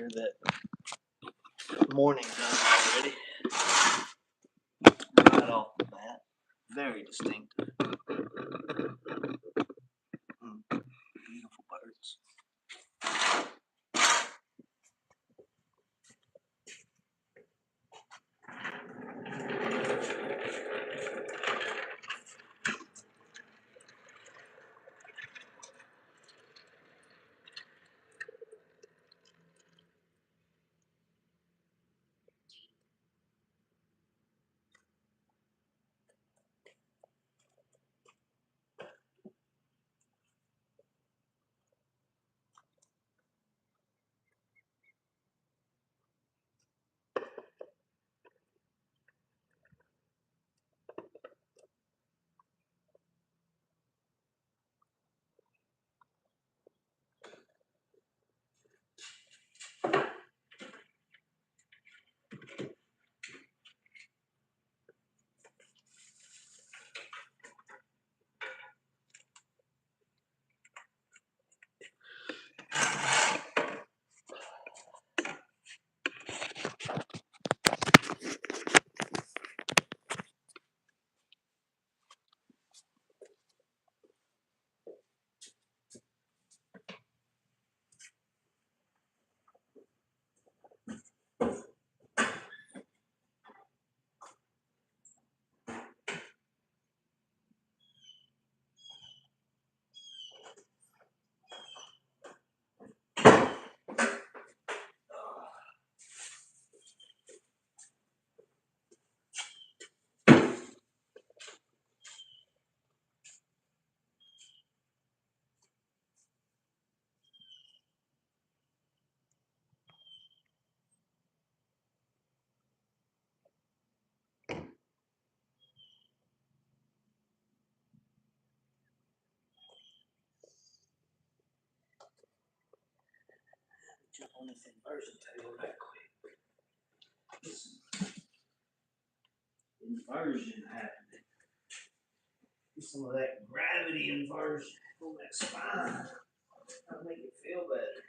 here that morning done already. Right off the bat. Very distinctive. Beautiful birds. Jump on this inversion table right quick. Inversion happening. Get some of that gravity inversion on that spine. That'll make it feel better.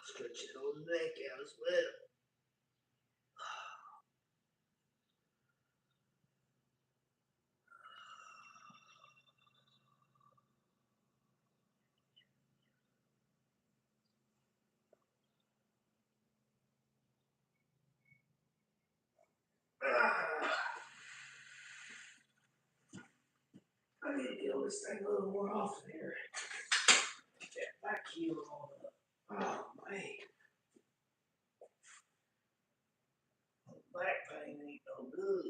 Stretch the whole neck out as well. I need to get on this thing a little more often here. Get that back heel on up. Oh man. Back pain ain't no good.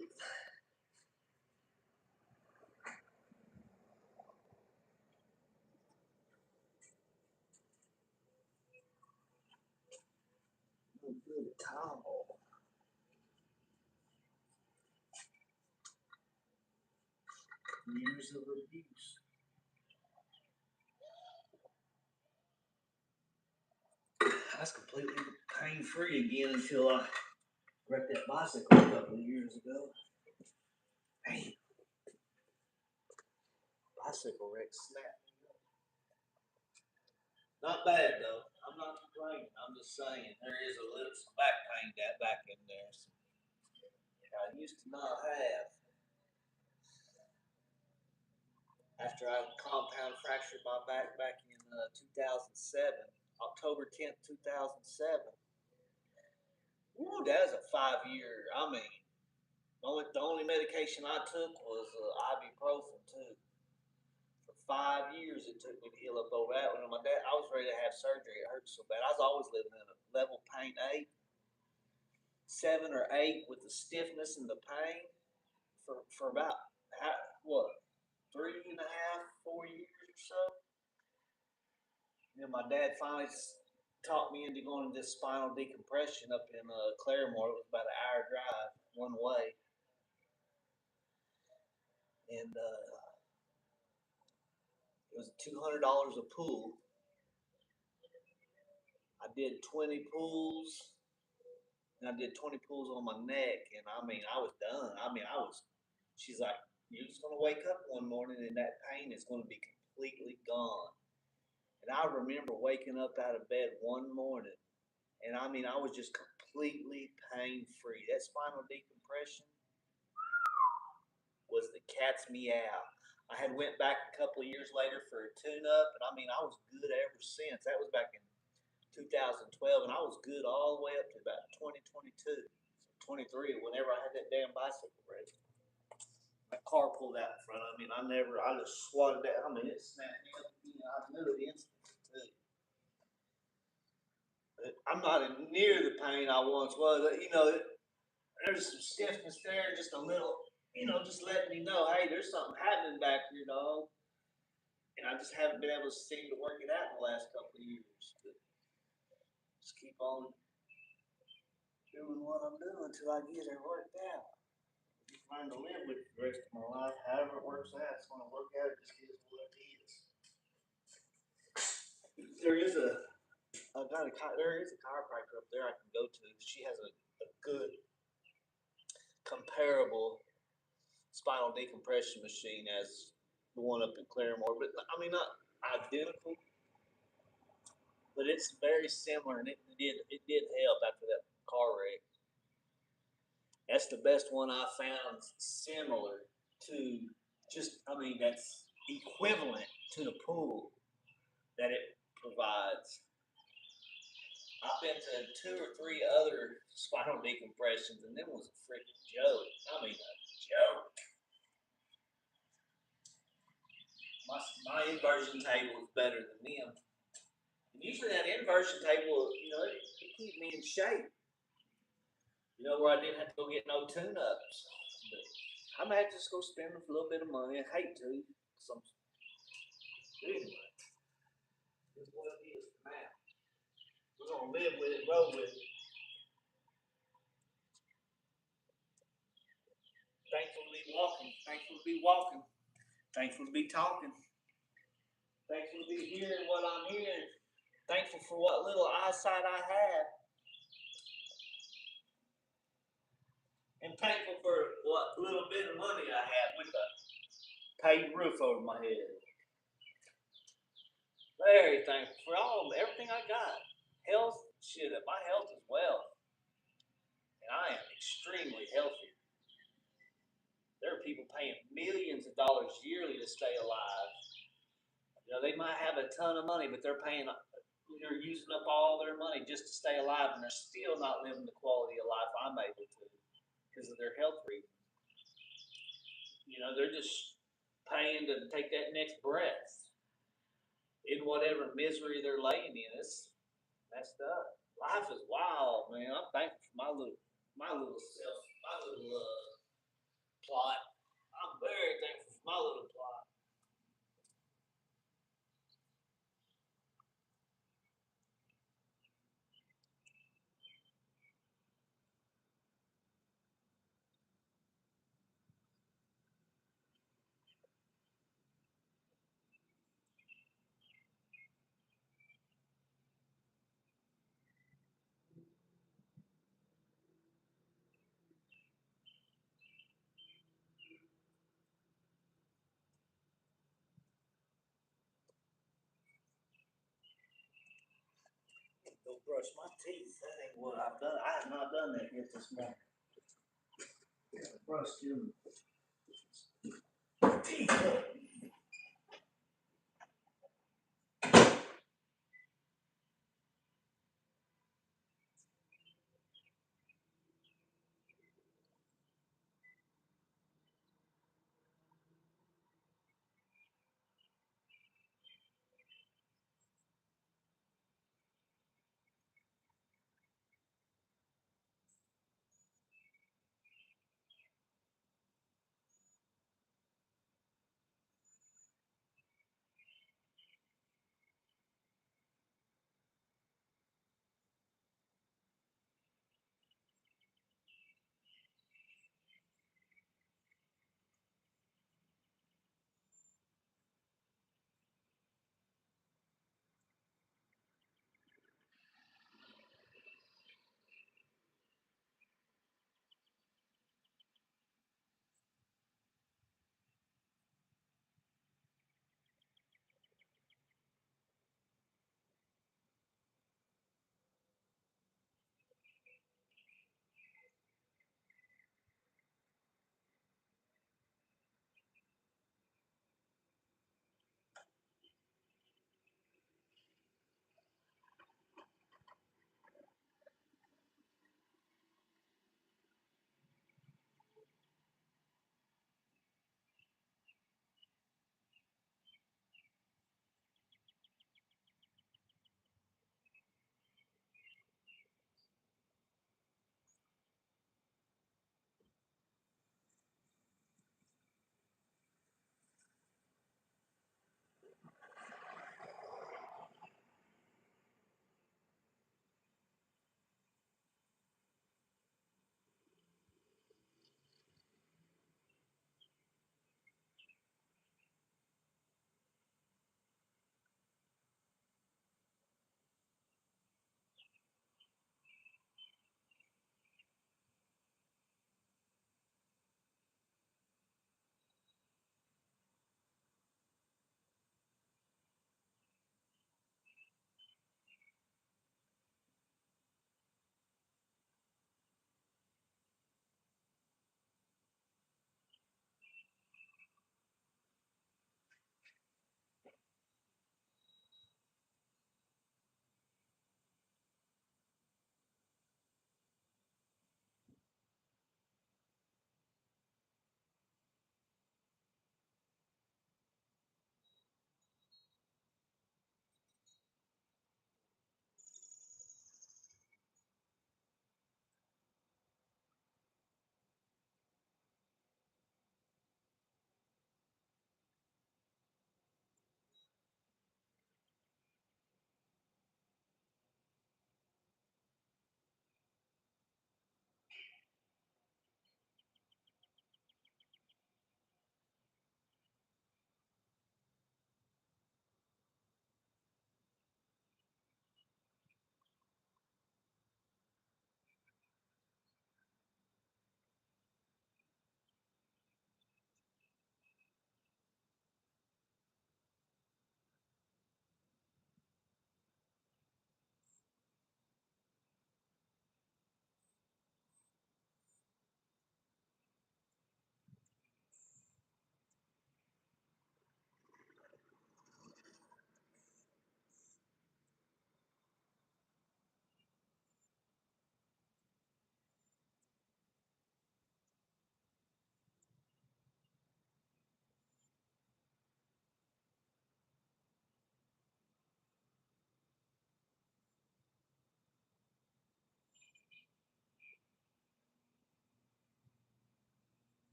No good at all. Years of abuse. I was completely pain free again until I wrecked that bicycle a couple of years ago. Man, bicycle wreck snapped. Not bad though. I'm not complaining. I'm just saying there is a little some back pain that back in there. So I used to not have. After I compound fractured my back in 2007, October 10th, 2007. Ooh, that was a 5 year. I mean, the only medication I took was ibuprofen too. For 5 years it took me to heal up over that. When my dad, I was ready to have surgery. It hurt so bad. I was always living in a level pain 8, 7 or 8 with the stiffness and the pain for about what 3.5, 4 years or so. And then my dad finally talked me into going to this spinal decompression up in Claremore. It was about an hour drive one way, and It was $200 a pull. I did 20 pulls, and I did 20 pulls on my neck, and I mean, I was done. I mean, I was. She's like, "You're just gonna wake up one morning, and that pain is gonna be completely gone." And I remember waking up out of bed one morning, and I mean, I was just completely pain free. That spinal decompression was the cat's meow. I had went back a couple of years later for a tune-up, and I mean, I was good ever since. That was back in 2012, and I was good all the way up to about 2022, 23, whenever I had that damn bicycle wreck. My car pulled out in front of me, and I just swatted that. I mean, it snapped me up. I knew it instantly, too. But I'm not near the pain I once was. There's some stiffness there, just a little, just letting me know, hey, there's something happening back here, dog. And I just haven't been able to seem to work it out in the last couple of years. But just keep on doing what I'm doing until I get it worked out. Just learn to live with it the rest of my life. However it works out, it's going to work out. It just is what it is. There is a chiropractor up there I can go to. She has a good comparable spinal decompression machine as the one up in Claremore, but I mean not identical, but it's very similar, and it did help after that car wreck. That's the best one I found similar to that's equivalent to the pool that it provides. I've been to 2 or 3 other spinal decompressions, and them was a freaking joke. I mean, a joke. My inversion table is better than them. And usually that inversion table, it keep me in shape. Where I didn't have to go get no tune-ups. But I might just go spend a little bit of money. I hate to. Anyway, this is what it is for now. We're going to live with it, roll with it. Thankful to be walking. Thankful to be walking. Thankful to be talking. Thankful to be hearing what I'm hearing. Thankful for what little eyesight I have. And thankful for what little bit of money I have with a paid roof over my head. Very thankful for everything I got. Health, my health is wealth. And I am extremely healthy. There are people paying millions of dollars yearly to stay alive. They might have a ton of money, but they're using up all their money just to stay alive, and they're still not living the quality of life I'm able to because of their health reasons. They're just paying to take that next breath in whatever misery they're laying in. It's messed up. Life is wild, man. I'm thankful for my little self, my little plot. I'm very thankful for my little plot. Go brush my teeth. That ain't what I've done. I have not done that yet this morning. Brush your teeth.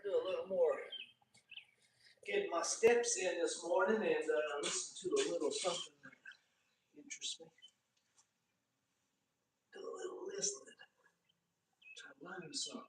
do a little more. Get my steps in this morning and listen to a little something that interests me. Do a little listening. Try to learn something.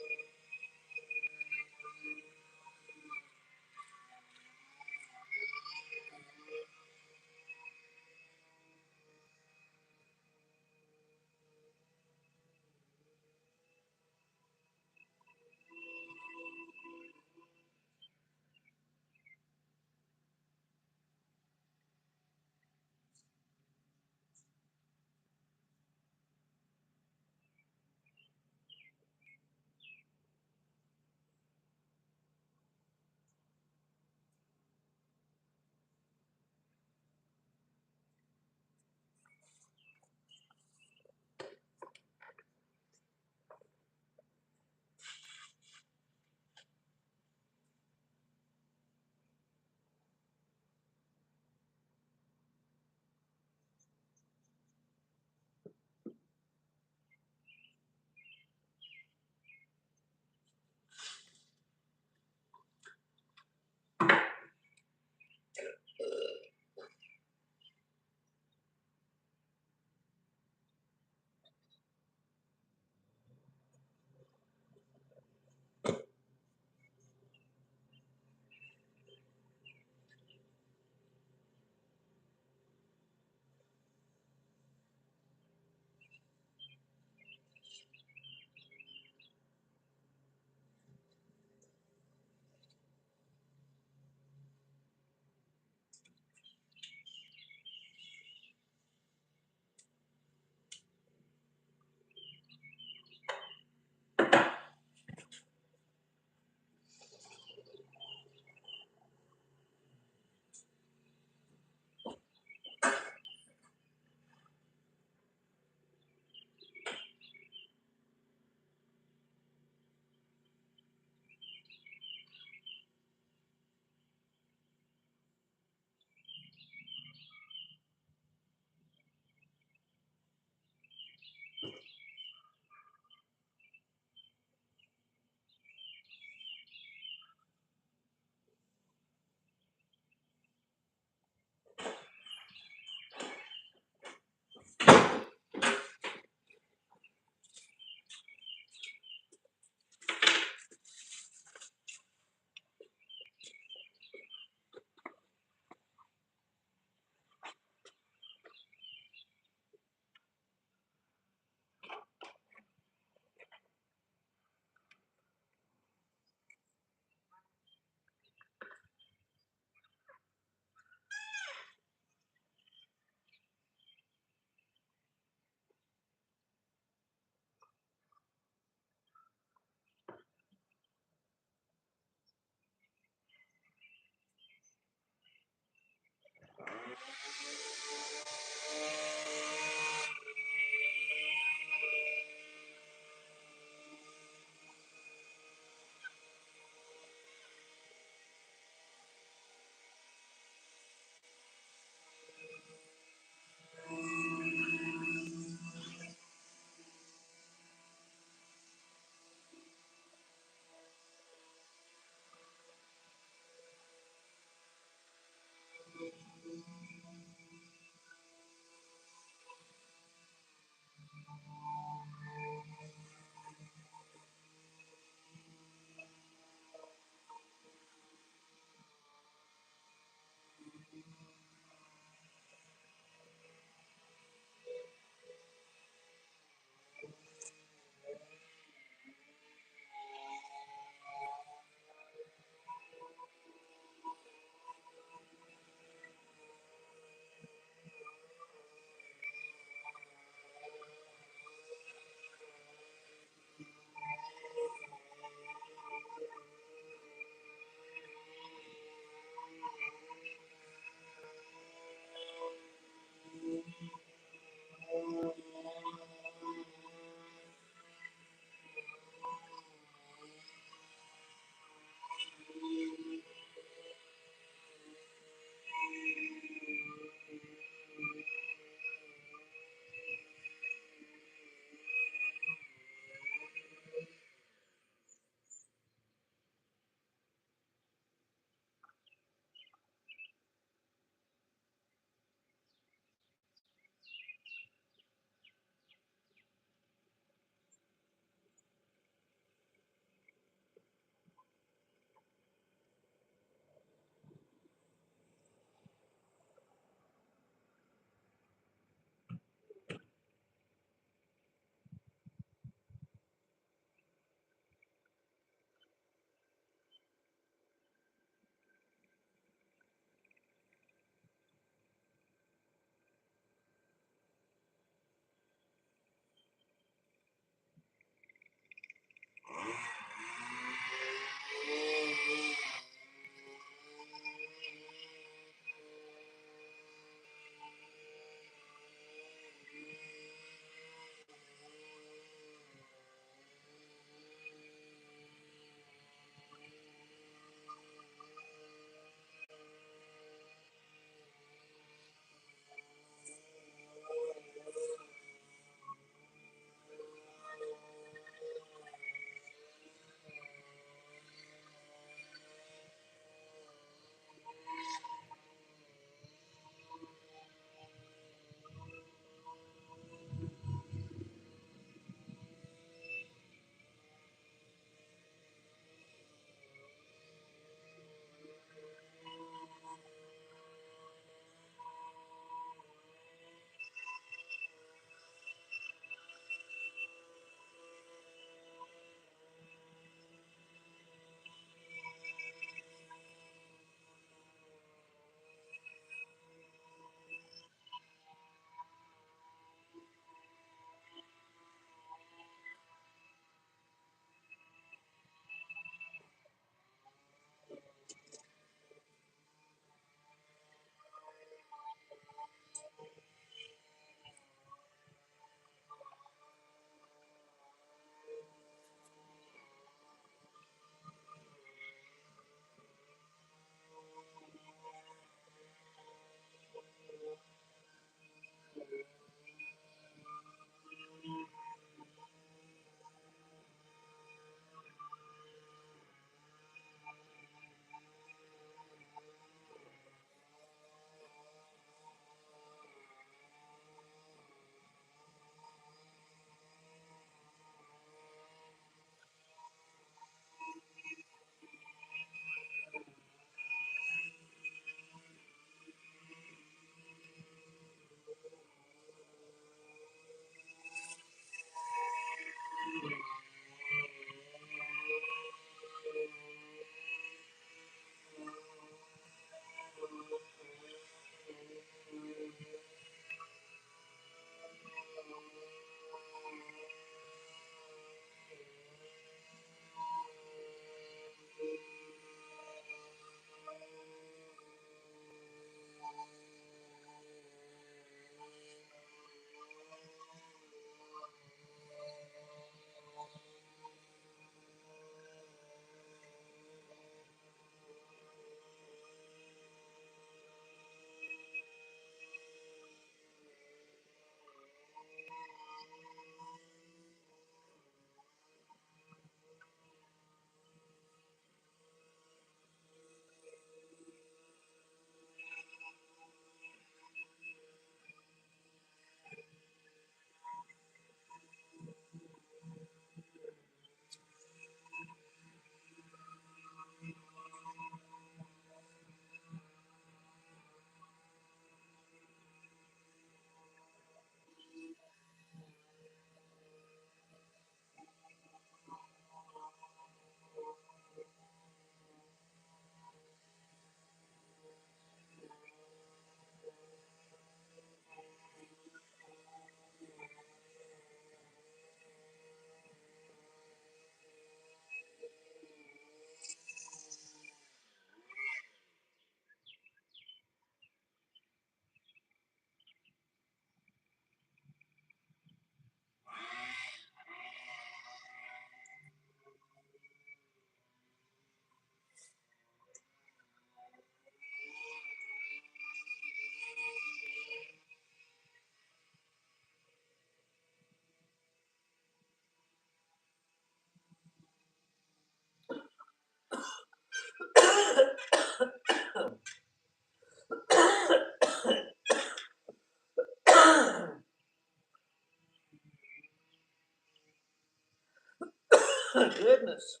Goodness,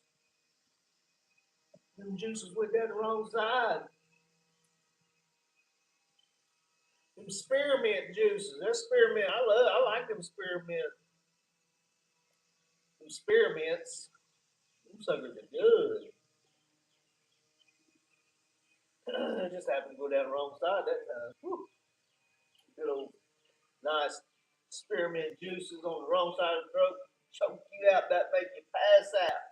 them juices went down the wrong side. Them spearmint juices. They're spearmint. I like them spearmint. Them spearmints. Them suckers are good. I just happened to go down the wrong side that time. Whew. Good old nice spearmint juices on the wrong side of the throat. Choke you out, that make you pass out.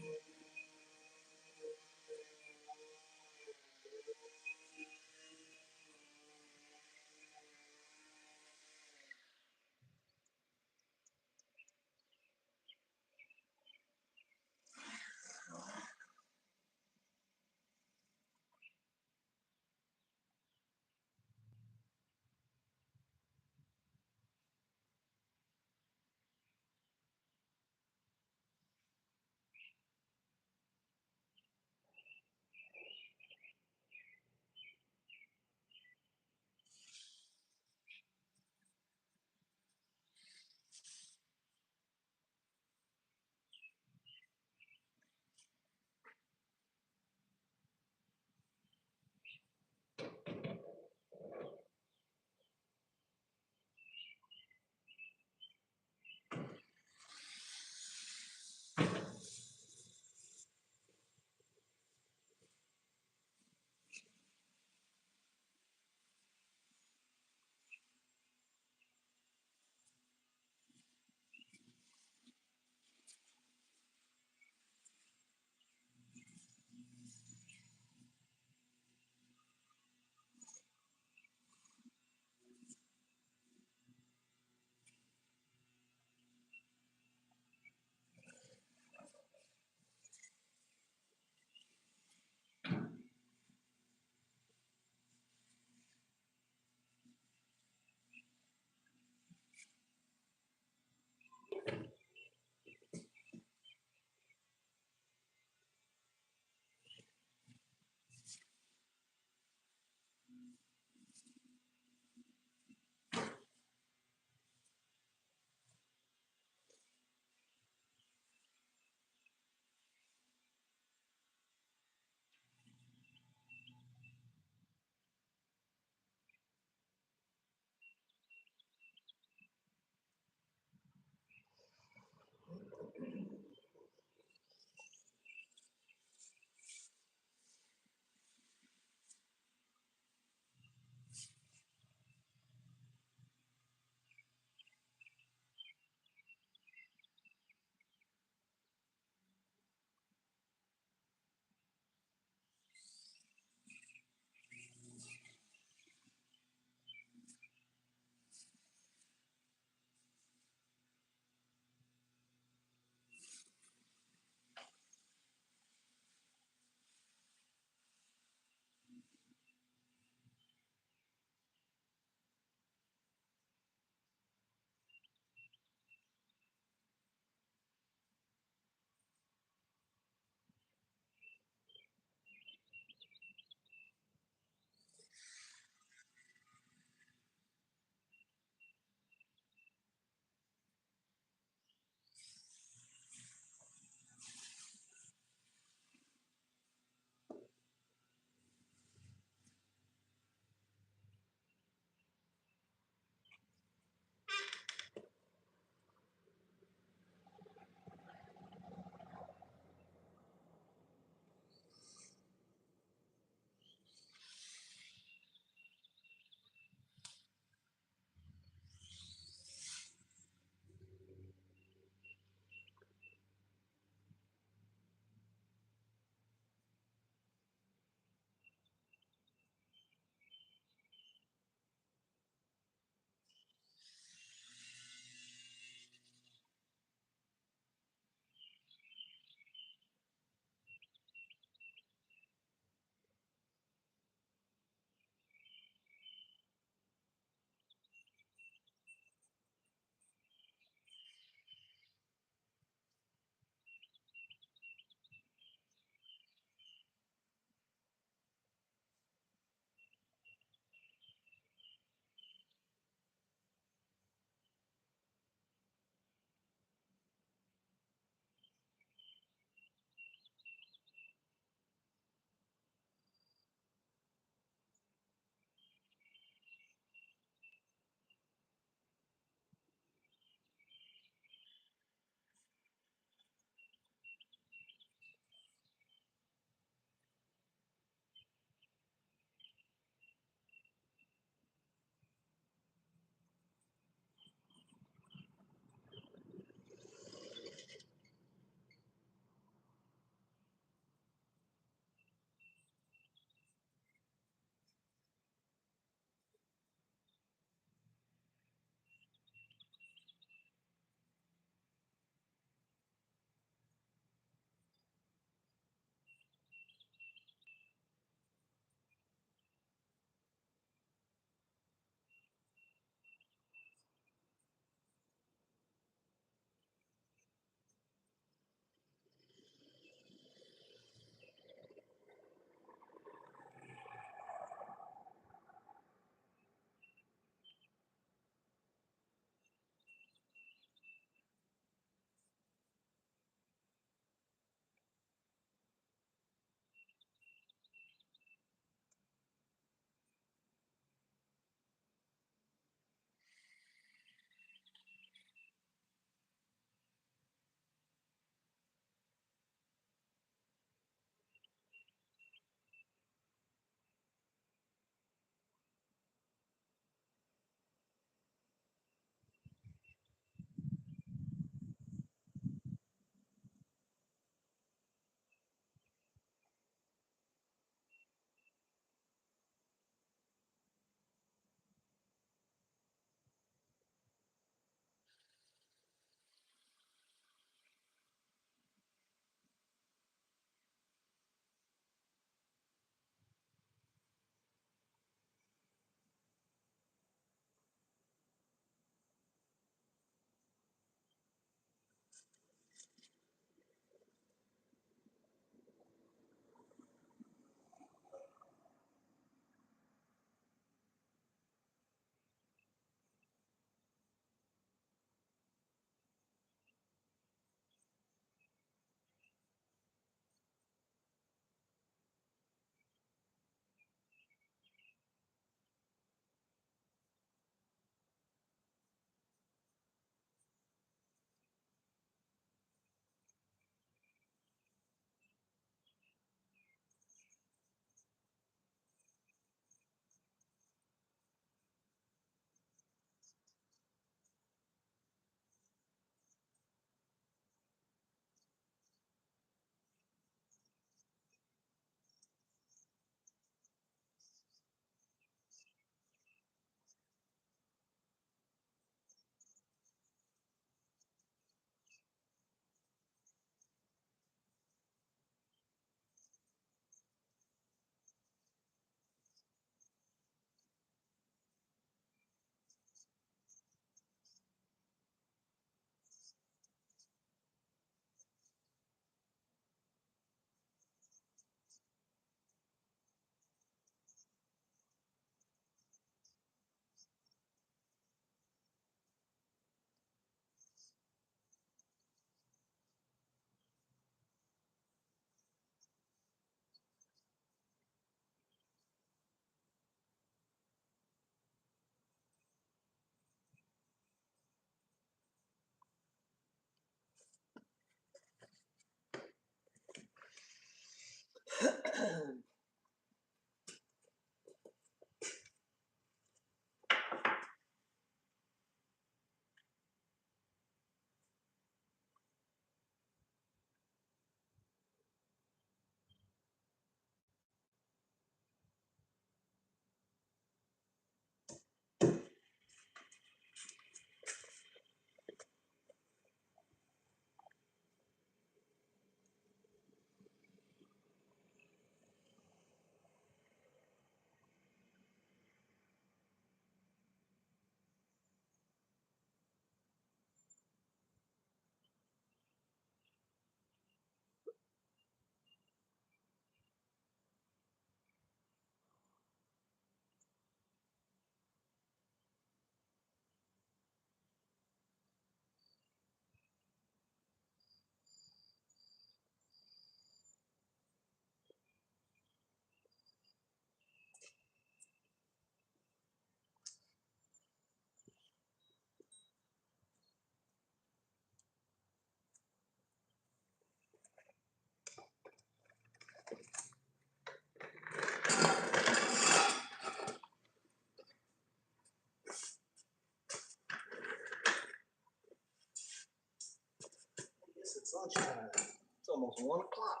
It's lunchtime. It's almost 1 o'clock.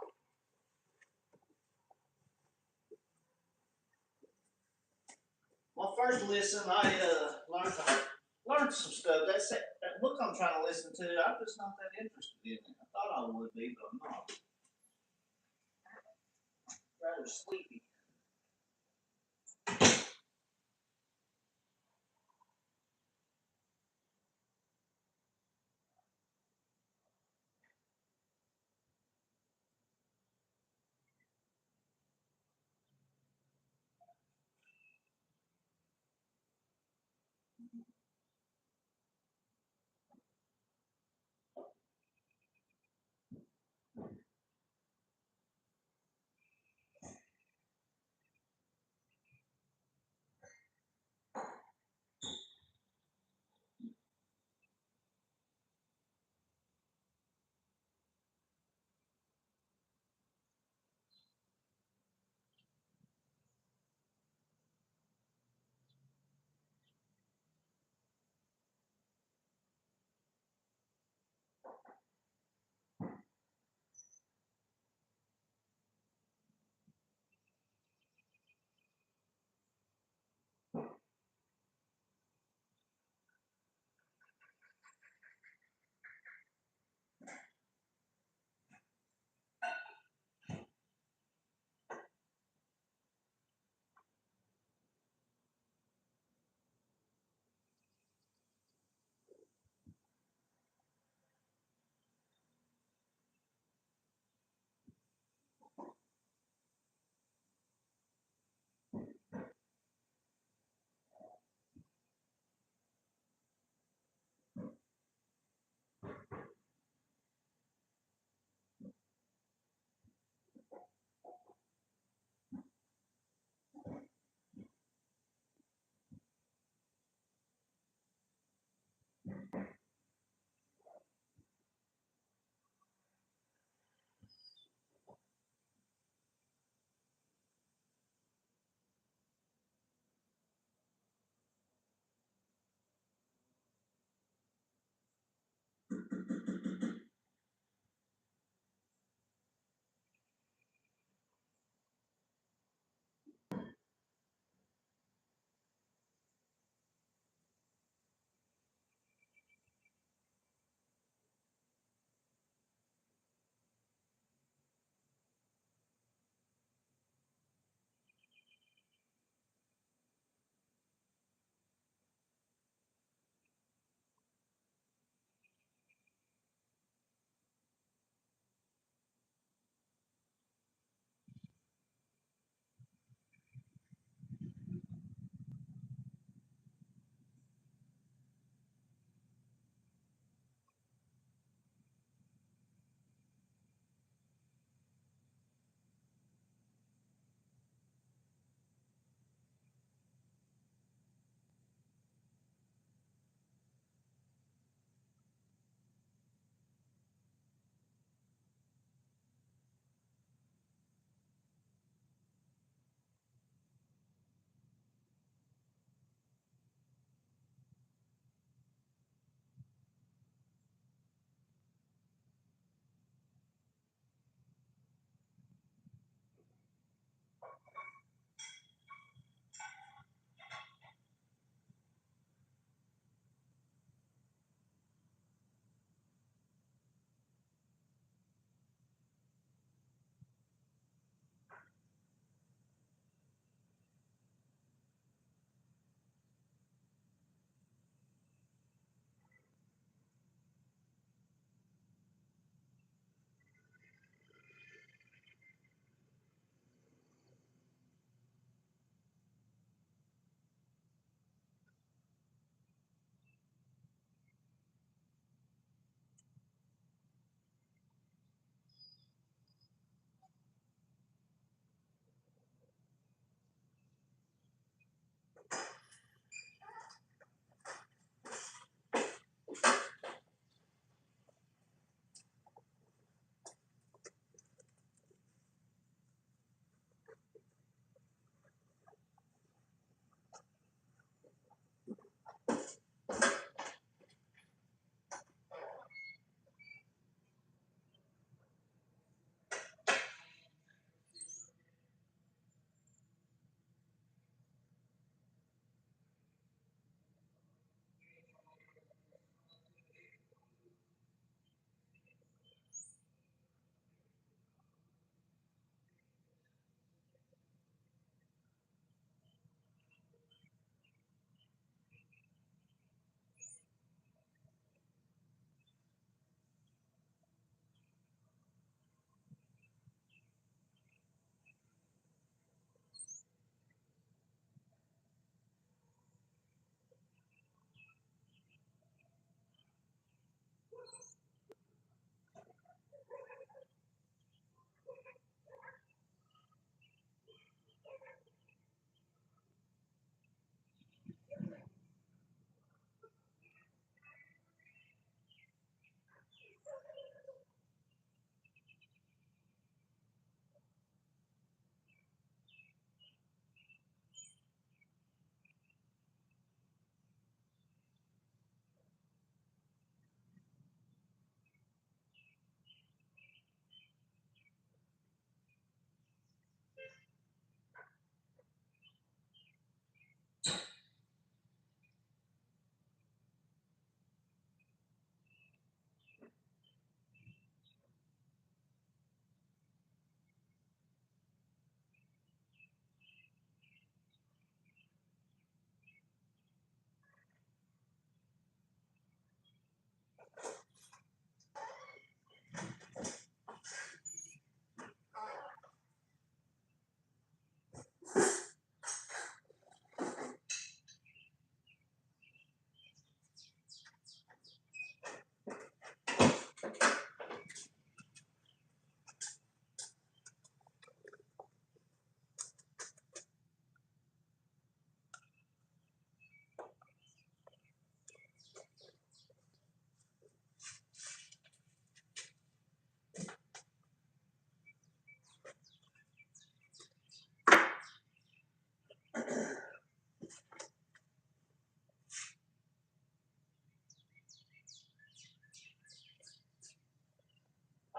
My first listen, I learned some stuff. That book I'm trying to listen to, I'm just not that interested in it. I thought I would be, but I'm not. Rather sleepy.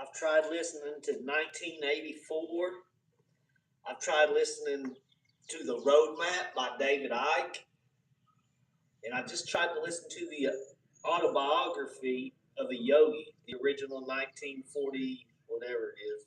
I've tried listening to 1984. I've tried listening to The Roadmap by David Icke. And I just tried to listen to the autobiography of a yogi, the original 1940, whatever it is.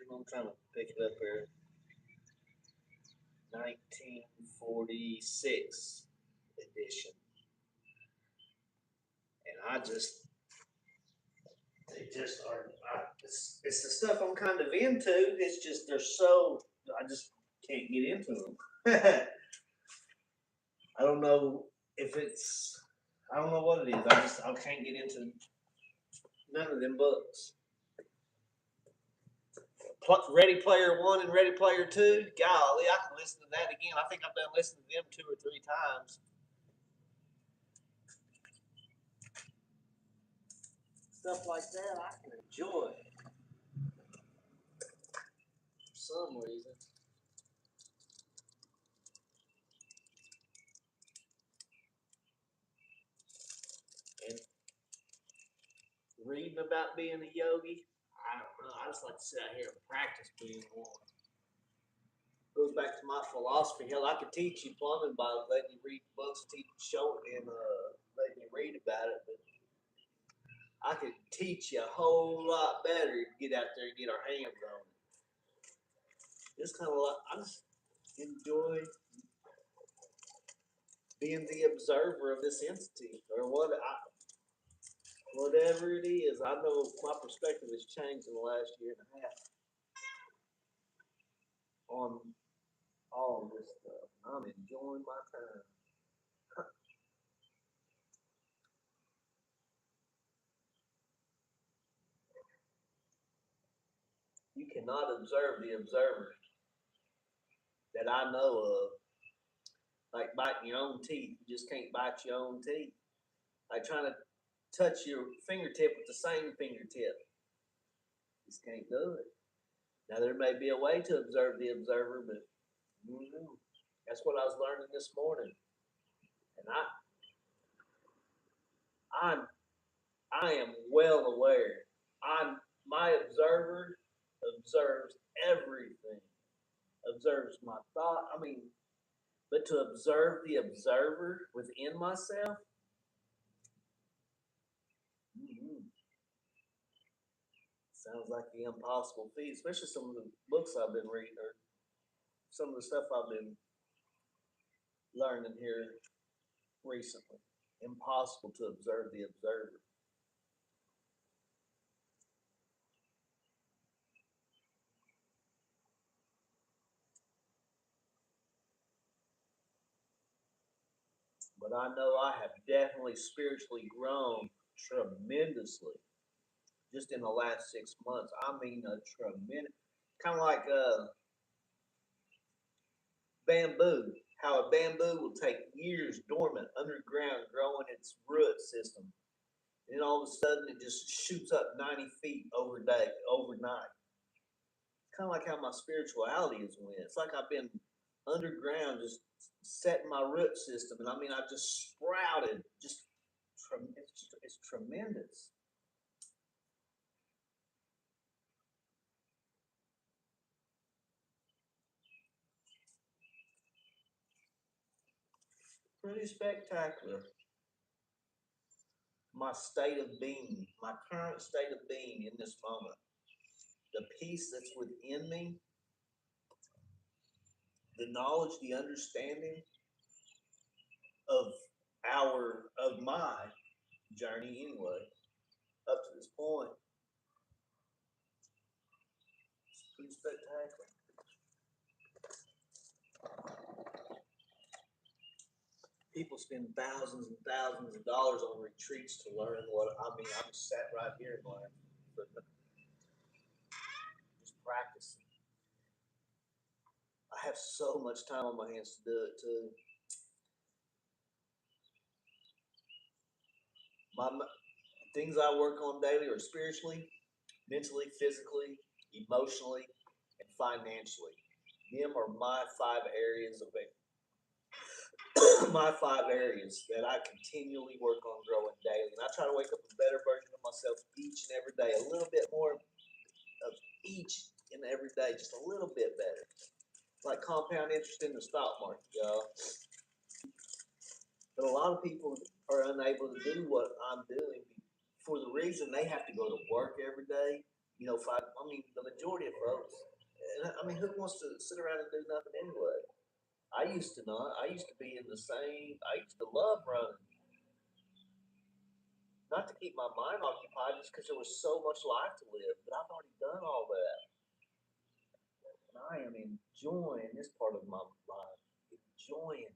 I'm trying to pick it up here. 1946 edition. And they just are, it's the stuff I'm kind of into. It's just, I just can't get into them. I don't know I don't know what it is. I can't get into none of them books. Ready Player One and Ready Player Two. Golly, I can listen to that again. I think I've done listened to them 2 or 3 times. Stuff like that I can enjoy for some reason. And reading about being a yogi, I don't know. I just like to sit out here and practice being one. Goes back to my philosophy. Hell, I could teach you plumbing by letting you read books, and letting you read about it. But I could teach you a whole lot better to get out there and get our hands on it. It's kind of like I just enjoy being the observer of this entity or whatever it is. I know my perspective has changed in the last year and a half on all of this stuff. I'm enjoying my time. You cannot observe the observer that I know of. Like biting your own teeth, you just can't bite your own teeth. Like trying to touch your fingertip with the same fingertip, just can't do it. Now there may be a way to observe the observer, but that's what I was learning this morning, and I'm I am well aware. My observer observes everything, observes my thought. I mean, but to observe the observer within myself, mm-hmm, sounds like the impossible feat. Especially some of the books I've been reading or some of the stuff I've been learning here recently. Impossible to observe the observer. But I know I have definitely spiritually grown tremendously just in the last 6 months. I mean, a tremendous, kind of like bamboo. How a bamboo will take years dormant underground, growing its root system, and then all of a sudden it just shoots up 90 feet overnight. Kind of like how my spirituality is went. It's like I've been underground, just setting my root system, and I mean I've just sprouted. It's tremendous. Pretty spectacular. My state of being, my current state of being in this moment, the peace that's within me, the knowledge, the understanding of of my journey anyway, up to this point, it's pretty spectacular. People spend thousands and thousands of dollars on retreats to learn what I mean. I'm sat right here and learn, but just practicing. I have so much time on my hands to do it too. My things I work on daily are spiritually, mentally, physically, emotionally, and financially. Them are my five areas of it. My five areas that I continually work on growing daily. And I try to wake up a better version of myself each and every day, a little bit more of each and every day, just a little bit better. Like compound interest in the stock market, y'all. But a lot of people are unable to do what I'm doing for the reason they have to go to work every day. I mean, the majority of folks. And I mean, who wants to sit around and do nothing anyway? I used to not. I used to be in the same. I used to love running, not to keep my mind occupied, just because there was so much life to live. But I've already done all that, and I am enjoying this part of my life. Enjoying it.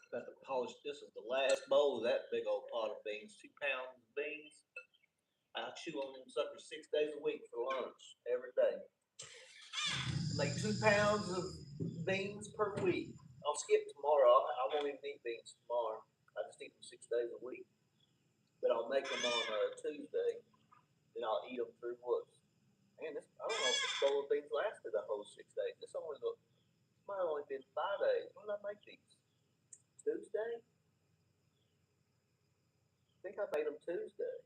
About to polish. This is the last bowl of that big old pot of beans. 2 pounds of beans. I chew on them suckers 6 days a week for lunch every day. Make 2 pounds of beans per week. I'll skip tomorrow. I won't even eat beans tomorrow. I just eat them 6 days a week. But I'll make them on Tuesday. Then I'll eat them through what? Man, I don't know if this bowl of beans lasted the whole 6 days. This might have only been 5 days. When did I make these? Tuesday? I think I made them Tuesday.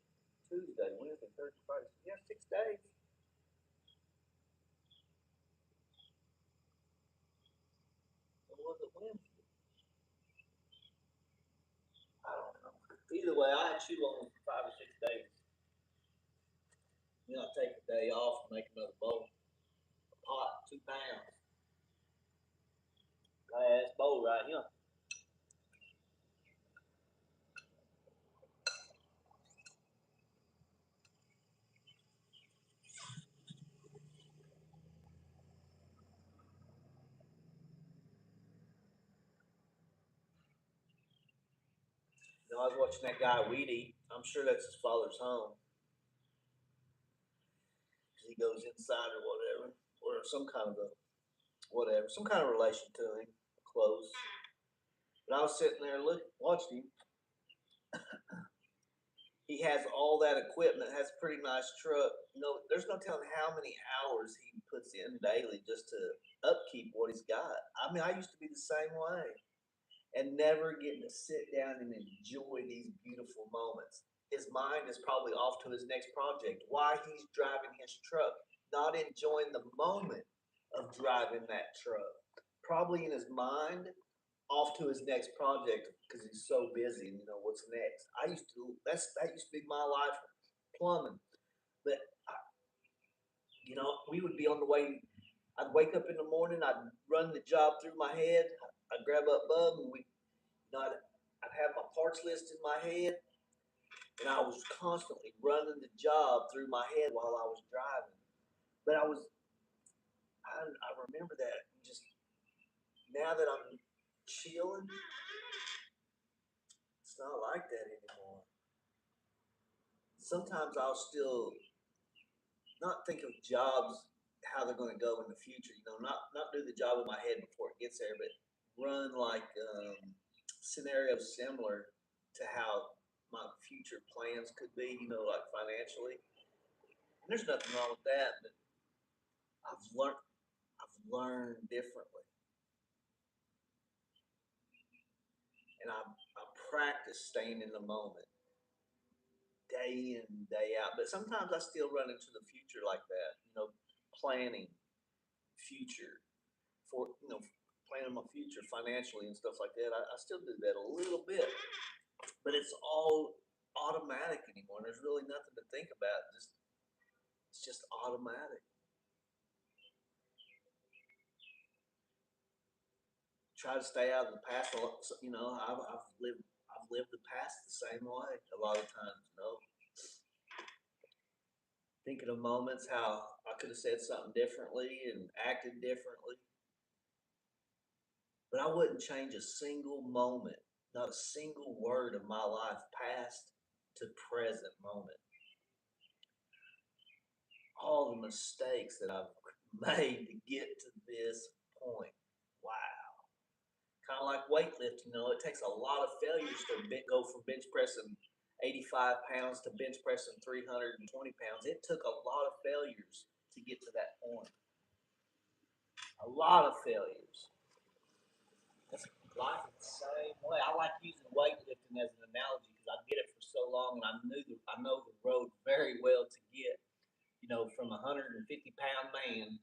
Tuesday, Wednesday, Thursday, Friday. Yeah, 6 days. Or was it Wednesday? I don't know. Either way, I chew on them for 5 or 6 days. Then I take a day off and make another bowl. A pot, 2 pounds. Last bowl right here. I was watching that guy Weedy. I'm sure that's his father's home. He goes inside or whatever, or some kind of a whatever, some kind of relation to him, close. But I was sitting there watching him. He has all that equipment, has a pretty nice truck. There's no telling how many hours he puts in daily just to upkeep what he's got. I mean, I used to be the same way and never getting to sit down and enjoy these beautiful moments. His mind is probably off to his next project. Why he's driving his truck, not enjoying the moment of driving that truck. Probably in his mind, off to his next project because he's so busy. And what's next? That used to be my life, plumbing. But we would be on the way. I'd wake up in the morning. I'd run the job through my head. I'd grab up Bub, and I'd have my parts list in my head, and I was constantly running the job through my head while I was driving. But I remember that just now that I'm chilling, it's not like that anymore. Sometimes I'll still not think of jobs how they're going to go in the future. Not do the job in my head before it gets there, but run like scenarios similar to how my future plans could be. Like financially. And there's nothing wrong with that, but I've learned I've learned differently, and I practice staying in the moment, day in day out. But sometimes I still run into the future like that. Planning future for planning my future financially and stuff like that. I still do that a little bit, but it's all automatic anymore. There's really nothing to think about. It's just automatic. try to stay out of the past. You know, I've lived the past the same way a lot of times. You know, thinking of moments how I could have said something differently and acted differently, but I wouldn't change a single moment, not a single word of my life, past to present moment. All the mistakes that I've made to get to this point. Wow. Kind of like weightlifting, you know, it takes a lot of failures to go from bench pressing 85 pounds to bench pressing 320 pounds. It took a lot of failures to get to that point. A lot of failures. That's life is the same way. I like using weightlifting as an analogy because I did it for so long and I know the road very well to get, you know, from a 150-pound man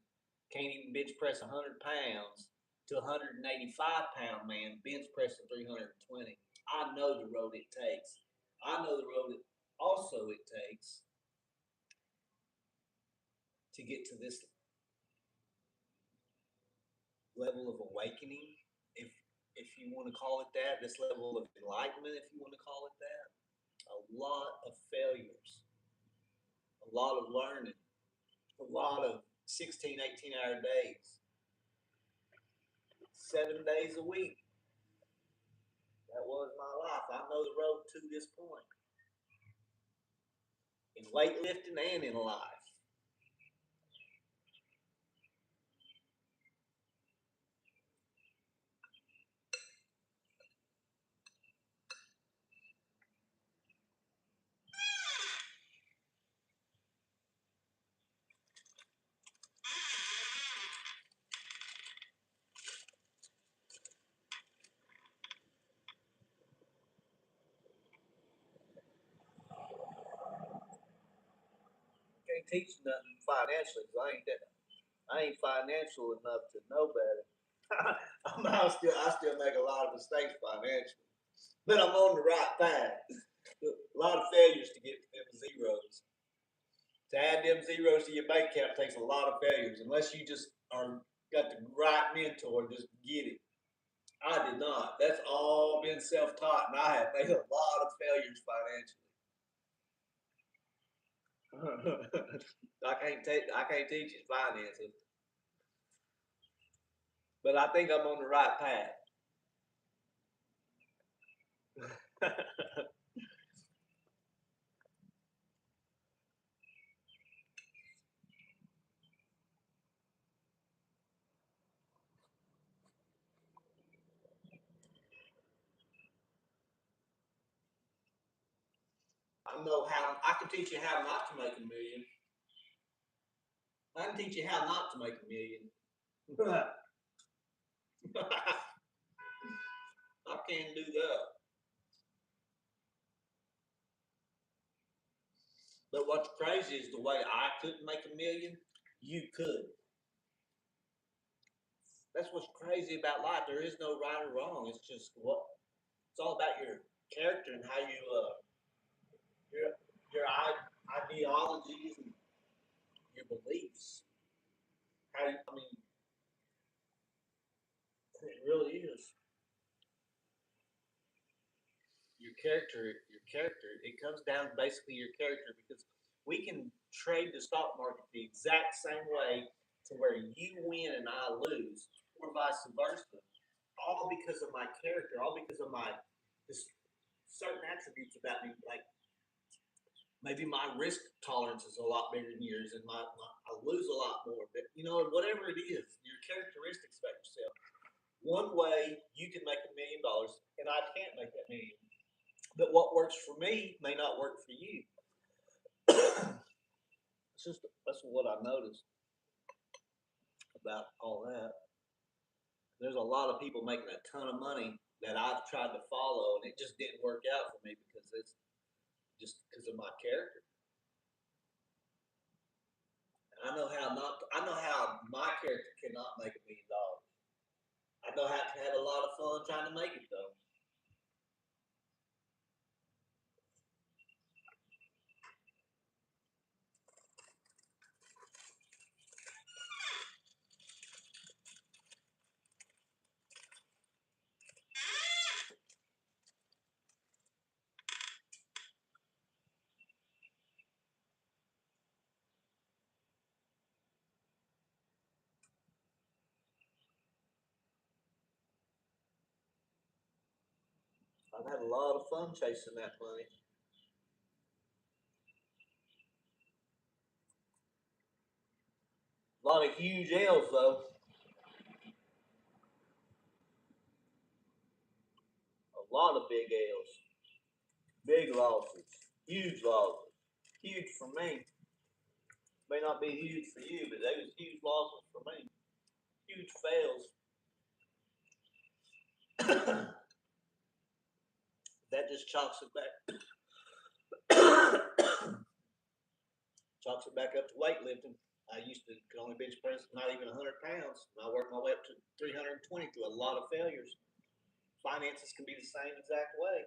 can't even bench press 100 pounds to a 185-pound man bench pressing 320. I know the road it takes. I know the road it takes to get to this level of awakening, if you want to call it that, this level of enlightenment, if you want to call it that. A lot of failures, a lot of learning, a lot of 16, 18-hour days, 7 days a week. That was my life. I know the road to this point in weightlifting and in life. Can't teach nothing financially because I ain't financial enough to know better. I still make a lot of mistakes financially, but I'm on the right path. A lot of failures to get to them zeros. To add them zeros to your bank account takes a lot of failures, unless you just are got the right mentor. Just get it. I did not. That's all been self-taught, and I have made a lot of failures financially. I can't teach you finances, but I think I'm on the right path. I know how. I can teach you how not to make a million. I can teach you how not to make a million. I can do that. But what's crazy is the way I couldn't make a million, you could. That's what's crazy about life. There is no right or wrong. It's just what it's all about your character and how you your ideologies and your beliefs. How you, I mean, it really is your character. It comes down to basically your character because we can trade the stock market the exact same way to where you win and I lose, or vice versa. All because of my character, all because of my this certain attributes about me, like maybe my risk tolerance is a lot bigger than yours, and I lose a lot more. But you know, whatever it is, your characteristics about yourself. One way you can make $1 million, and I can't make that million. But what works for me may not work for you. It's just that's what I noticed about all that. There's a lot of people making a ton of money that I've tried to follow, and it just didn't work out for me because it's just because of my character. And I know how my character cannot make $1 million. I know how to have a lot of fun trying to make it though. I've had a lot of fun chasing that money. A lot of huge L's though. A lot of big L's. Big losses. Huge losses. Huge for me. May not be huge for you, but they was huge losses for me. Huge fails. That just chalks it back. Chalks it back up to weightlifting. I used to could only bench press not even 100 pounds. And I worked my way up to 320 through a lot of failures. Finances can be the same exact way.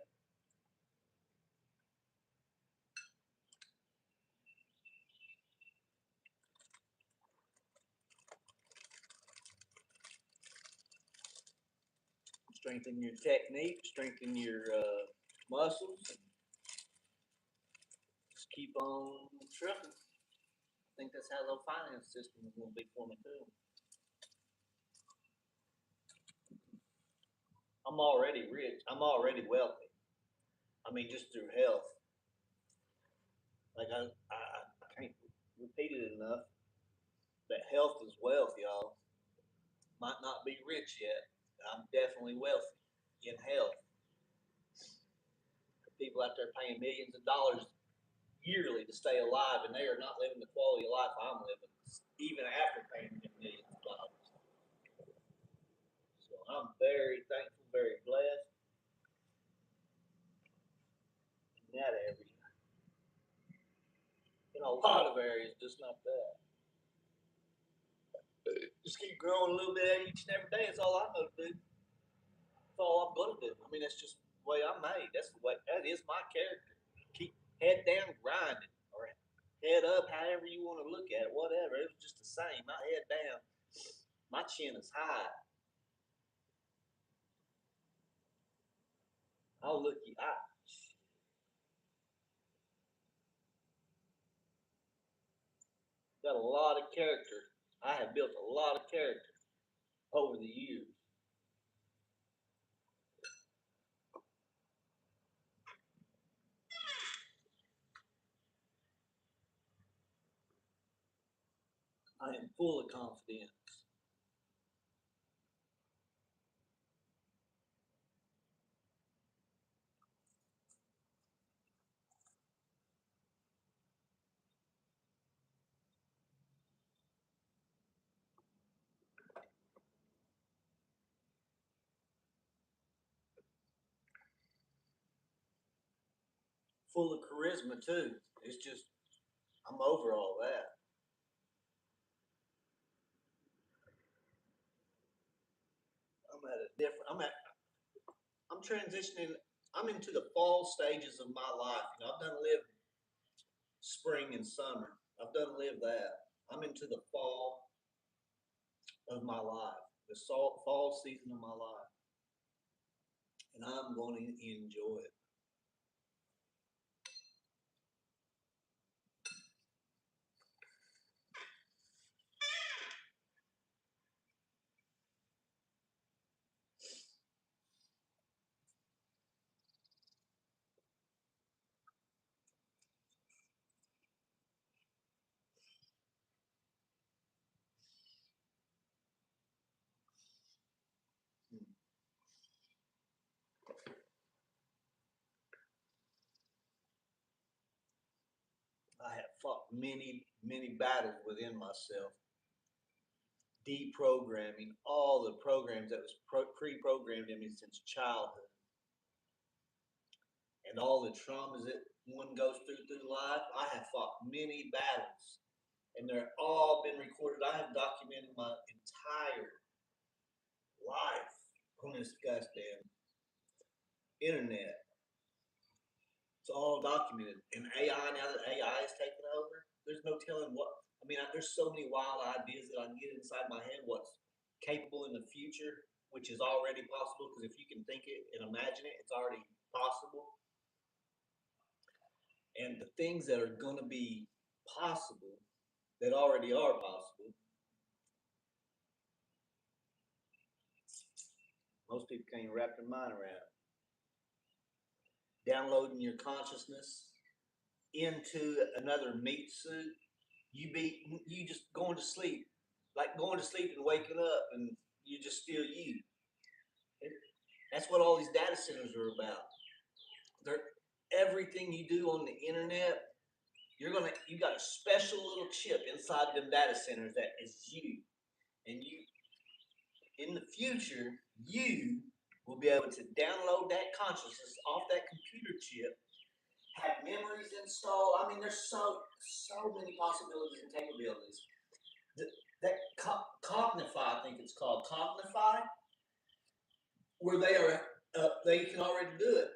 Strengthen your technique, strengthen your muscles, and just keep on trucking. I think that's how the finance system is going to be for me too. I'm already rich. I'm already wealthy. I mean, just through health. Like I can't repeat it enough. That health is wealth, y'all. Might not be rich yet. I'm definitely wealthy in health. People out there paying millions of dollars yearly to stay alive, and they are not living the quality of life I'm living, even after paying them millions of dollars. So I'm very thankful, very blessed in that area. In a lot of areas, just not that. Just keep growing a little bit each and every day. That's all I know to do. That's all I'm gonna do. I mean, that's just the way I'm made. That's the way. That is my character. Keep head down, grinding, or head up, however you want to look at it. Whatever. It was just the same. My head down. My chin is high. I'll look you. I got a lot of character. I have built a lot of character over the years. I am full of confidence. Full of charisma too. It's just I'm over all that. I'm at a different. I'm transitioning. I'm into the fall stages of my life. You know, I've done live spring and summer. I've done live that. I'm into the fall of my life, the fall season of my life, and I'm going to enjoy it. I have fought many battles within myself, deprogramming all the programs that was pre-programmed in me since childhood, and all the traumas that one goes through life. I have fought many battles, and they're all been recorded. I have documented my entire life on this goddamn internet. It's all documented. And AI, now that AI is taking over, there's no telling what. I mean, there's so many wild ideas that I can get inside my head. What's capable in the future, which is already possible. Because if you can think it and imagine it, it's already possible. And the things that are going to be possible, that already are possible, most people can't wrap their mind around. downloading your consciousness into another meat suit. You just going to sleep, like going to sleep and waking up, and you just still you. That's what all these data centers are about. They're everything you do on the internet. You got a special little chip inside them data centers that is you, and you in the future you will be able to download that consciousness off that computer chip, have memories installed. I mean, there's so many possibilities and capabilities. That Cognify, I think it's called Cognify, where they can already do it.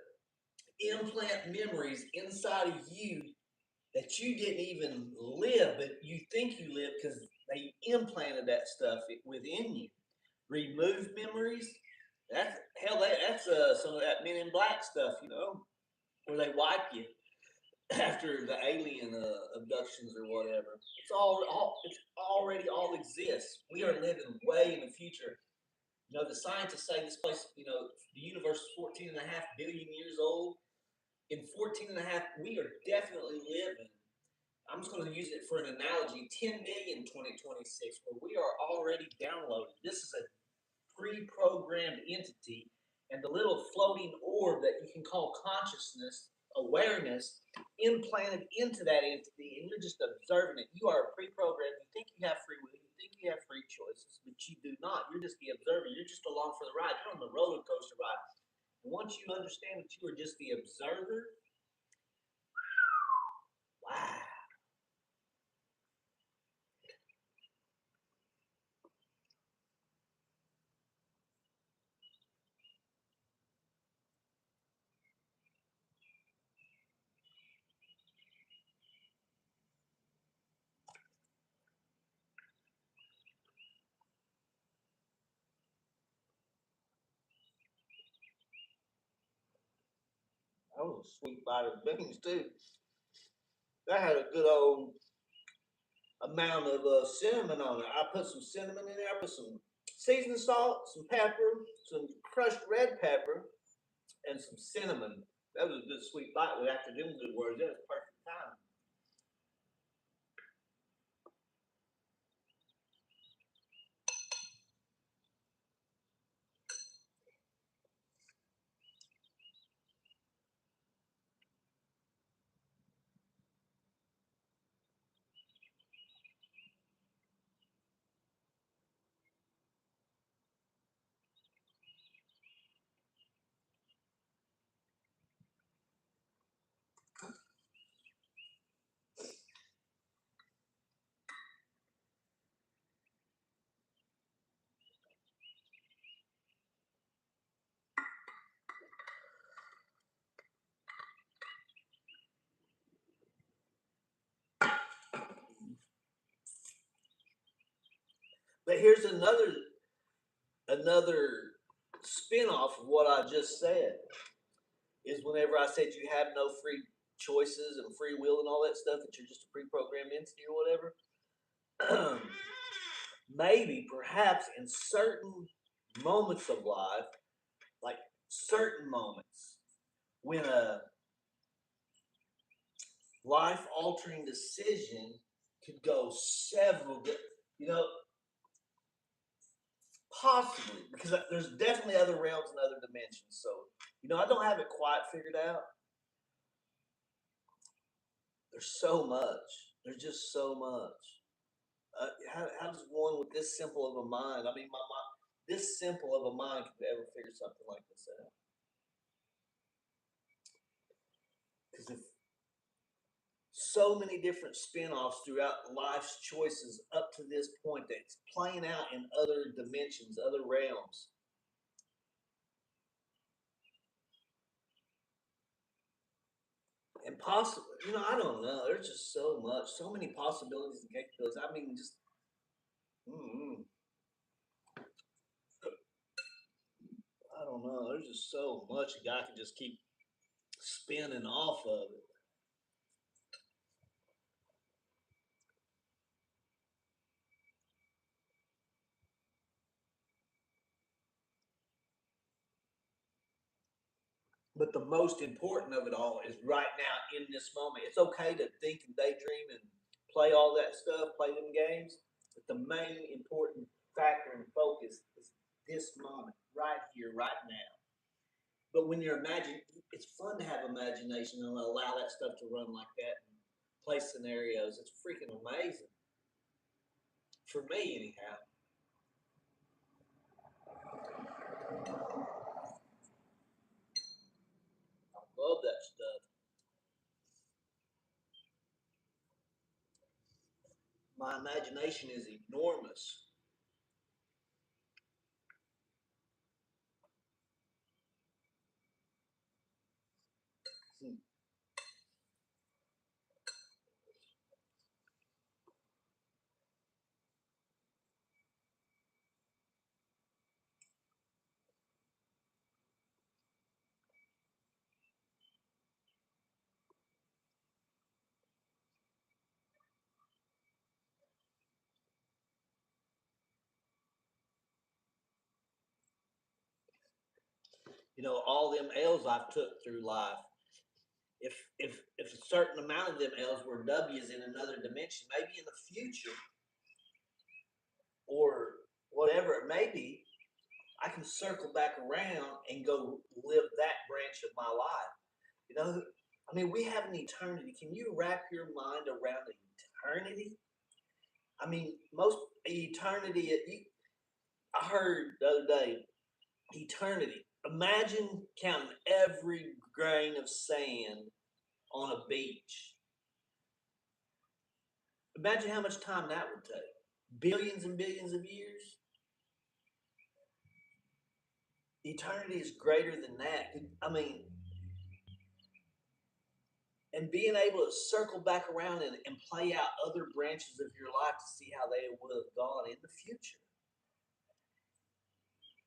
Implant memories inside of you that you didn't even live, but you think you live because they implanted that stuff within you. Remove memories. That's hell. That's some of that Men in Black stuff, where they wipe you after the alien abductions or whatever. It's already all exists. We are living way in the future. The scientists say this place, the universe is 14 and a half billion years old. In 14 and a half, we are definitely living. I'm just going to use it for an analogy, 10 million 2026, where we are already downloaded. This is a pre-programmed entity, and the little floating orb that you can call consciousness, awareness, implanted into that entity, and you're just observing it. You are pre-programmed. You think you have free will. You think you have free choices, but you do not. You're just the observer. You're just along for the ride. You're on the roller coaster ride. And once you understand that you are just the observer, wow. That was a sweet bite of beans too. That had a good old amount of cinnamon on it. I put some cinnamon in there. I put some seasoning salt, some pepper, some crushed red pepper, and some cinnamon. That was a good sweet bite. With after them good words, that was perfect time. But here's another spin-off of what I just said. Is whenever I said you have no free choices and free will and all that stuff, that you're just a pre-programmed entity or whatever. Maybe, perhaps, in certain moments of life, like certain moments, when a life-altering decision could go several, you know, possibly, because there's definitely other realms and other dimensions. So, I don't have it quite figured out. There's so much. There's just so much. How does one with this simple of a mind? I mean, my mind, this simple of a mind could ever figure something like this out? Because if so many different spin-offs throughout life's choices up to this point that's playing out in other dimensions, other realms. And possibly, I don't know. There's just so much, so many possibilities and capabilities. I mean, just, mm, I don't know. There's just so much a guy can just keep spinning off of it. But the most important of it all is right now in this moment. It's okay to think and daydream and play all that stuff, play them games. But the main important factor and focus is this moment, right here, right now. But when you're imagining, it's fun to have imagination and allow that stuff to run like that and play scenarios. It's freaking amazing. For me, anyhow. I love that stuff. My imagination is enormous. You know, all them L's I've took through life. If a certain amount of them L's were W's in another dimension, maybe in the future or whatever it may be, I can circle back around and go live that branch of my life. You know, I mean, we have an eternity. Can you wrap your mind around eternity? I mean, most eternity. I heard the other day, eternity. Imagine counting every grain of sand on a beach. Imagine how much time that would take. Billions and billions of years. Eternity is greater than that. I mean, and being able to circle back around and play out other branches of your life to see how they would have gone in the future.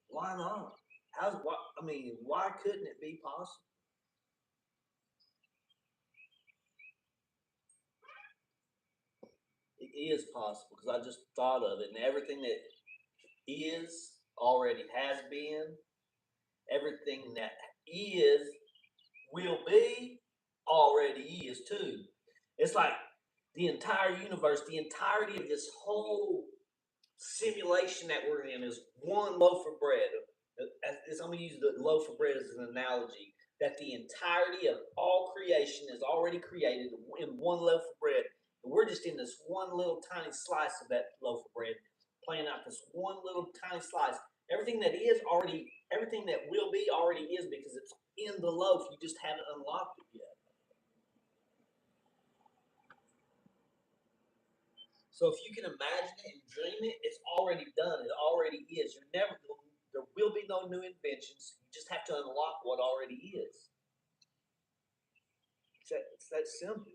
Why not? How's why? I mean, why couldn't it be possible? It is possible because I just thought of it, and everything that is already has been. Everything that is will be already is too. It's like the entire universe, the entirety of this whole simulation that we're in is one loaf of bread. I'm going to use the loaf of bread as an analogy. That the entirety of all creation is already created in one loaf of bread. And we're just in this one little tiny slice of that loaf of bread, playing out this one little tiny slice. Everything that is already, everything that will be already is because it's in the loaf. You just haven't unlocked it yet. So if you can imagine it and dream it, it's already done. It already is. You're never there will be no new inventions. You just have to unlock what already is. It's that simple.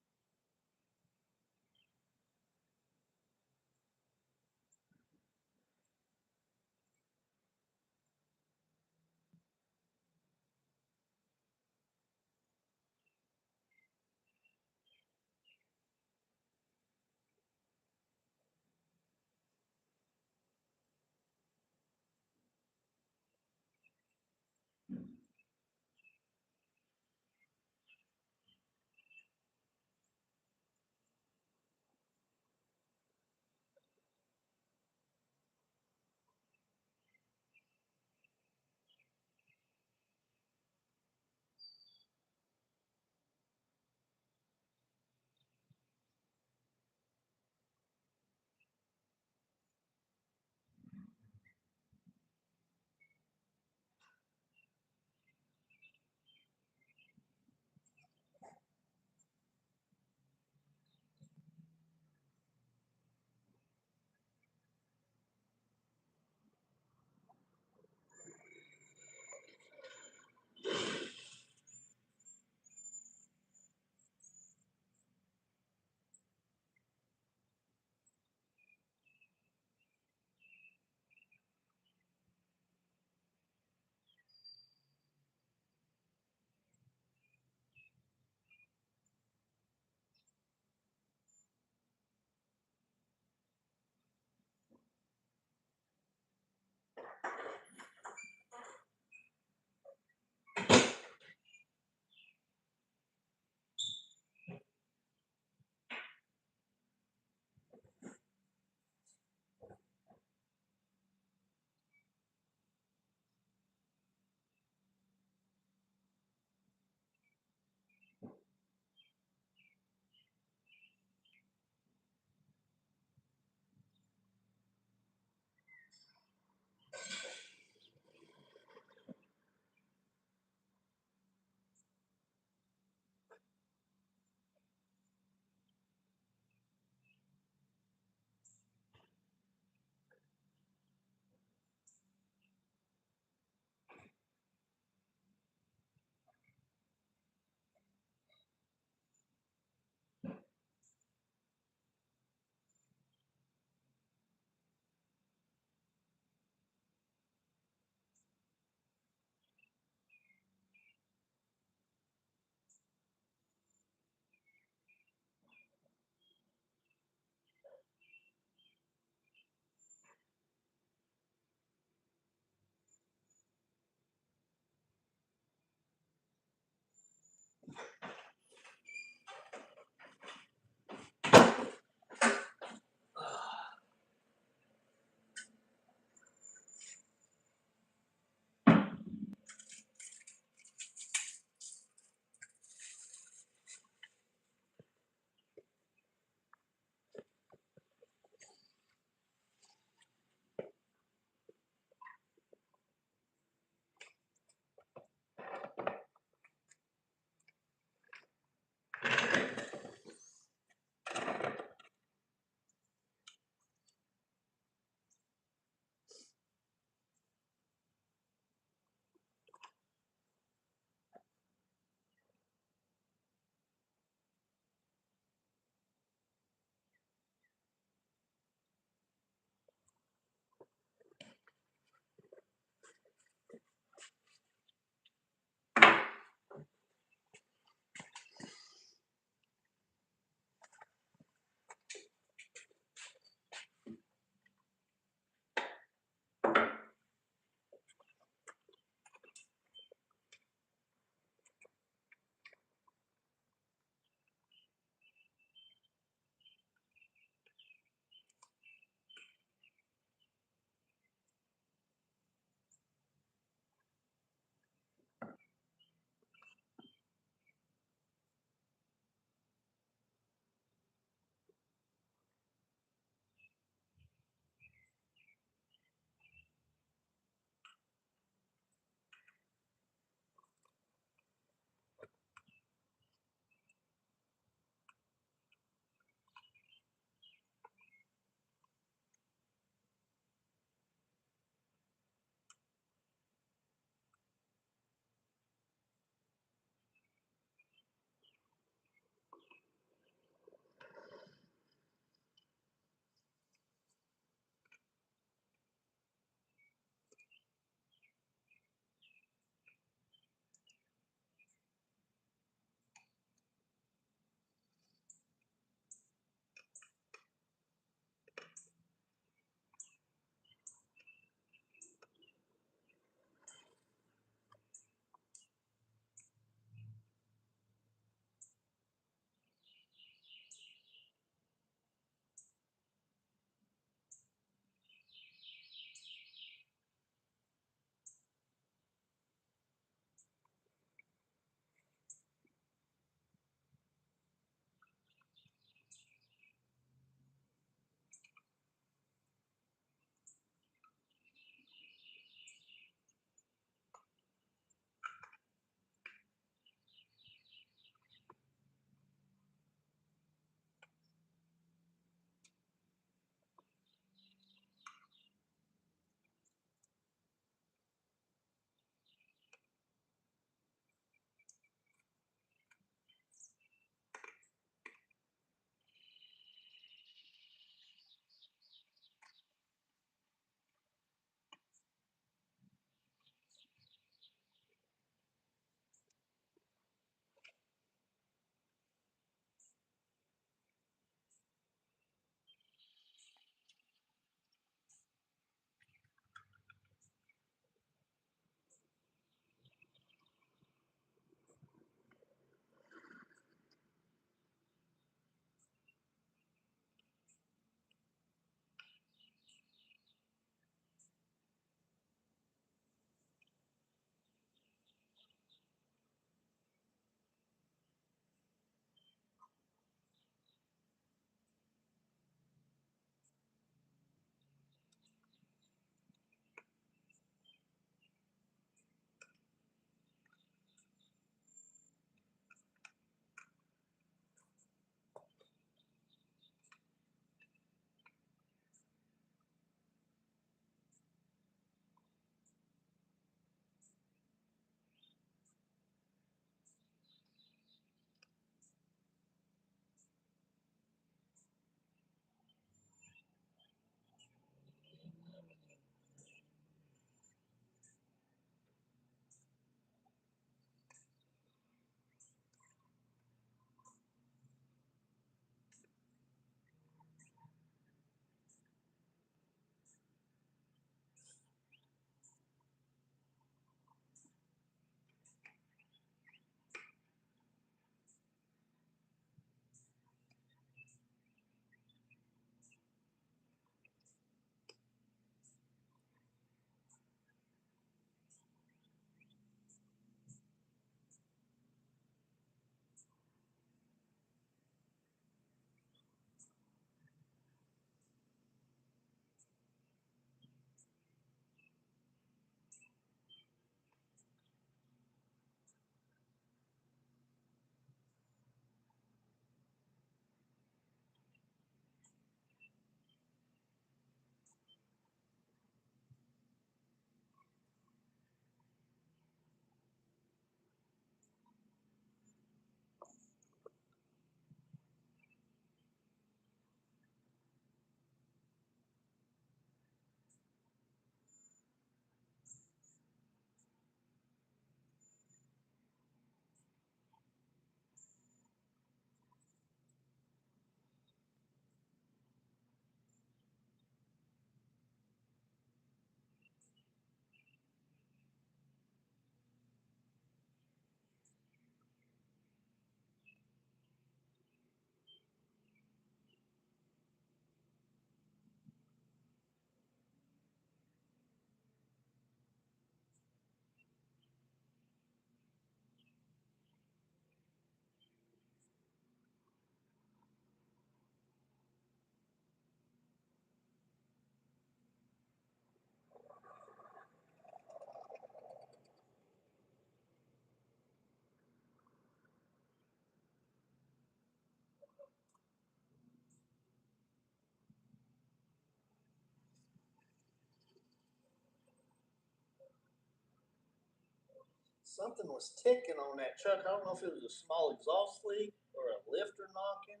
something was ticking on that truck. I don't know if it was a small exhaust leak or a lifter knocking.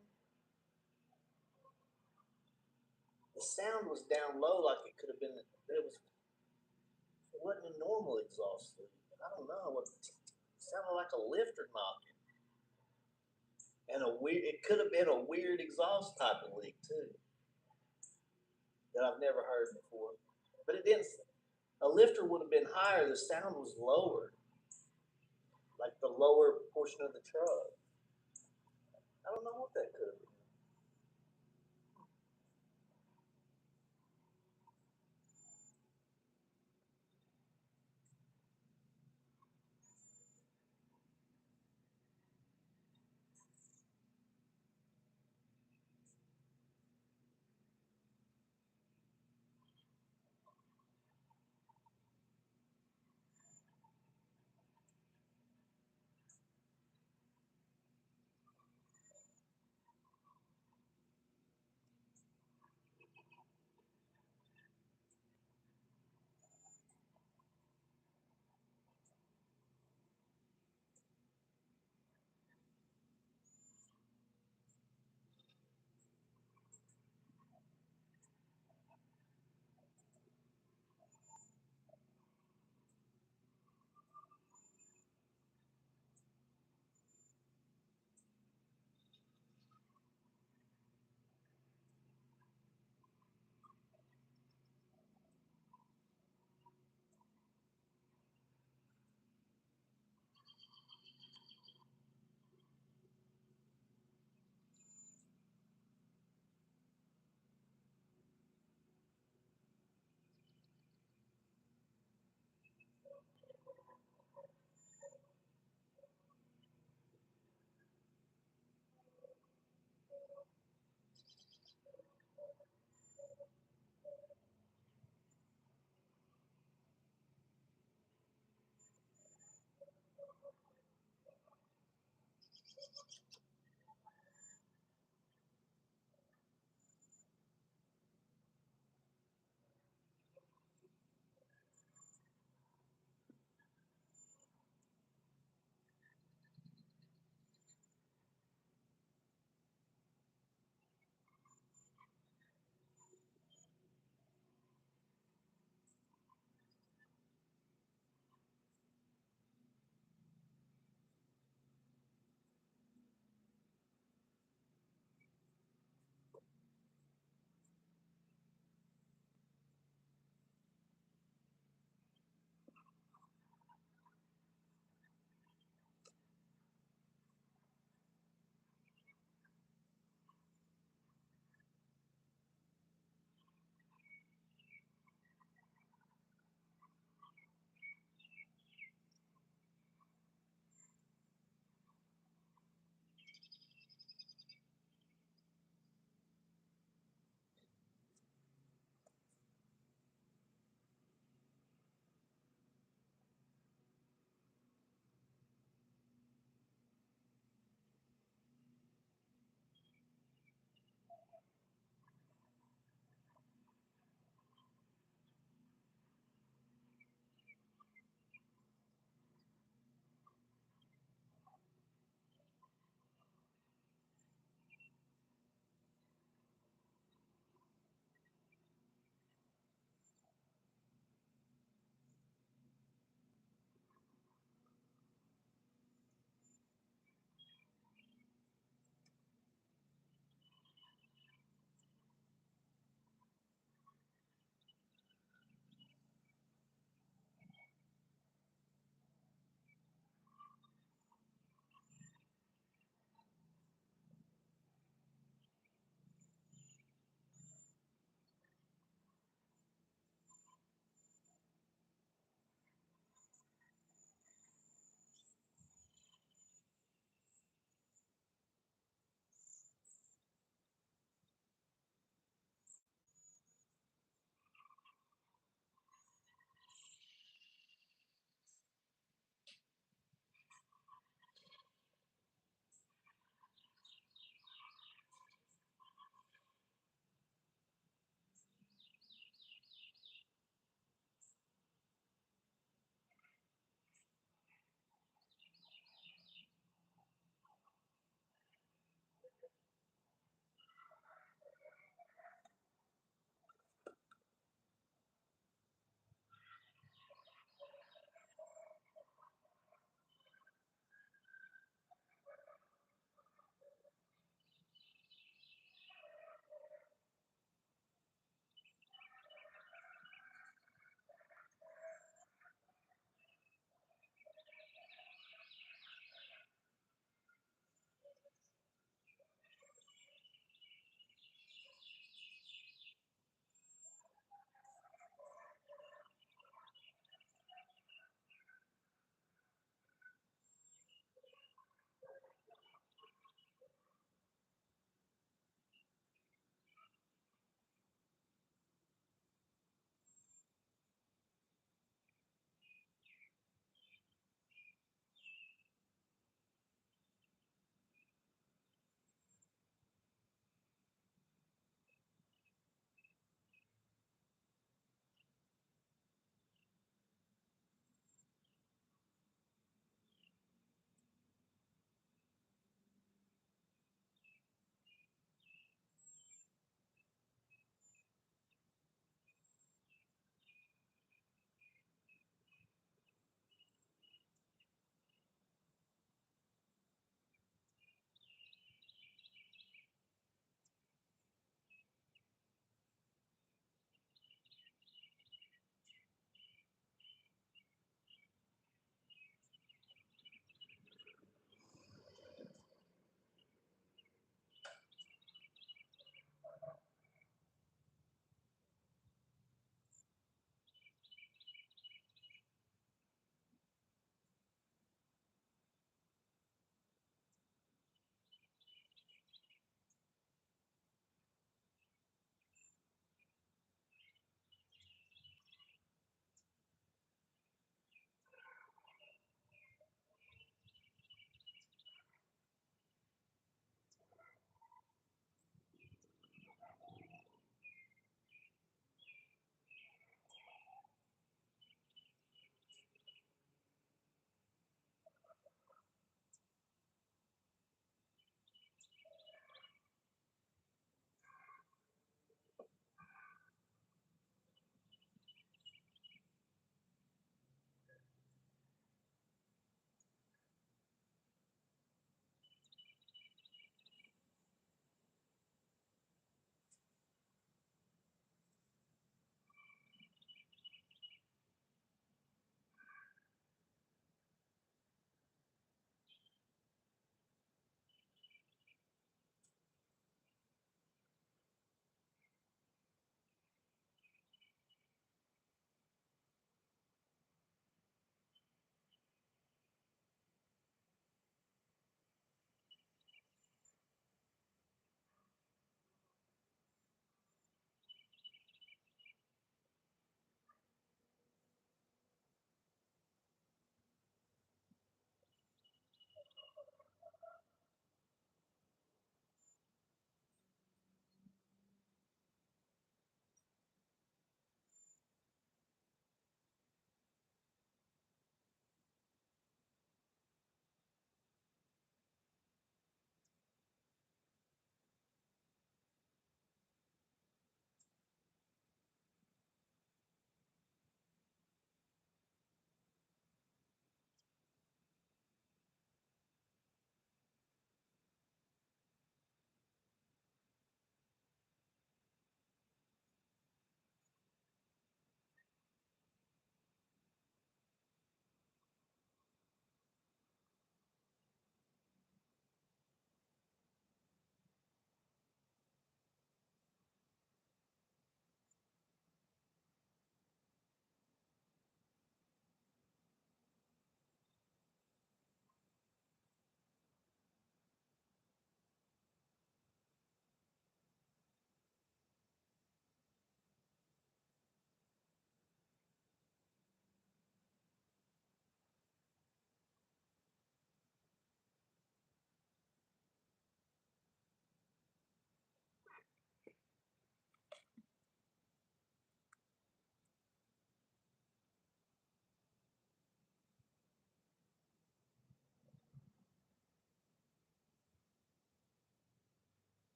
The sound was down low, like it could have been. It wasn't a normal exhaust leak. I don't know. It sounded like a lifter knocking, and it could have been a weird exhaust type of leak too that I've never heard before. But it didn't. A lifter would have been higher. The sound was lower, like the lower portion of the truck. I don't know what that could have been.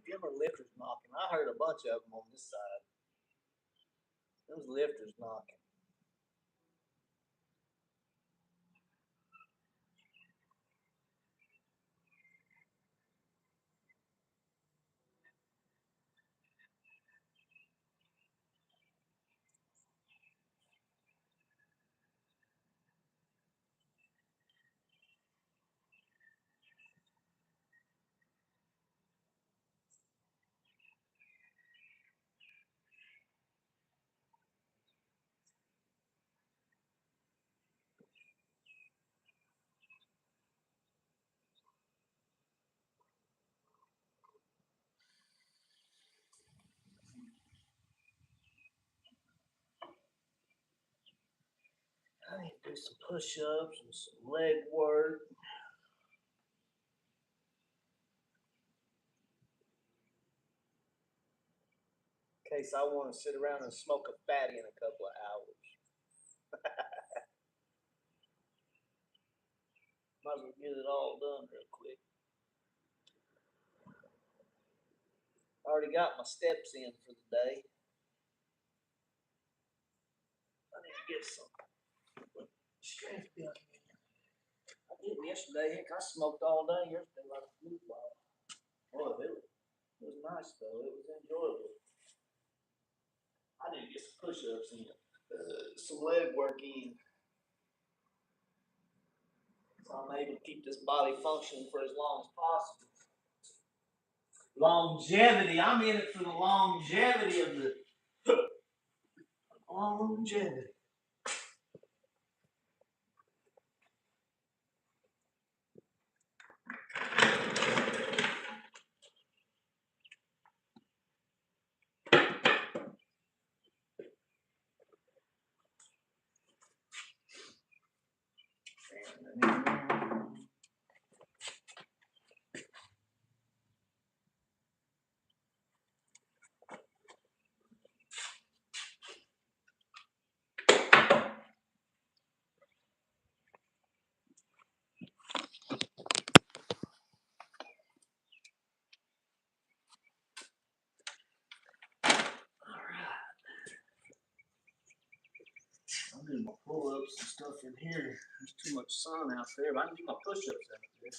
Them are lifters knocking. I heard a bunch of them on this side. Those lifters knocking. I need to do some push-ups and some leg work. In case I want to sit around and smoke a fatty in a couple of hours. Might as well get it all done real quick. I already got my steps in for the day. I need to get some strength building in. I did yesterday. Heck, I smoked all day yesterday like a flute ball. Oh, it was nice though. It was enjoyable. I need to get some push-ups in, some leg work in, so I'm able to keep this body functioning for as long as possible. Longevity. I'm in it for the longevity of the longevity. I'll do my pull-ups and stuff in here. There's too much sun out there, but I can do my push-ups out there.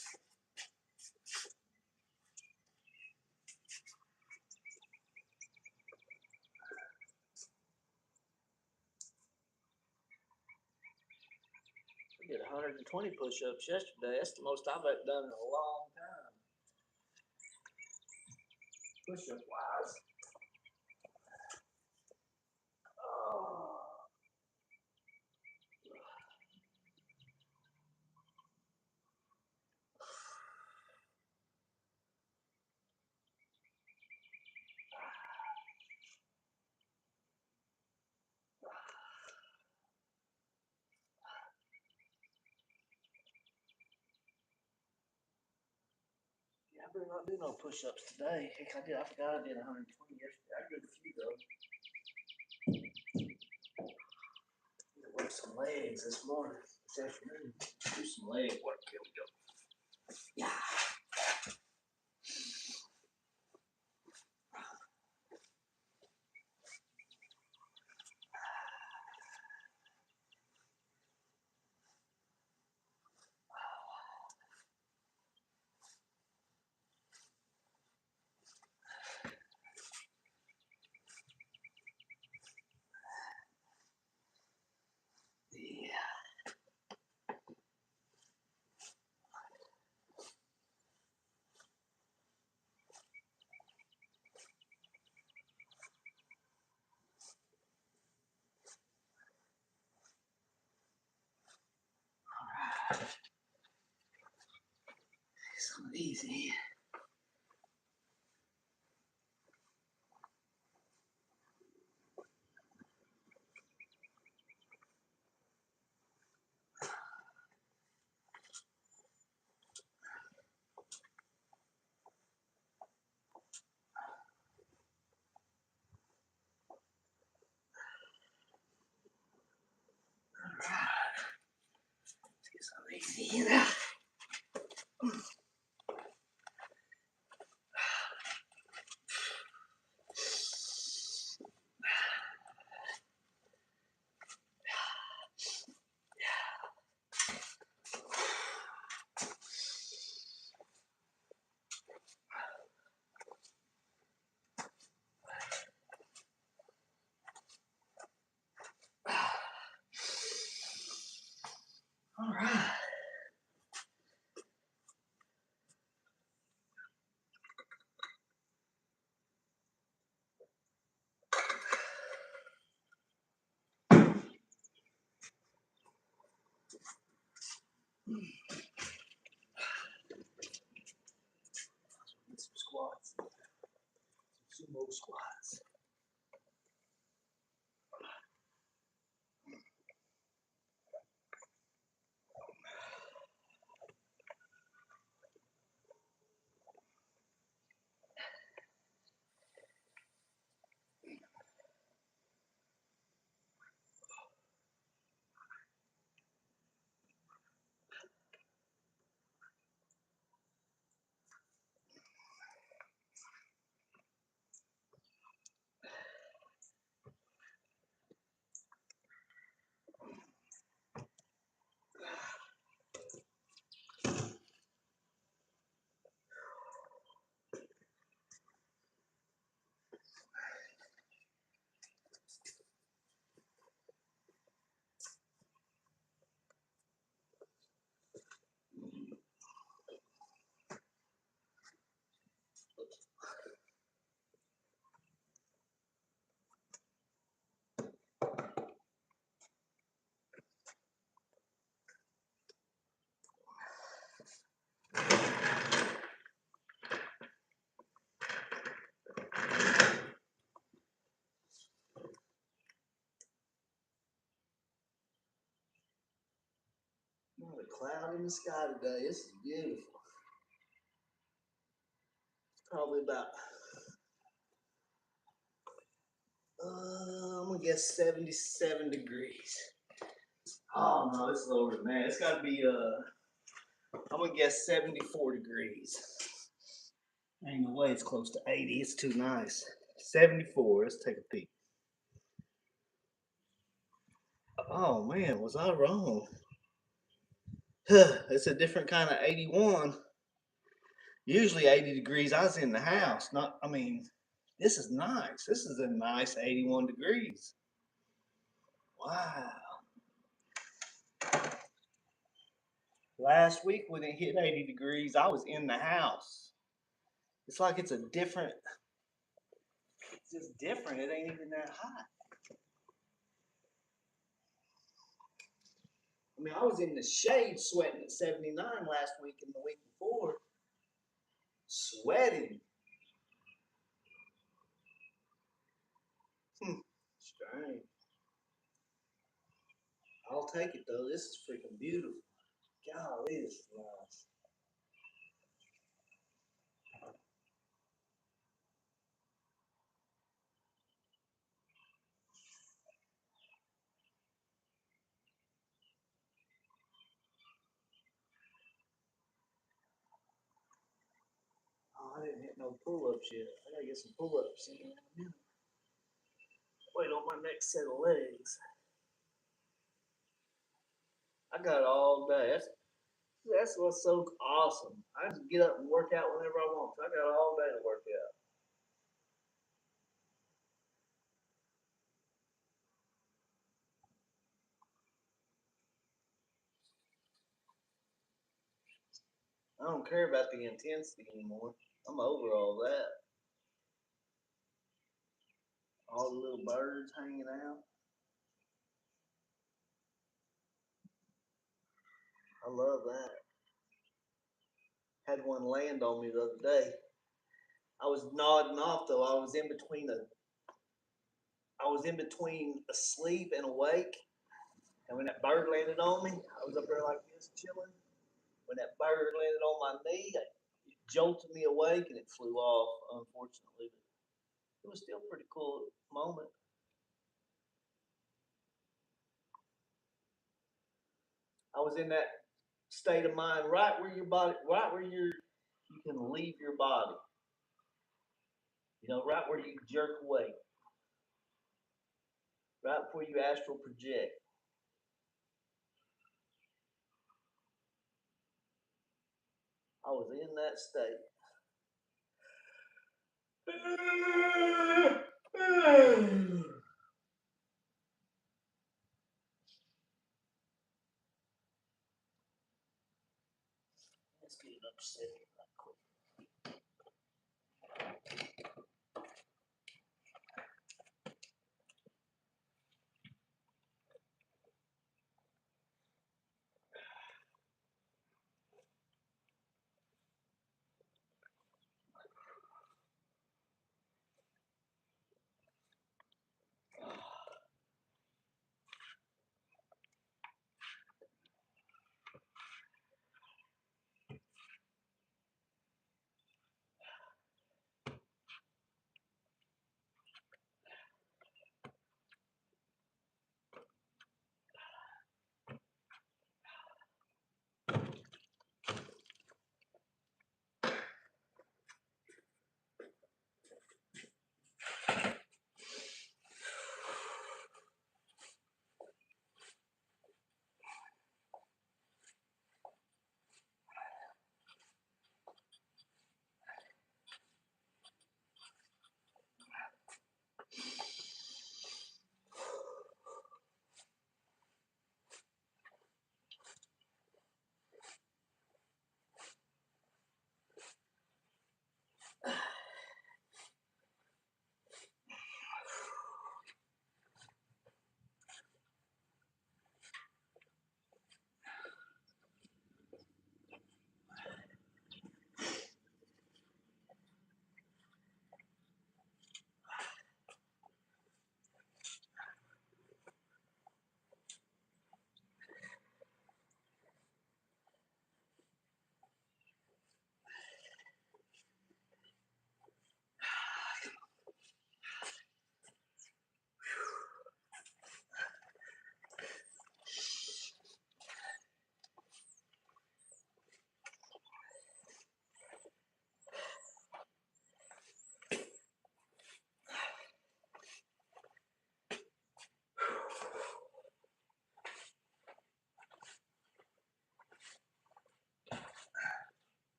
I did 120 push-ups yesterday. That's the most I've ever done in a long time. Push-up wise. Oh. Yeah, I better not do no push-ups today. Heck, I forgot I did 120 yesterday. I did a few though. I work some legs this morning, this afternoon. Do some leg work. Here we go. Yeah. Something easy. Let's get something easy here now. Get some squats. Some sumo squats. Not a cloud in the sky today. This is beautiful. It's probably about, I'm gonna guess 77 degrees. Oh no, it's lower than that. It's gotta be, I'm gonna guess 74 degrees. Ain't no way it's close to 80. It's too nice. 74. Let's take a peek. Oh man, was I wrong? It's a different kind of 81. Usually 80 degrees, I was in the house. This is nice. This is a nice 81 degrees. Wow. Last week when it hit 80 degrees, I was in the house. It's like it's just different. It ain't even that hot. I mean, I was in the shade sweating at 79 last week and the week before. Sweating. Strange. I'll take it though. This is freaking beautiful. Golly, this is nice. Oh, I didn't hit no pull-ups yet. I gotta get some pull-ups in a minute. Wait on my next set of legs. I got it all day. That's what's so awesome. I just get up and work out whenever I want to. I got all day to work out. I don't care about the intensity anymore. I'm over all that. All the little birds hanging out. I love that. Had one land on me the other day. I was nodding off though. I was in between asleep and awake. And when that bird landed on me, I was up there like this chilling. When that bird landed on my knee, it jolted me awake and it flew off, unfortunately. But it was still a pretty cool moment. I was in that state of mind right where you can leave your body. Right where you jerk away, right before you astral project. I was in that state. Let's get it upset right quick.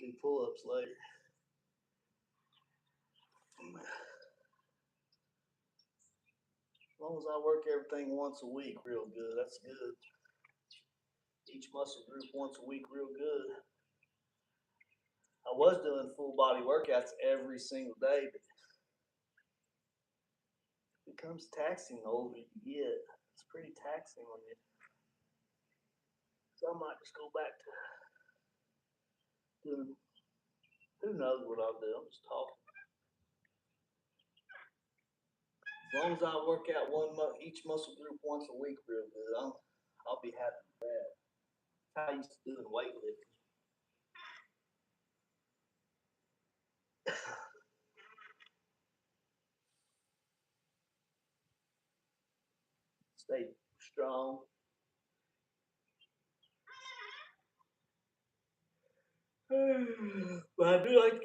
do pull-ups later. As long as I work everything once a week real good, that's good. Each muscle group once a week real good. I was doing full body workouts every single day, but it becomes taxing the older you get. It's pretty taxing on you. So I might just go back to doing, who knows what I'll do. I'm just talking. As long as I work out each muscle group once a week real good, I'll be happy with that. That's how I used to do in weightlifting. Stay strong. But I do like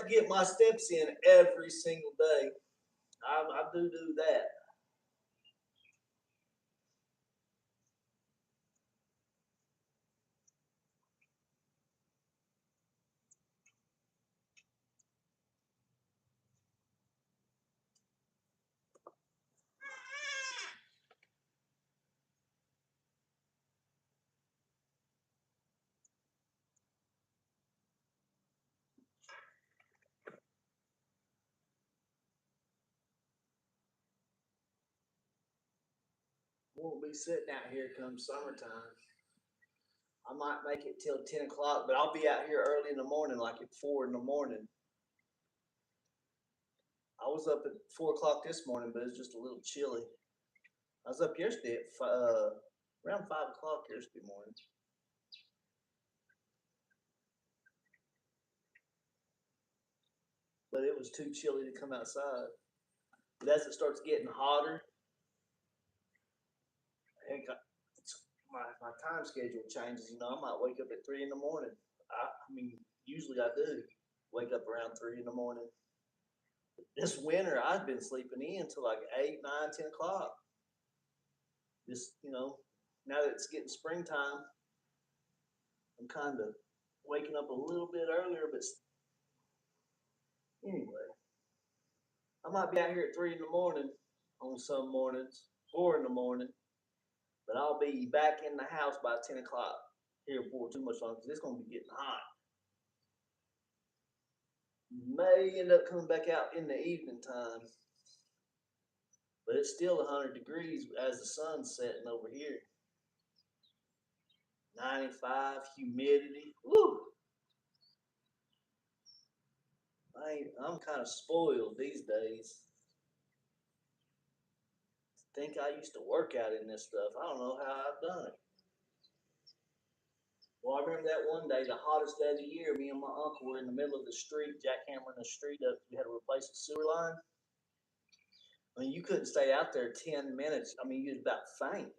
to get my steps in every single day. I do that. Won't be sitting out here come summertime. I might make it till 10 o'clock, but I'll be out here early in the morning, like at 4 in the morning. I was up at 4 o'clock this morning, but it's just a little chilly. I was up yesterday at around 5 o'clock yesterday morning. But it was too chilly to come outside. But as it starts getting hotter, heck, my time schedule changes. You know, I might wake up at 3 in the morning. I mean, usually I do wake up around 3 in the morning. This winter, I've been sleeping in till like 8, 9, 10 o'clock. Just, you know, now that it's getting springtime, I'm kind of waking up a little bit earlier, but anyway, I might be out here at 3 in the morning on some mornings, 4 in the morning, but I'll be back in the house by 10 o'clock here before too much longer because it's going to be getting hot. May end up coming back out in the evening time, but it's still 100 degrees as the sun's setting over here. 95 humidity. Woo! I'm kind of spoiled these days. Think I used to work out in this stuff. I don't know how I've done it. Well, I remember that one day, the hottest day of the year, me and my uncle were in the middle of the street, jackhammering the street up. We had to replace the sewer line. I mean, you couldn't stay out there 10 minutes. I mean, you'd about faint.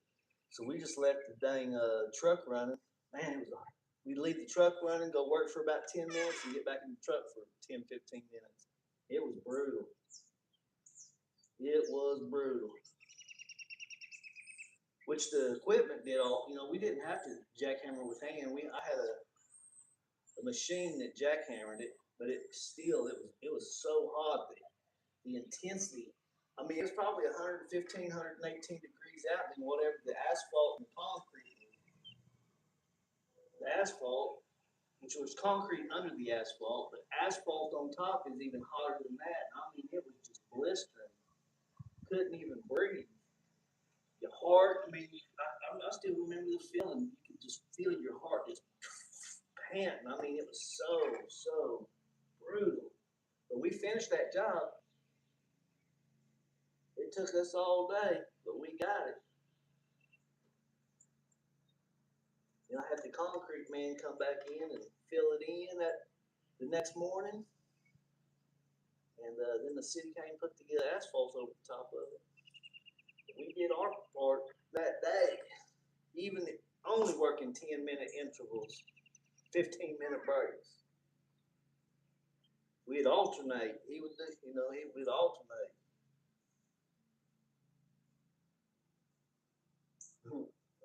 So we just left the dang truck running. Man, it was hot. We'd leave the truck running, go work for about 10 minutes, and get back in the truck for 10, 15 minutes. It was brutal. It was brutal. Which the equipment did all, you know, we didn't have to jackhammer with hand. I had a machine that jackhammered it, but it was so hot that the intensity, I mean, it was probably 115, 118 degrees out than whatever the asphalt and concrete. The asphalt, which was concrete under the asphalt, but asphalt on top is even hotter than that. I mean, it was just blistering. Couldn't even breathe. Your heart, I mean, I still remember the feeling. You could just feel your heart just panting. I mean, it was so brutal. But we finished that job. It took us all day, but we got it. You know, I had the concrete man come back in and fill it in the next morning. And then the city came and put together asphalt over the top of it. We did our part that day, even only working 10-minute intervals, 15-minute breaks. We'd alternate. He would, we'd alternate.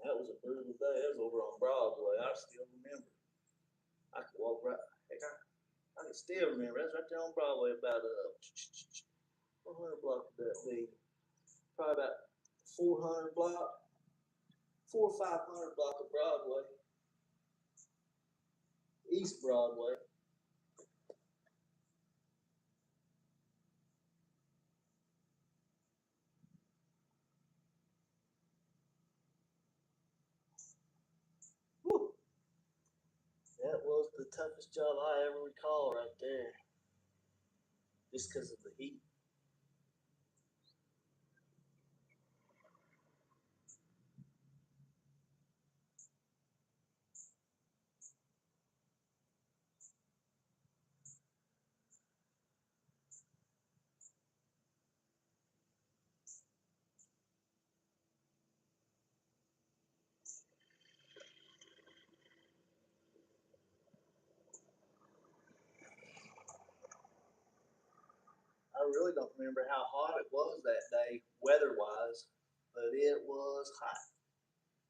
That was a brutal day. That was over on Broadway. I still remember. I could walk right. Heck, I can still remember. That's right there on Broadway. About 400 block would that be? Probably about 400 block, 500 block of Broadway, East Broadway. Whew. That was the toughest job I ever recall right there. Just because of the heat. I really don't remember how hot it was that day, weather wise, but it was hot.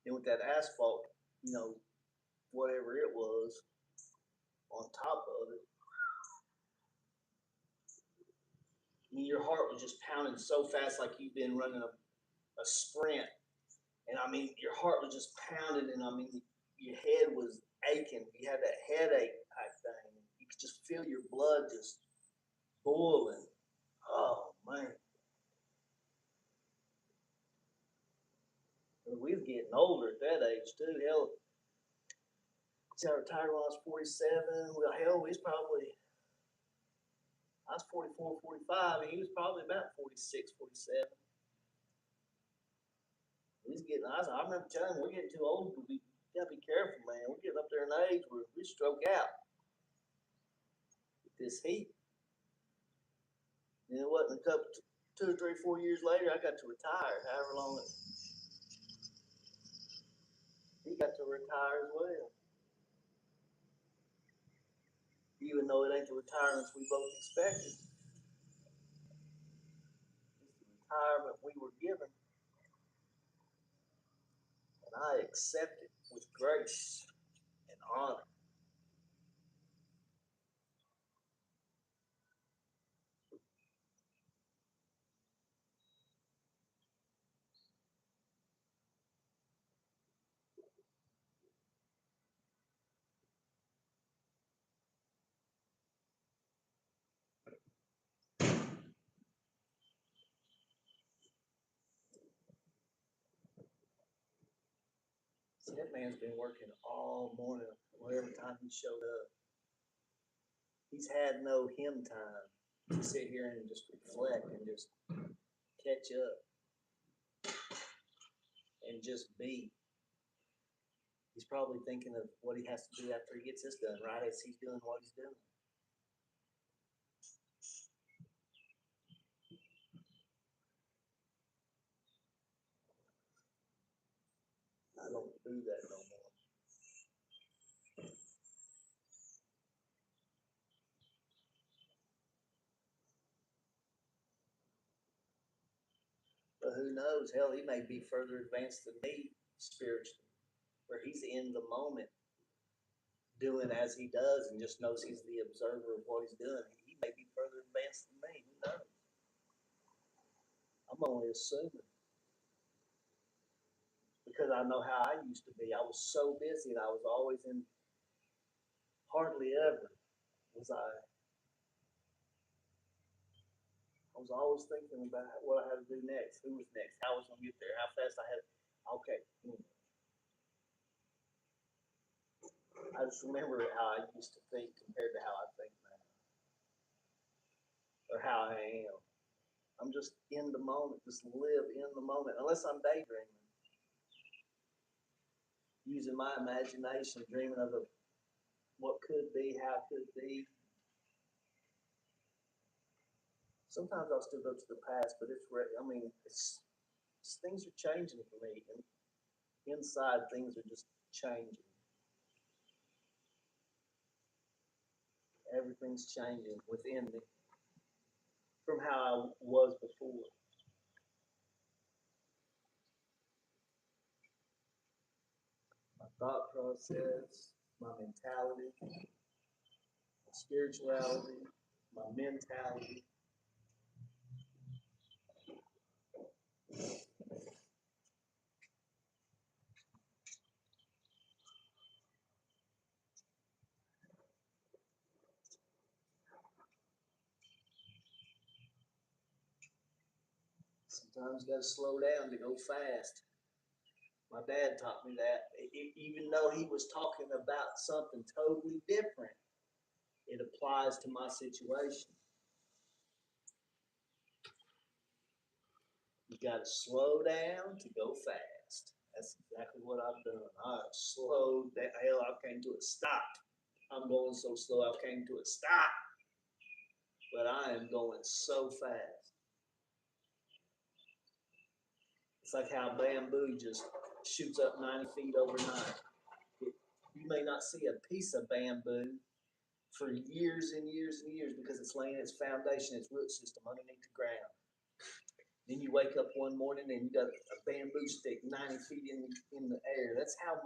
And with that asphalt, you know, whatever it was on top of it, I mean, your heart was just pounding so fast like you've been running a sprint. And I mean, your heart was just pounding, and I mean, your head was aching. You had that headache type thing. You could just feel your blood just boiling. Oh, man. We was getting older at that age, too. Hell, I retired when I was 47. Well, hell, we was probably, I was 44, 45, and he was probably about 46, 47. We was getting, I remember telling him, we're getting too old, but we gotta be careful, man. We're getting up there in age where we stroke out with this heat. And it wasn't a couple, 2 or 3, 4 years later, I got to retire, however long he got to retire as well. Even though it ain't the retirements we both expected. It's the retirement we were given. And I accept it with grace and honor. See, that man's been working all morning, whatever time he showed up. He's had no him time to sit here and just reflect and just catch up and just be. He's probably thinking of what he has to do after he gets this done, right as he's doing what he's doing. I don't do that no more. But who knows? Hell, he may be further advanced than me spiritually, where he's in the moment doing as he does and just knows he's the observer of what he's doing. He may be further advanced than me. Who knows? I'm only assuming because I know how I used to be. I was so busy and I was always in, hardly ever was I was always thinking about what I had to do next, who was next, how I was going to get there, how fast I had. Okay, I just remember how I used to think compared to how I think now, or how I am. I'm just in the moment, just live in the moment, unless I'm daydreaming, using my imagination, dreaming of what could be, how it could be. Sometimes I'll still go to the past, but I mean, things are changing for me, and inside things are just changing. Everything's changing within me from how I was before. thought process, my mentality, my spirituality, my mentality. Sometimes you gotta slow down to go fast. My dad taught me that. Even though he was talking about something totally different, it applies to my situation. You gotta slow down to go fast. That's exactly what I've done. I've slowed down. Hell, I came to a stop. I'm going so slow, I came to a stop. But I am going so fast. It's like how bamboo just shoots up 90 feet overnight. You may not see a piece of bamboo for years and years and years because it's laying its foundation, its root system underneath the ground. Then you wake up one morning and you got a bamboo stick 90 feet in the air. That's how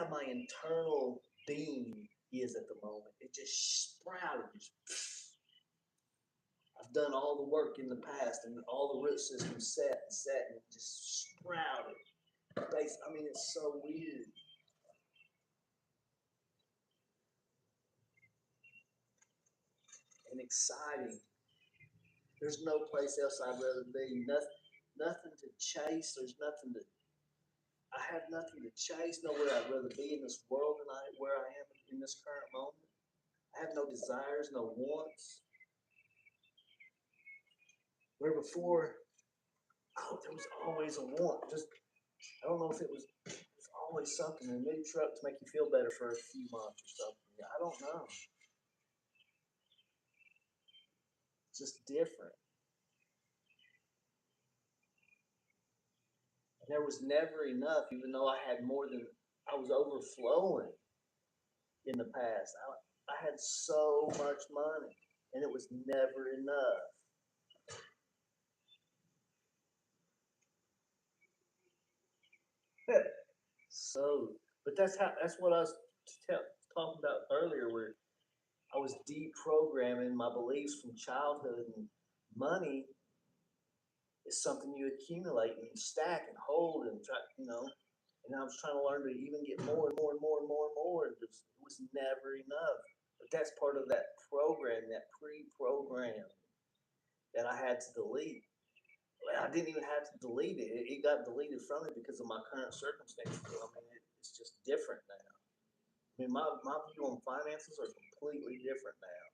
my internal being is at the moment. It just sprouted. I've done all the work in the past and all the root systems set and it just sprouted. I mean, it's so weird. And exciting. There's no place else I'd rather be. Nothing to chase. I have nothing to chase. Nowhere I'd rather be in this world than where I am in this current moment. I have no desires, no wants. Where before, there was always a want. I don't know if it was always something, a new truck to make you feel better for a few months or something. I don't know. It's just different. And there was never enough, even though I had more than I was overflowing in the past. I had so much money, and it was never enough. So, but that's what I was talking about earlier, where I was deprogramming my beliefs from childhood, and money is something you accumulate and stack and hold and try, And I was trying to learn to even get more and more and more and more and more. It was never enough. But that's part of that program, that pre-program that I had to delete. Well, I didn't even have to delete it. It got deleted from it because of my current circumstances. I mean, it's just different now. I mean, my view on finances are completely different now.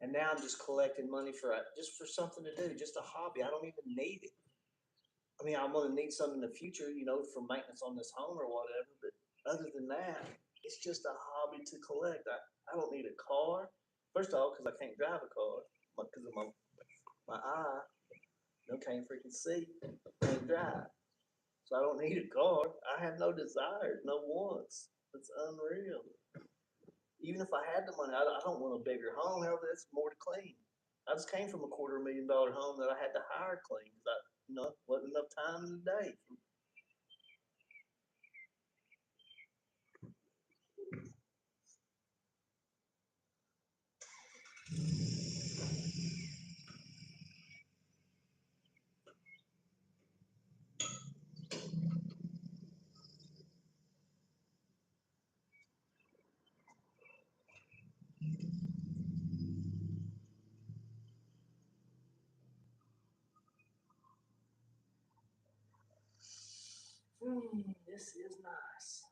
And now I'm just collecting money just for something to do, just a hobby. I don't even need it. I mean, I'm gonna need some in the future, for maintenance on this home or whatever. But other than that, it's just a hobby to collect. I don't need a car. First of all, because I can't drive a car because of my eye. Can't freaking see, can't drive. So I don't need a car. I have no desires, no wants. It's unreal. Even if I had the money, I don't want a bigger home. However, that's more to clean. I just came from a $250,000 home that I had to hire clean because wasn't enough time in the day. This is nice.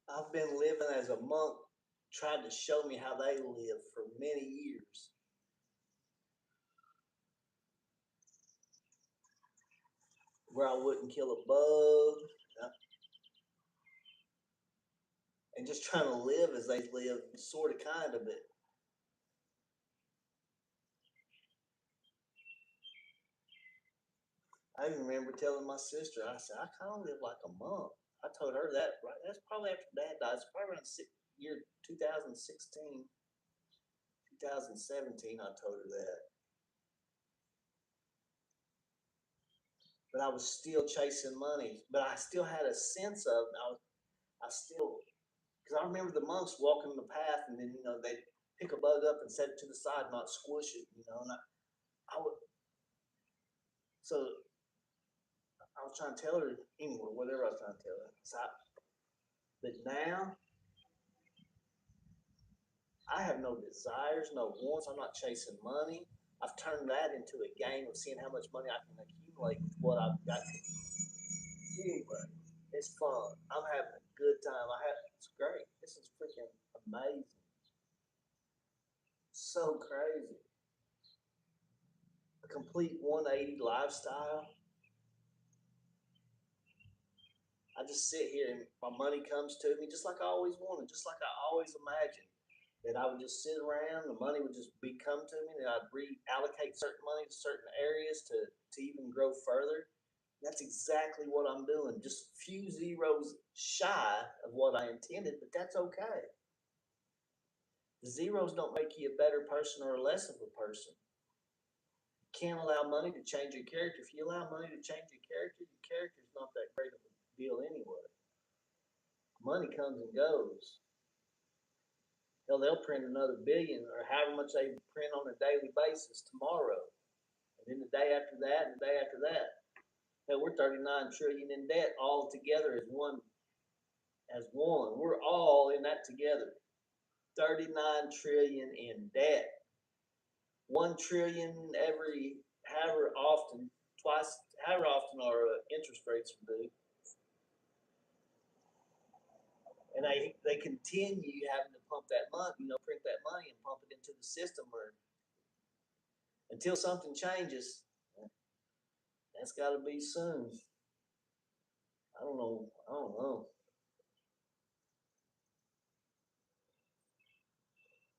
I've been living as a monk, tried to show me how they live for many years. Where I wouldn't kill a bug, and just trying to live as they live, sort of, kind of it. I even remember telling my sister, I said, I kind of live like a monk. I told her that, right? That's probably after Dad died. It's probably around year 2016, 2017. I told her that. But I was still chasing money. But I still had a sense of, I still, because I remember the monks walking the path, and then, they'd pick a bug up and set it to the side, not squish it, and I would, so I was trying to tell her anyway, whatever I was trying to tell her. But now I have no desires, no wants. I'm not chasing money. I've turned that into a game of seeing how much money I can accumulate with what I've got. Anyway, it's fun. I'm having a good time. It's great. This is freaking amazing. So crazy. A complete 180 lifestyle. I just sit here and my money comes to me just like I always wanted, just like I always imagined. That I would just sit around, the money would just come to me, and I'd reallocate certain money to certain areas to even grow further. That's exactly what I'm doing. Just a few zeros shy of what I intended, but that's okay. The zeros don't make you a better person or less of a person. You can't allow money to change your character. If you allow money to change your character's not that great of a deal anyway. Money comes and goes. Hell, they'll print another billion or however much they print on a daily basis tomorrow. And then the day after that, and the day after that. Hell, we're 39 trillion in debt all together as one. As one. We're all in that together. 39 trillion in debt. 1 trillion every however often, twice, however often our interest rates are due. And they continue having to pump that money, print that money and pump it into the system, or until something changes. That's got to be soon. I don't know. I don't know.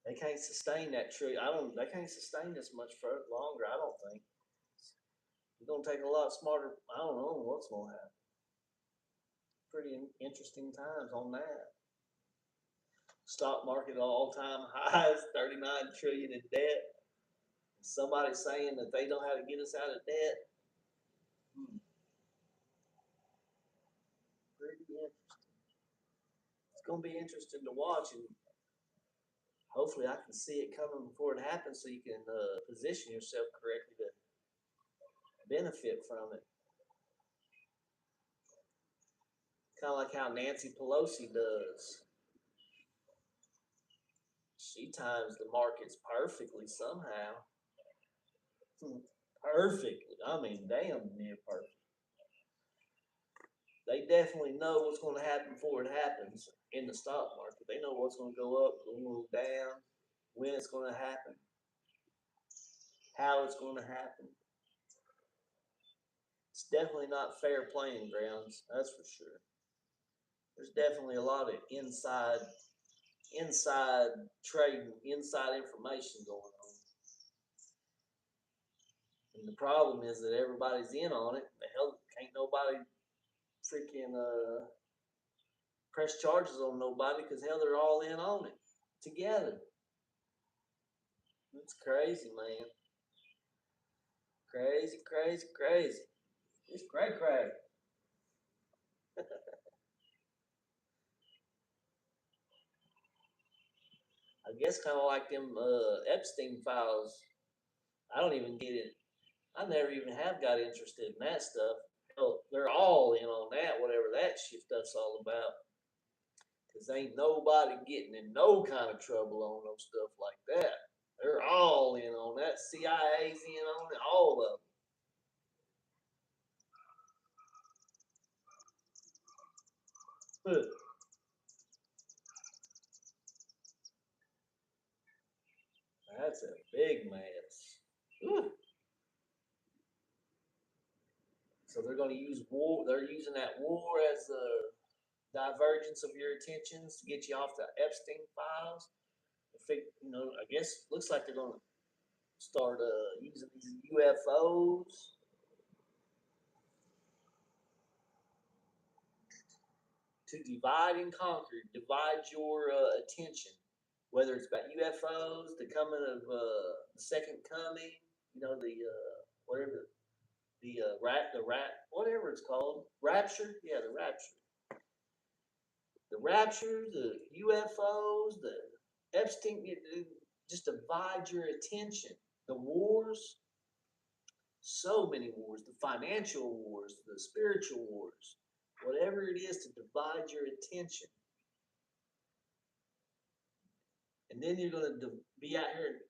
They can't sustain that tree. I don't. They can't sustain this much for longer. I don't think. It's gonna take a lot smarter. I don't know what's gonna happen. Pretty interesting times on that. Stock market all time highs, 39 trillion in debt. Somebody saying that they know how to get us out of debt. Pretty interesting. It's gonna be interesting to watch, and hopefully I can see it coming before it happens, so you can position yourself correctly to benefit from it. Kind of like how Nancy Pelosi does. She times the markets perfectly somehow. Perfectly. I mean, damn near perfect. They definitely know what's going to happen before it happens in the stock market. They know what's going to go up, go down, when it's going to happen, how it's going to happen. It's definitely not fair playing grounds, that's for sure. There's definitely a lot of inside trading, inside information going on. And the problem is that everybody's in on it. The hell, can't nobody freaking press charges on nobody because hell, they're all in on it together. It's crazy, man. Crazy, crazy, crazy. It's cray cray. I guess kind of like them Epstein files. I don't even get it. I never even have got interested in that stuff. Hell, they're all in on that, whatever that shit stuff's all about. Because ain't nobody getting in no kind of trouble on no stuff like that. They're all in on that. CIA's in on it, all of them. That's a big mess. Whew. So they're going to use war. They're using that war as a divergence of your attentions to get you off the Epstein files. I guess looks like they're going to start using these UFOs to divide and conquer, divide your attention. Whether it's about UFOs, the coming of the second coming, the whatever whatever it's called, rapture. Yeah, the rapture, the UFOs, the Epstein. Just divide your attention. The wars, so many wars, the financial wars, the spiritual wars, whatever it is to divide your attention. And then you're going to be out here.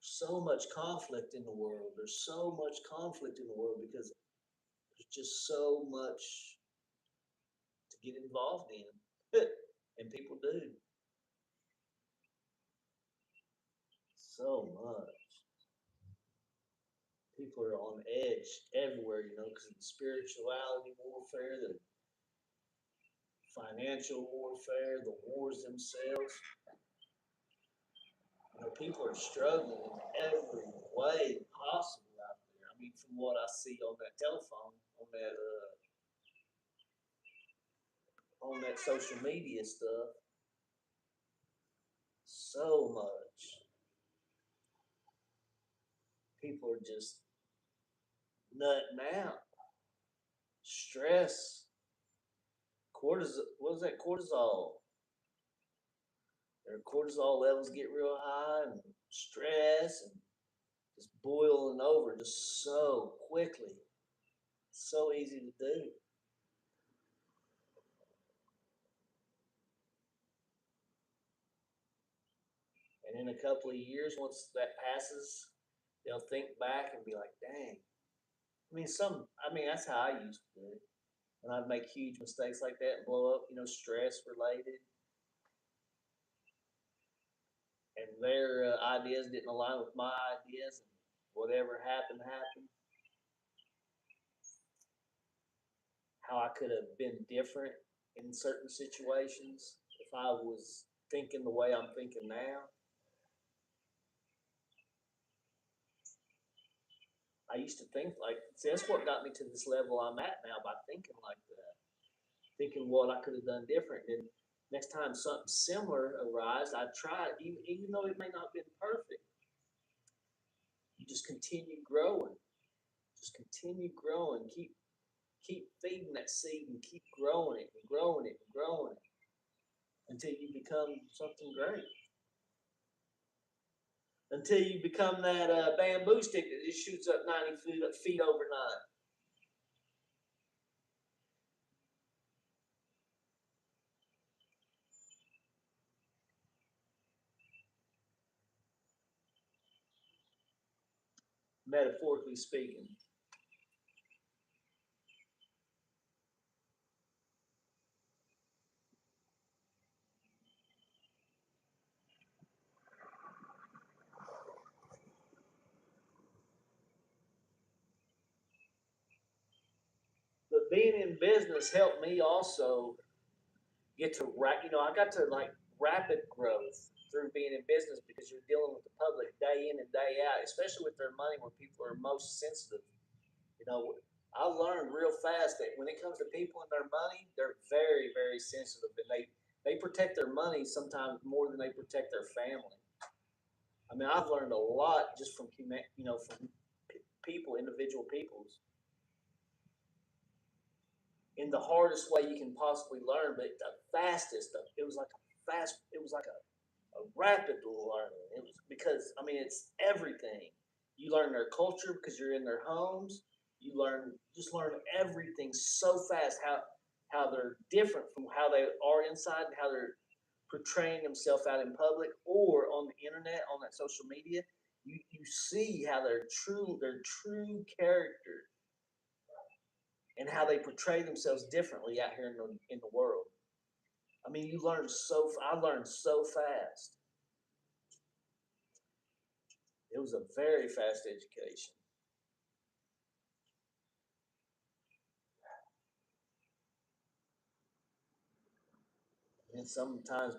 So much conflict in the world. There's so much conflict in the world because there's just so much to get involved in. And people do. So much. People are on edge everywhere, because of the spirituality warfare, the financial warfare, the wars themselves. People are struggling in every way possible out there. I mean, from what I see on that telephone, on that social media stuff, so much. People are just nutting out. Stress, cortisol. What is that? Cortisol. Their cortisol levels get real high, and stress, and just boiling over just so quickly. So easy to do. And in a couple of years, once that passes, they'll think back and be like, "Dang." That's how I used to do it. And I'd make huge mistakes like that and blow up, stress related. And their ideas didn't align with my ideas, and whatever happened. How I could have been different in certain situations if I was thinking the way I'm thinking now. I used to think see, that's what got me to this level I'm at now, by thinking like that, thinking what I could have done different. And next time something similar arises, I try it, even though it may not have been perfect. You just continue growing, keep feeding that seed and keep growing it and growing it and growing it until you become something great. Until you become that bamboo stick that just shoots up 90 feet overnight. Metaphorically speaking. But being in business helped me also get to I got to rapid growth through being in business because you're dealing with the public day in and day out, especially with their money where people are most sensitive. You know, I learned real fast that when it comes to people and their money, they're very, very sensitive, and they protect their money sometimes more than they protect their family. I mean, I've learned a lot just from from people, individual peoples, in the hardest way you can possibly learn, but the fastest. It was like a fast. It was like a rapid learning. It was because it's everything. You learn their culture because you're in their homes. You learn everything so fast. How they're different from how they are inside and how they're portraying themselves out in public or on the internet, on that social media. You see how their true character and how they portray themselves differently out here in the world. I learned so I learned so fast. It was a very fast education. And sometimes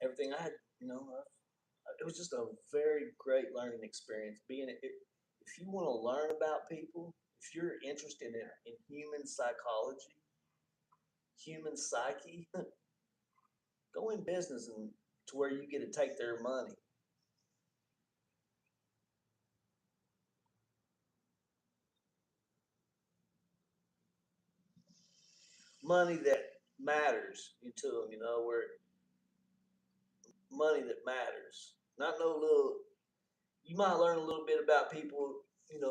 everything I had, it was just a very great learning experience. If you want to learn about people, if you're interested in human psychology, human psyche, go in business and to where you get to take their money. Money that matters to them, where money that matters. Not no little. You might learn a little bit about people,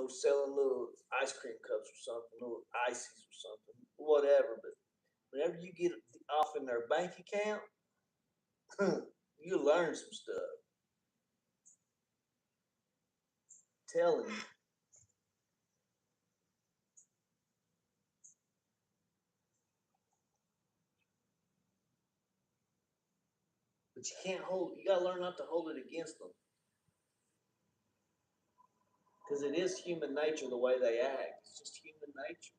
selling little ice cream cups or something, little ices or something, whatever. But whenever you get off in their bank account, you learn some stuff. Telling you. But you can't hold. You gotta learn not to hold it against them, because it is human nature the way they act. It's just human nature.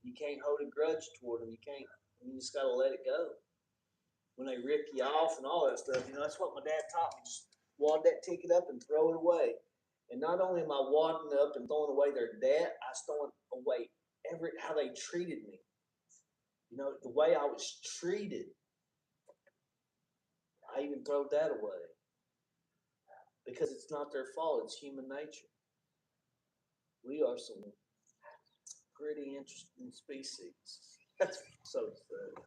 You can't hold a grudge toward them. You can't. You just gotta let it go. When they rip you off and all that stuff, that's what my dad taught me. Just wad that ticket up and throw it away. And not only am I wadding up and throwing away their debt, I was throwing away how they treated me. The way I was treated. I even throw that away because it's not their fault. It's human nature. We are some pretty interesting species. That's so sad.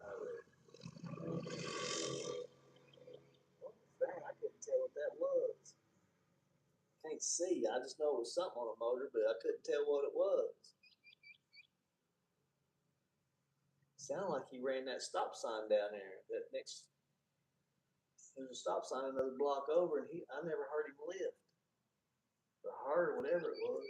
What was that? I couldn't tell what that was. Can't see. I just know it was something on a motor, but I couldn't tell what it was. Sounded like he ran that stop sign down there. There's a stop sign another block over, and I never heard him lift or heart or whatever it was.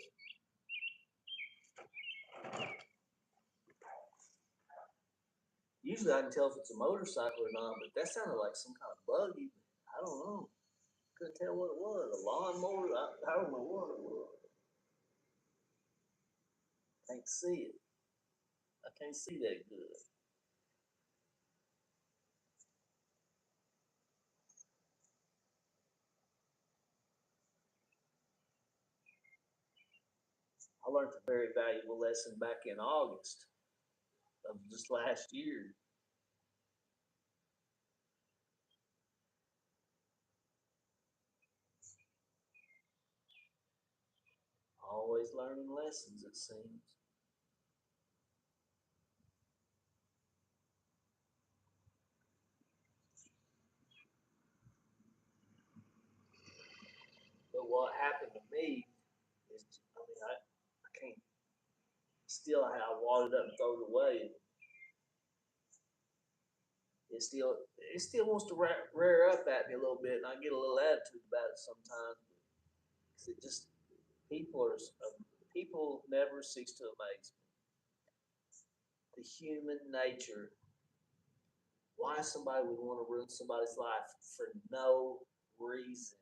Usually I can tell if it's a motorcycle or not, but that sounded like some kind of buggy. I don't know. Couldn't tell what it was. A lawnmower? I don't know what it was. Can't see it. I can't see that good. I learned a very valuable lesson back in August of just last year. Always learning lessons, it seems. But what happened to me is, I can't, still, I wadded up and throw it away. It still wants to rear up at me a little bit, and I get a little attitude about it sometimes. Because it just, people are, people never cease to amaze me. The human nature, why somebody would want to ruin somebody's life for no reason.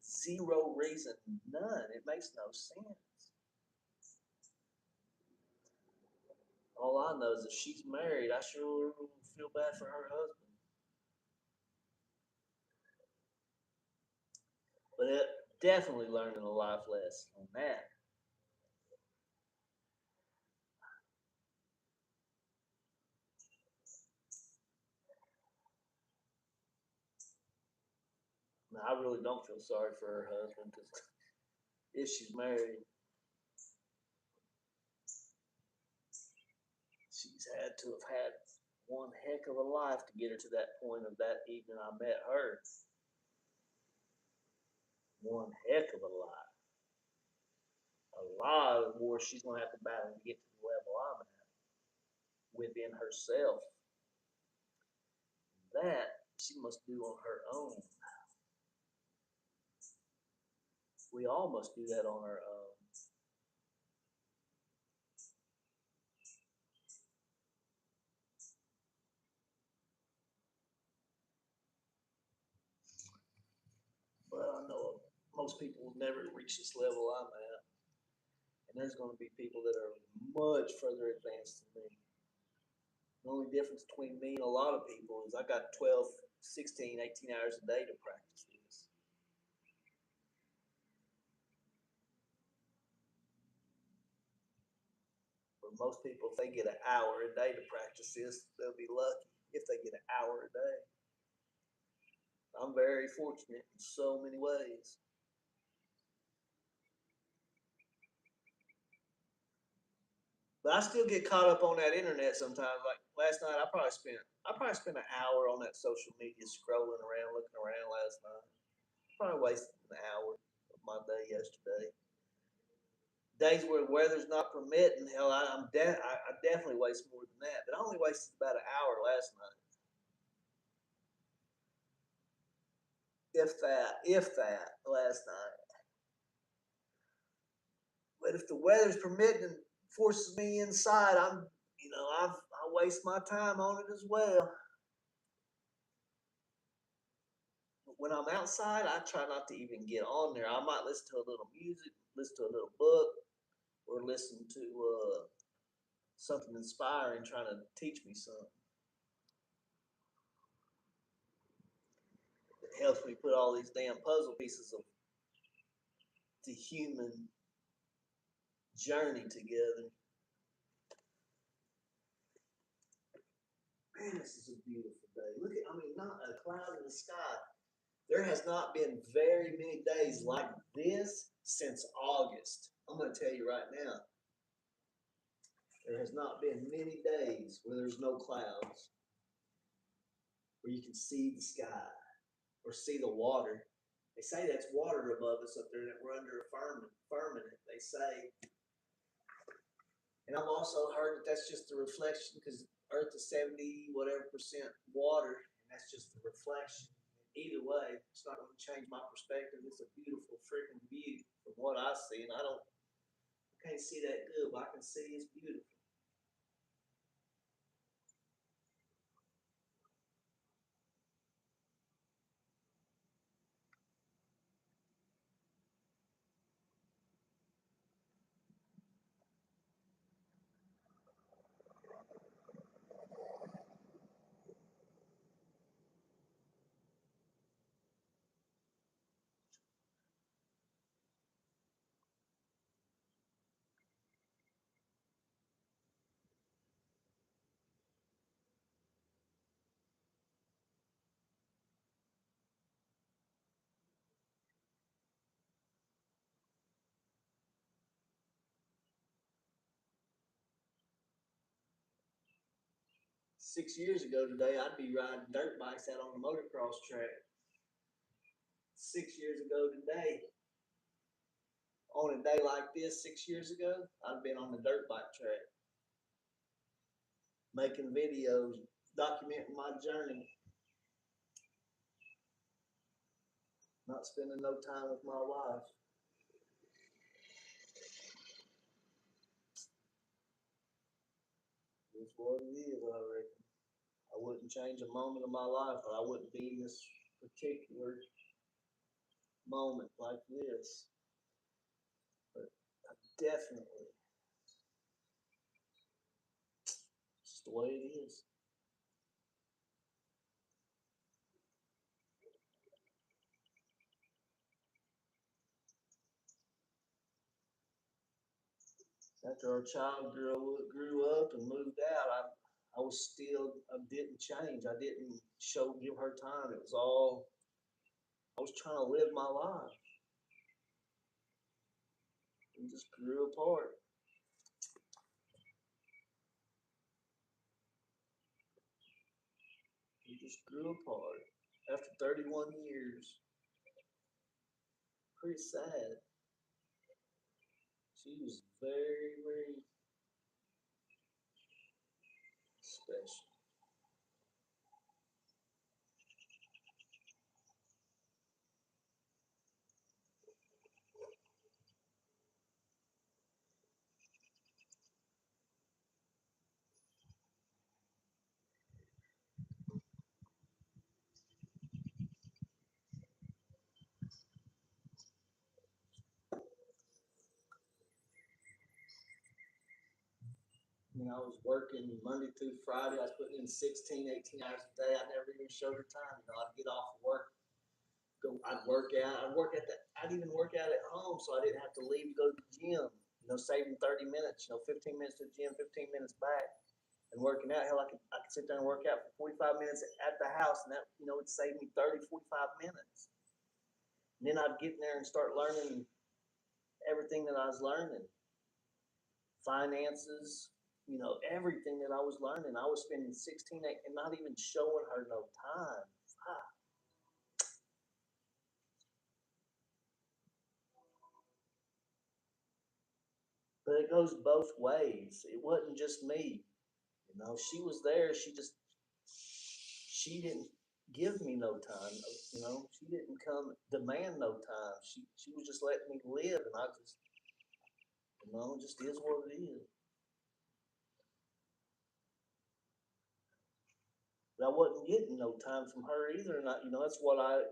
Zero reason, none. It makes no sense. All I know is if she's married, I sure feel bad for her husband. But definitely learning a life lesson on that. Now, I really don't feel sorry for her husband because if she's married, she's had to have had one heck of a life to get her to that point of that evening I met her. One heck of a life. A lot of more she's going to have to battle to get to the level I'm at within herself. That she must do on her own. We all must do that on our own. Most people will never reach this level I'm at. And there's going to be people that are much further advanced than me. The only difference between me and a lot of people is I got 12, 16, 18 hours a day to practice this. For most people, if they get an hour a day to practice this, they'll be lucky if they get an hour a day. I'm very fortunate in so many ways. But I still get caught up on that internet sometimes. Like last night, I probably spent an hour on that social media scrolling around, looking around last night. Probably wasted an hour of my day yesterday. Days where the weather's not permitting, hell, I definitely waste more than that. But I only wasted about an hour last night, if that, last night. But if the weather's permitting and forces me inside, I waste my time on it as well. When I'm outside, I try not to even get on there. I might listen to a little music, listen to a little book, or listen to something inspiring trying to teach me something. It helps me put all these damn puzzle pieces of the human journey together. Man, this is a beautiful day. Not a cloud in the sky. There has not been very many days like this since August. I'm going to tell you right now. There has not been many days where there's no clouds, where you can see the sky or see the water. They say that's water above us up there, that we're under a firmament, they say. And I've also heard that that's just the reflection because Earth is 70 whatever percent water, and that's just the reflection. Either way, it's not going to change my perspective. It's a beautiful freaking view from what I see, and I can't see that good, but I can see it's beautiful. Six years ago today, I'd be riding dirt bikes out on the motocross track. 6 years ago today, on a day like this, 6 years ago, I'd been on the dirt bike track, making videos, documenting my journey, not spending no time with my wife. It's what it is, I reckon. I wouldn't change a moment of my life, or I wouldn't be in this particular moment like this. But I definitely, it's just the way it is. After our child grew up and moved out, I didn't change. I didn't give her time. It was all, I was trying to live my life. We just grew apart. We just grew apart after 31 years. Pretty sad. She was very, very special. I mean, I was working Monday through Friday. I was putting in 16, 18 hours a day. I never even showed her time. You know, I'd get off work, go, I'd work out. I'd even work out at home, so I didn't have to leave to go to the gym. You know, saving 30 minutes. You know, 15 minutes to the gym, 15 minutes back, and working out. Hell, I could sit down and work out for 45 minutes at the house, and that, you know, it saved me 30, 45 minutes. And then I'd get in there and start learning everything that I was learning, finances, you know, everything that I was learning. I was spending 16 and not even showing her no time. Ah, but it goes both ways. It wasn't just me. You know, she was there. She didn't give me no time. You know, she didn't come demand no time. She was just letting me live, and I just, you know, just is what it is. But I wasn't getting no time from her either, and you know, that's what I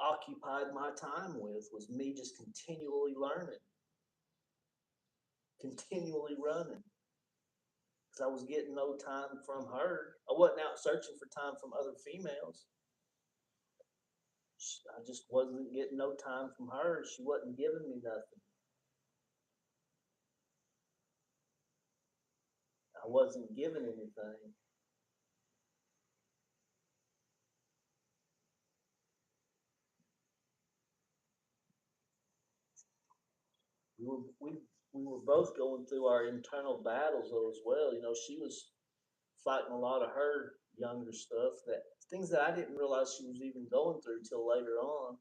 occupied my time with, was me just continually learning, continually running, because I was getting no time from her. I wasn't out searching for time from other females. I just wasn't getting no time from her. She wasn't giving me nothing. I wasn't giving anything. We were we we were both going through our internal battles though as well. You know, she was fighting a lot of her younger stuff, that things that I didn't realize she was even going through till later on.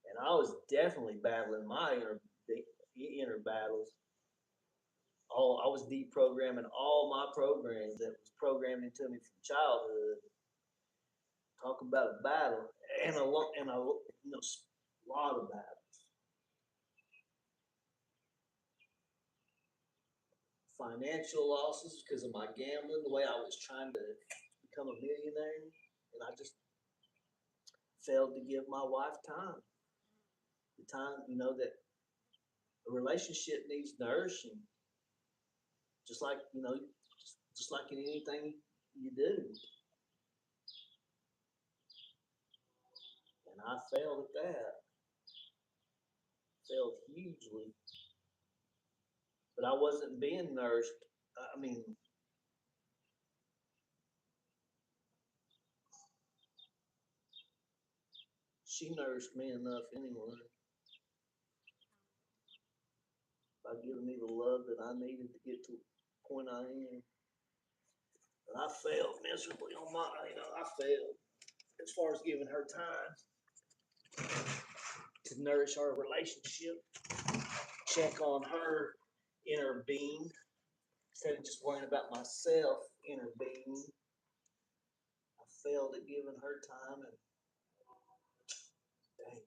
And I was definitely battling my inner battles. All I was deprogramming all my programs that was programmed into me from childhood. Talk about a battle, and a you know, lot of battles. Financial losses because of my gambling, the way I was trying to become a millionaire, and I just failed to give my wife time. The time, you know, that a relationship needs nourishing, just like, you know, just like in anything you do. And I failed at that, failed hugely. But I wasn't being nourished. I mean, she nourished me enough anyway by giving me the love that I needed to get to the point I am. But I failed miserably on my, you know, I failed as far as giving her time to nourish our relationship, check on her inner being instead of just worrying about myself inner being. I failed at giving her time, and dang,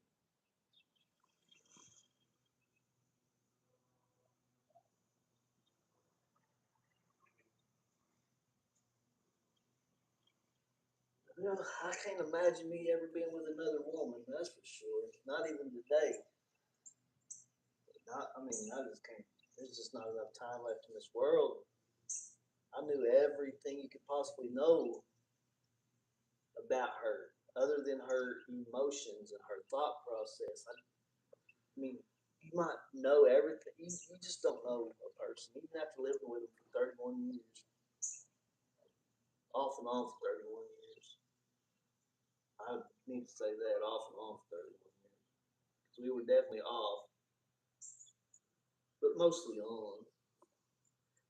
you know, I can't imagine me ever being with another woman. That's for sure. Not even today. Not, I mean, I just can't. There's just not enough time left in this world. I knew everything you could possibly know about her, other than her emotions and her thought process. I mean, you might know everything. You just don't know a person, even after living with them for 31 years, off and on for 31 years. I need to say that, off and on for 31 years. Because we were definitely off, but mostly on.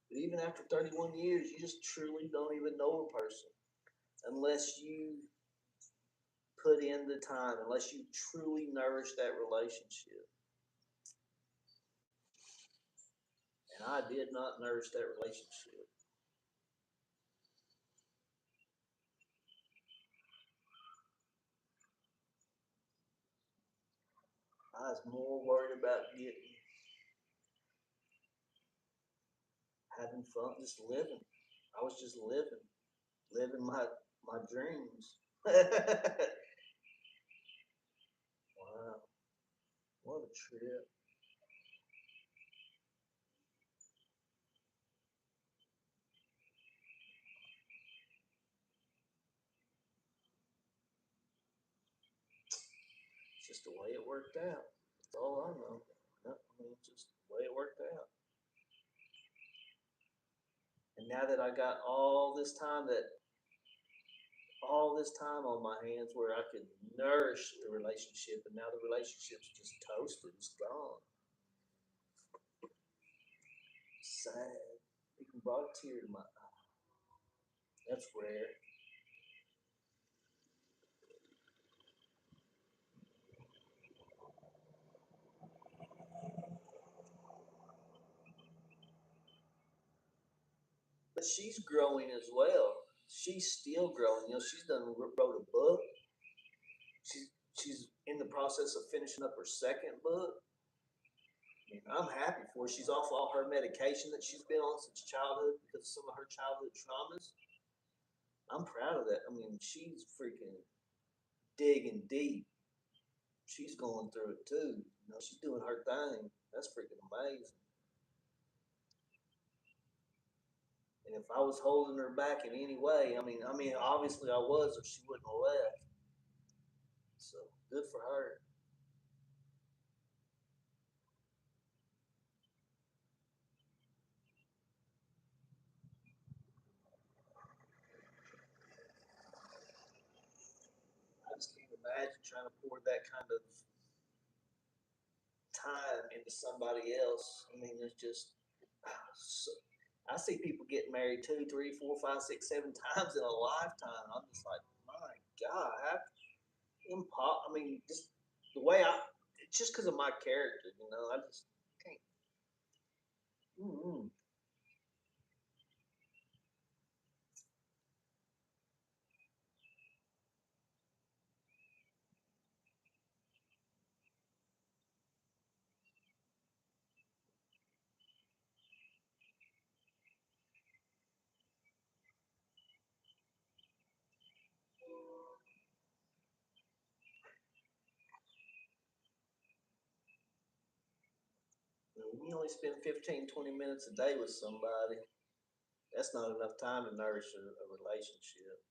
But even after 31 years, you just truly don't even know a person unless you put in the time, unless you truly nourish that relationship. And I did not nourish that relationship. I was more worried about getting, having fun, just living. I was just living, living my dreams. Wow, what a trip! It's just the way it worked out. That's all I know. No, I mean, just the way it worked out. And now that I got all this time on my hands where I could nourish the relationship, and now the relationship's just toasted, it's gone. Sad. Even brought a tear to my eye. That's rare. But she's growing as well. She's still growing. She's wrote a book. She's she's in the process of finishing up her second book. I mean, I'm happy for her. She's off all her medication that she's been on since childhood because of some of her childhood traumas. I'm proud of that. I mean, she's freaking digging deep. She's going through it too. She's doing her thing. That's freaking amazing. And if I was holding her back in any way, I mean, obviously I was, or she wouldn't have left. So good for her. I just can't imagine trying to pour that kind of time into somebody else. I mean, it's just so, I see people get married two, three, four, five, six, seven times in a lifetime. I'm just like, my God, I mean, just the way it's just because of my character. I just can't. Mm-mm. We only spend 15, 20 minutes a day with somebody. That's not enough time to nourish a relationship.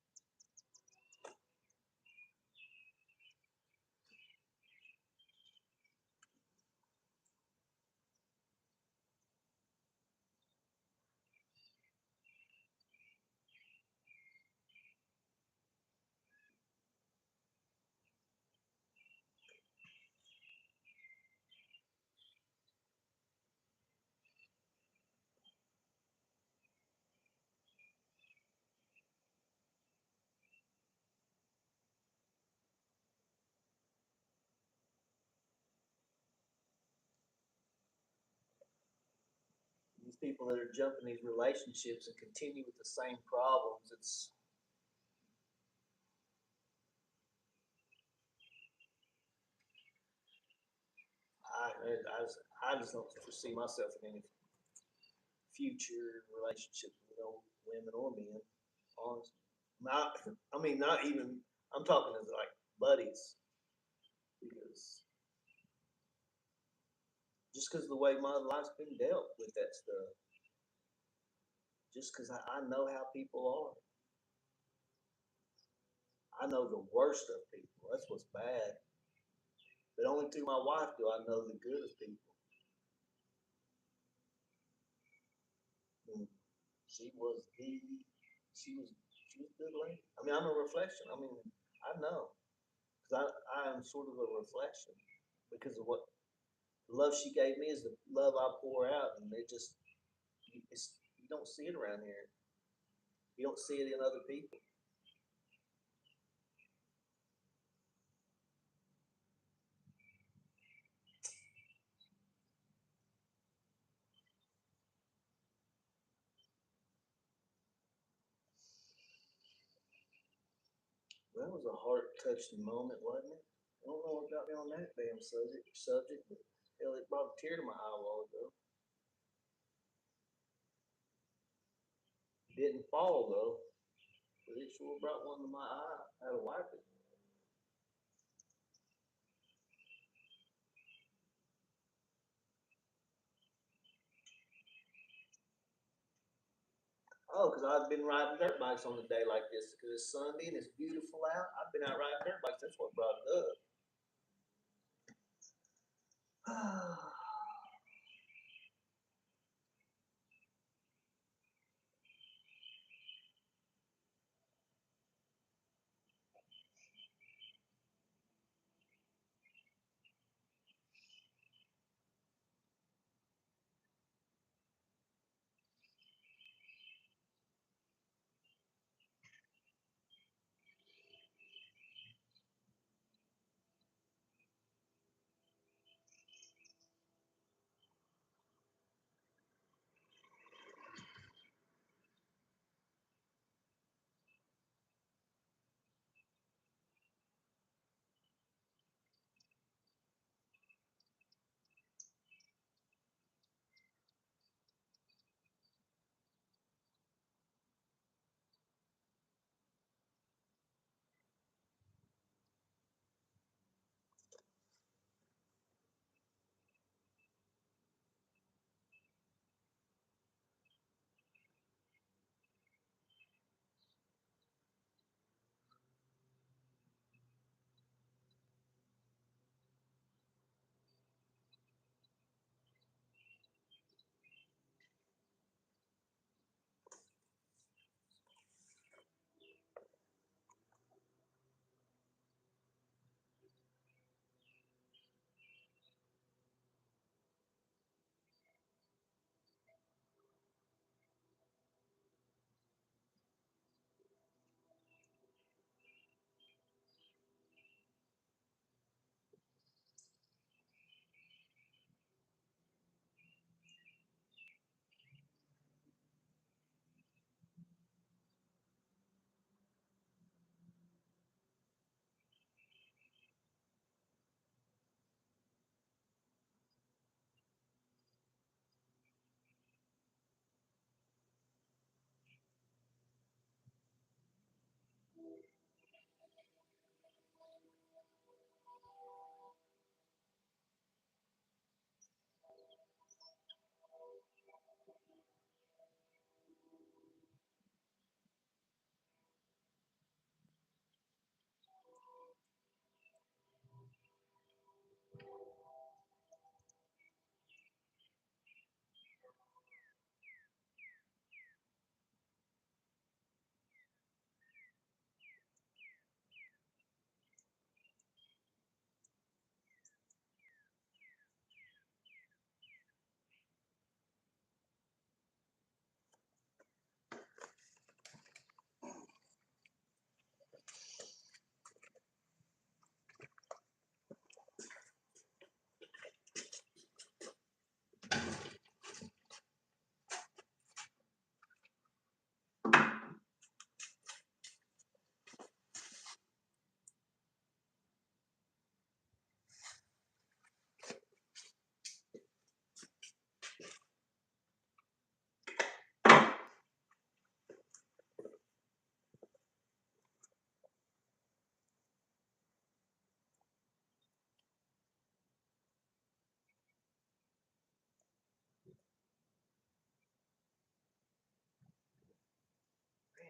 These people that are jumping these relationships and continue with the same problems, I just don't foresee myself in any future relationships with women or men. Honestly, not. I mean, not even. I'm talking as like buddies because just because the way my life's been dealt with that stuff, just because I know how people are. I know the worst of people. That's what's bad. But only through my wife do I know the good of people. And she was the, she was a good lady. I mean, I'm a reflection. I mean, I know because I am sort of a reflection because of what the love she gave me is the love I pour out, and you don't see it around here. You don't see it in other people. Well, that was a heart touching moment, wasn't it? I don't know what got me on that damn subject, but hell, it brought a tear to my eye a while ago. It didn't fall though, but it sure brought one to my eye. I had to wipe it. Oh, because I've been riding dirt bikes on a day like this because it's Sunday and it's beautiful out. I've been out riding dirt bikes. That's what brought it up. Man,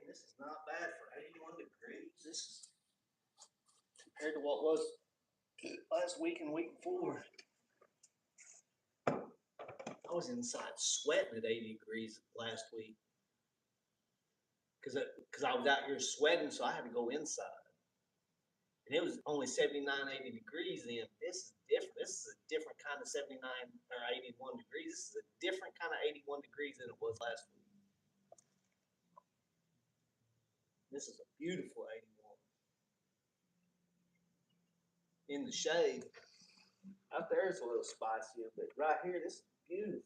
this is not bad for 81 degrees. This is compared to what was last week and week before. I was inside sweating at 80 degrees last week because I was out here sweating, so I had to go inside. And it was only 79, 80 degrees then. This is different. This is a different kind of 79 or 81 degrees. This is a different kind of 81 degrees than it was last week. This is a beautiful 81. In the shade. Out there it's a little spicier, but right here, this is beautiful.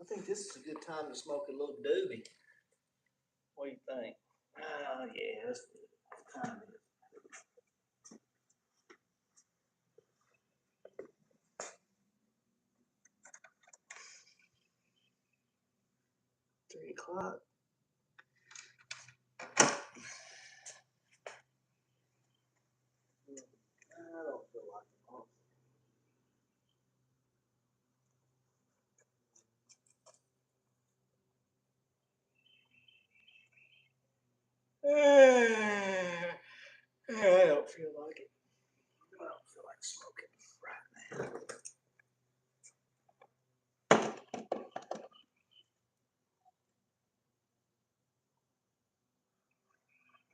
I think this is a good time to smoke a little doobie. What do you think? Oh yeah, that's the time it is. 3 o'clock. I don't feel like it. I don't feel like it. I don't feel like smoking right now.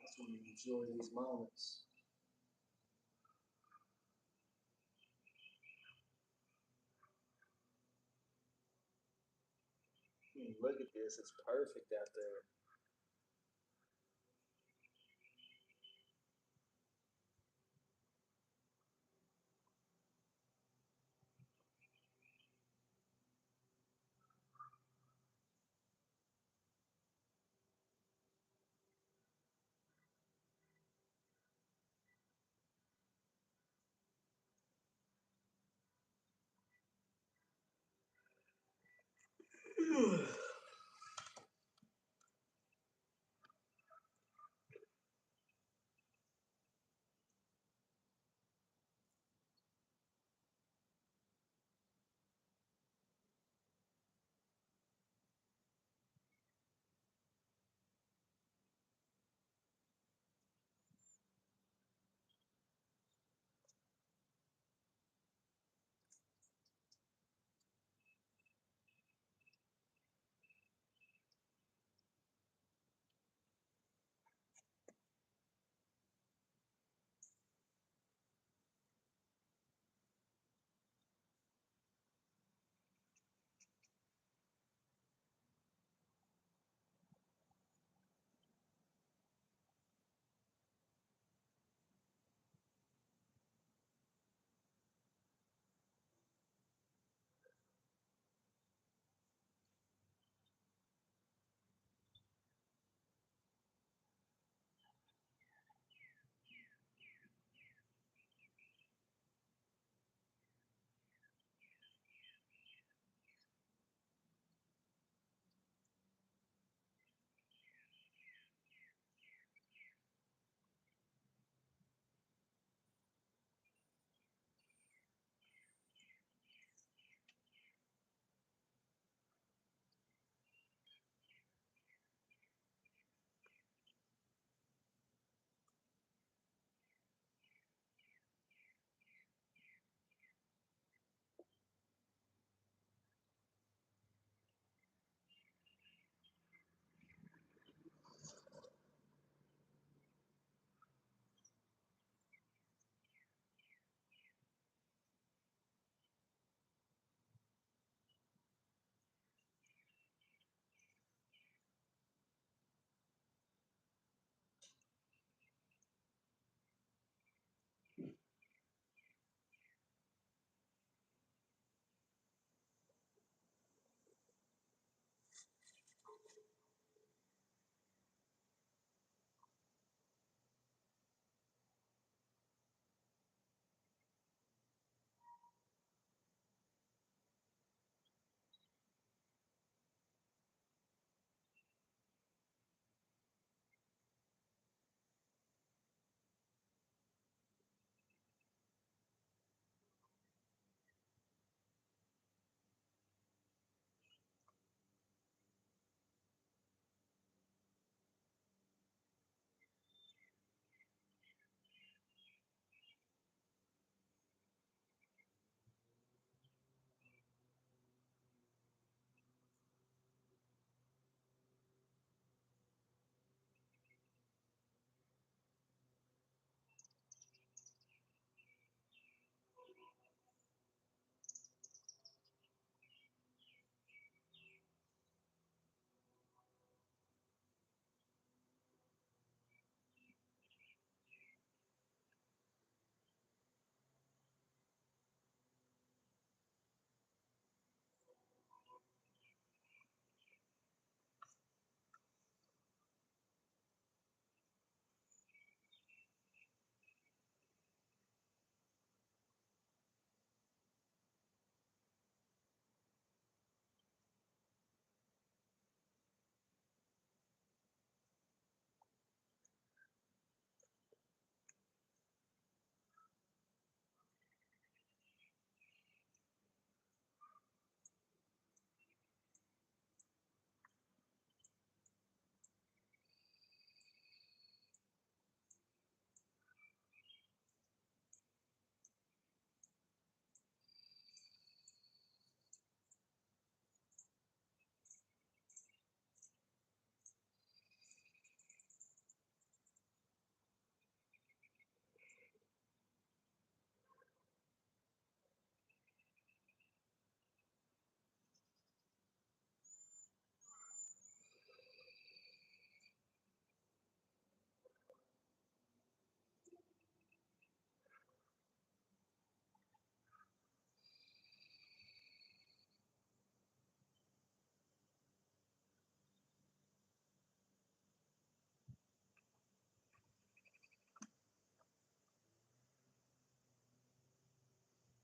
That's when you enjoy these moments. Look at this, it's perfect out there.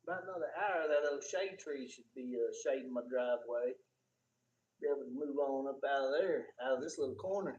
About another hour, that old shade tree should be shading my driveway. Be able to move on up out of there, out of this little corner.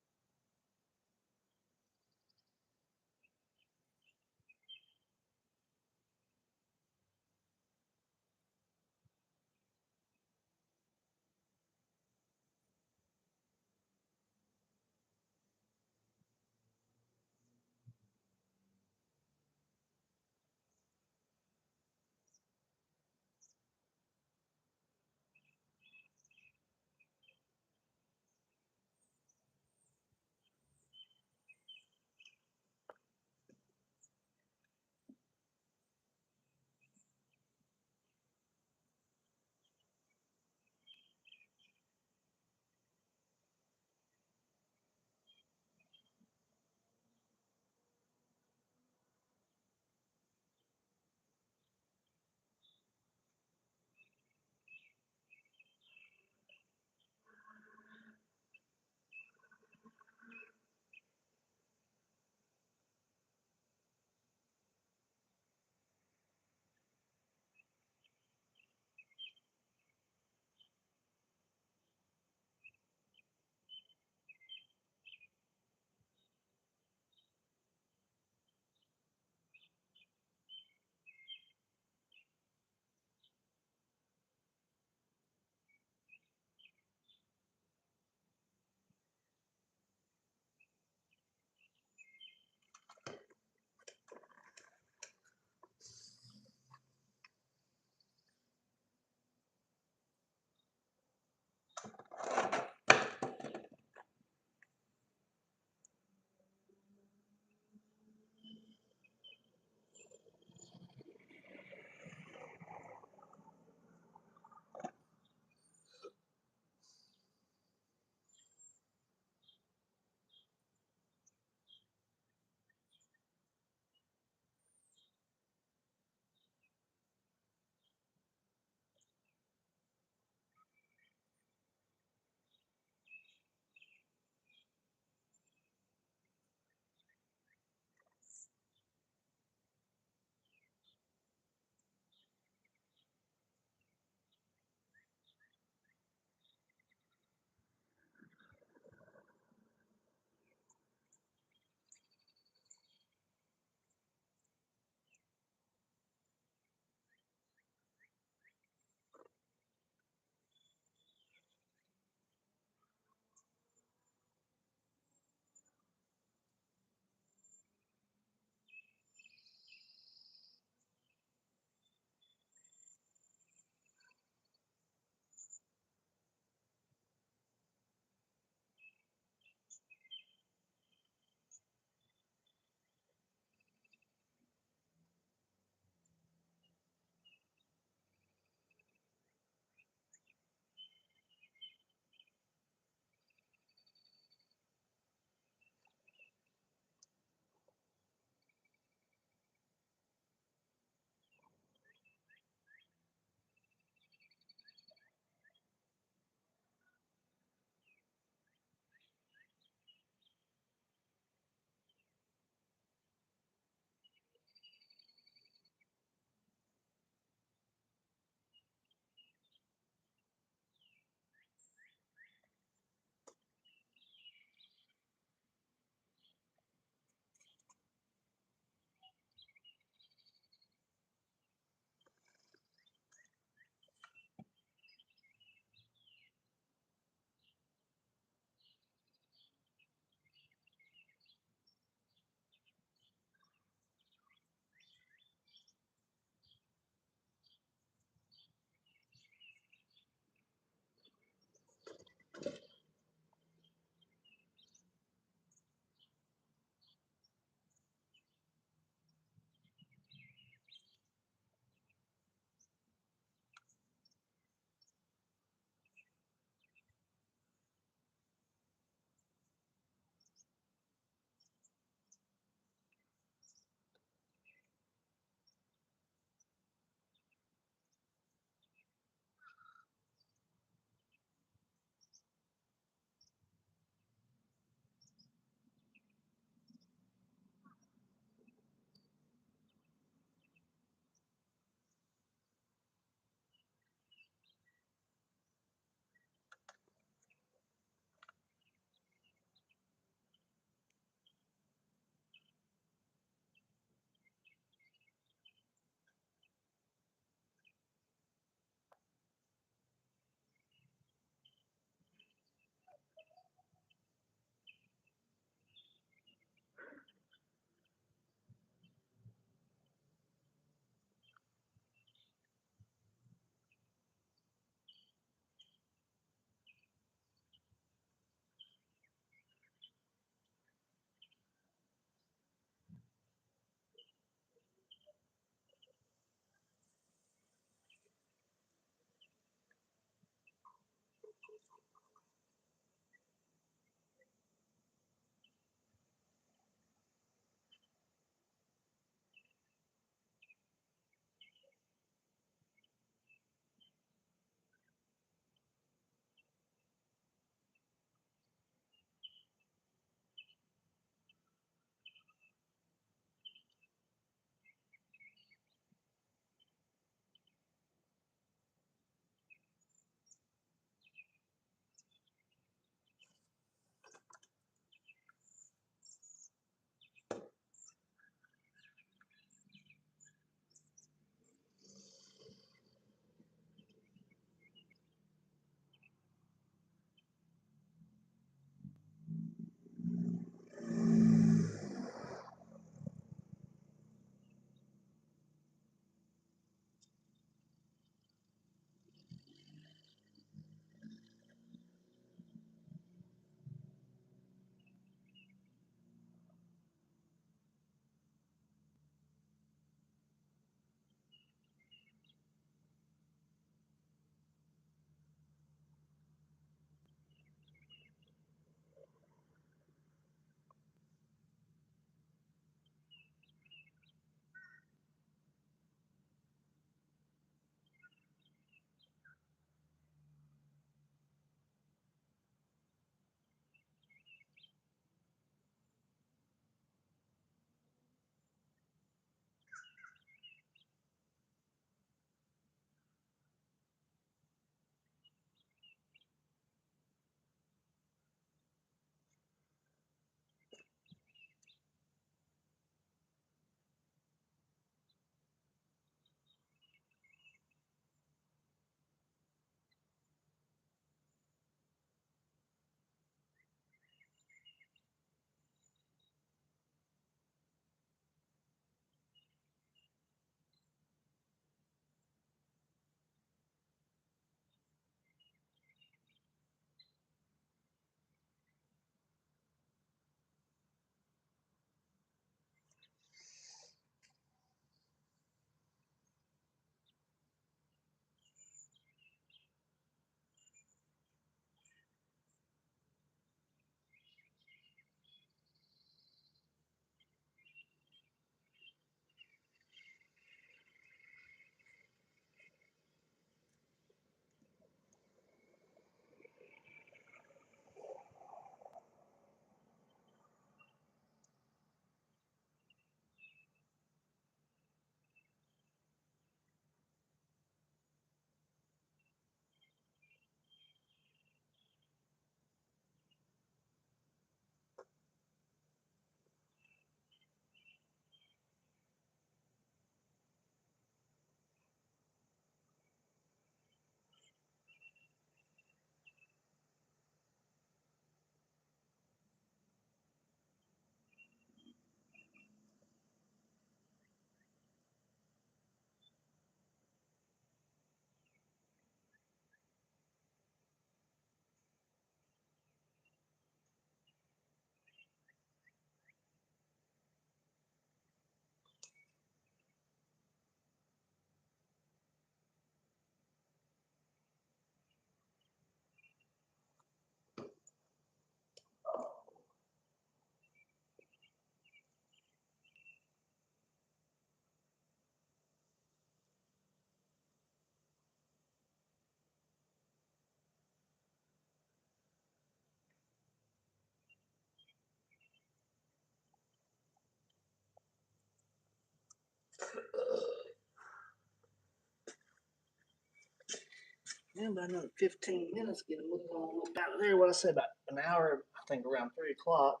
Yeah, about another 15 minutes, get them on up out of there. What I say, about an hour, I think around 3 o'clock.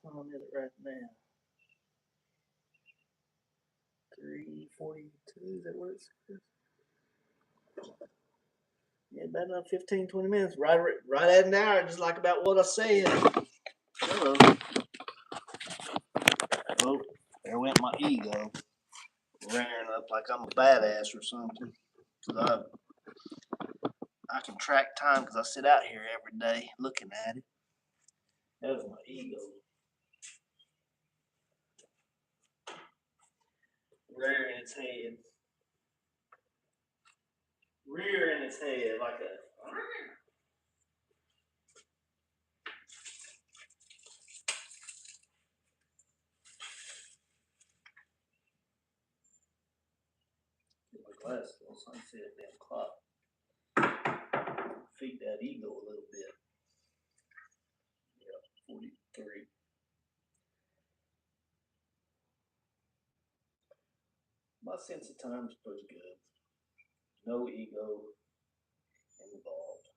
What time is it right now? 3:42, is that what it says? Yeah, about another 15, 20 minutes. Right at an hour, just like about what I said. Hello. Oh, there went my ego. Rearing up like I'm a badass or something. 'Cause I can track time because I sit out here every day looking at it. That was my ego. Rearing its head. Rearing its head like a. Get my glasses on so I can see that damn clock. Feed that ego a little bit. Yeah, 43. My sense of time is pretty good. No ego involved.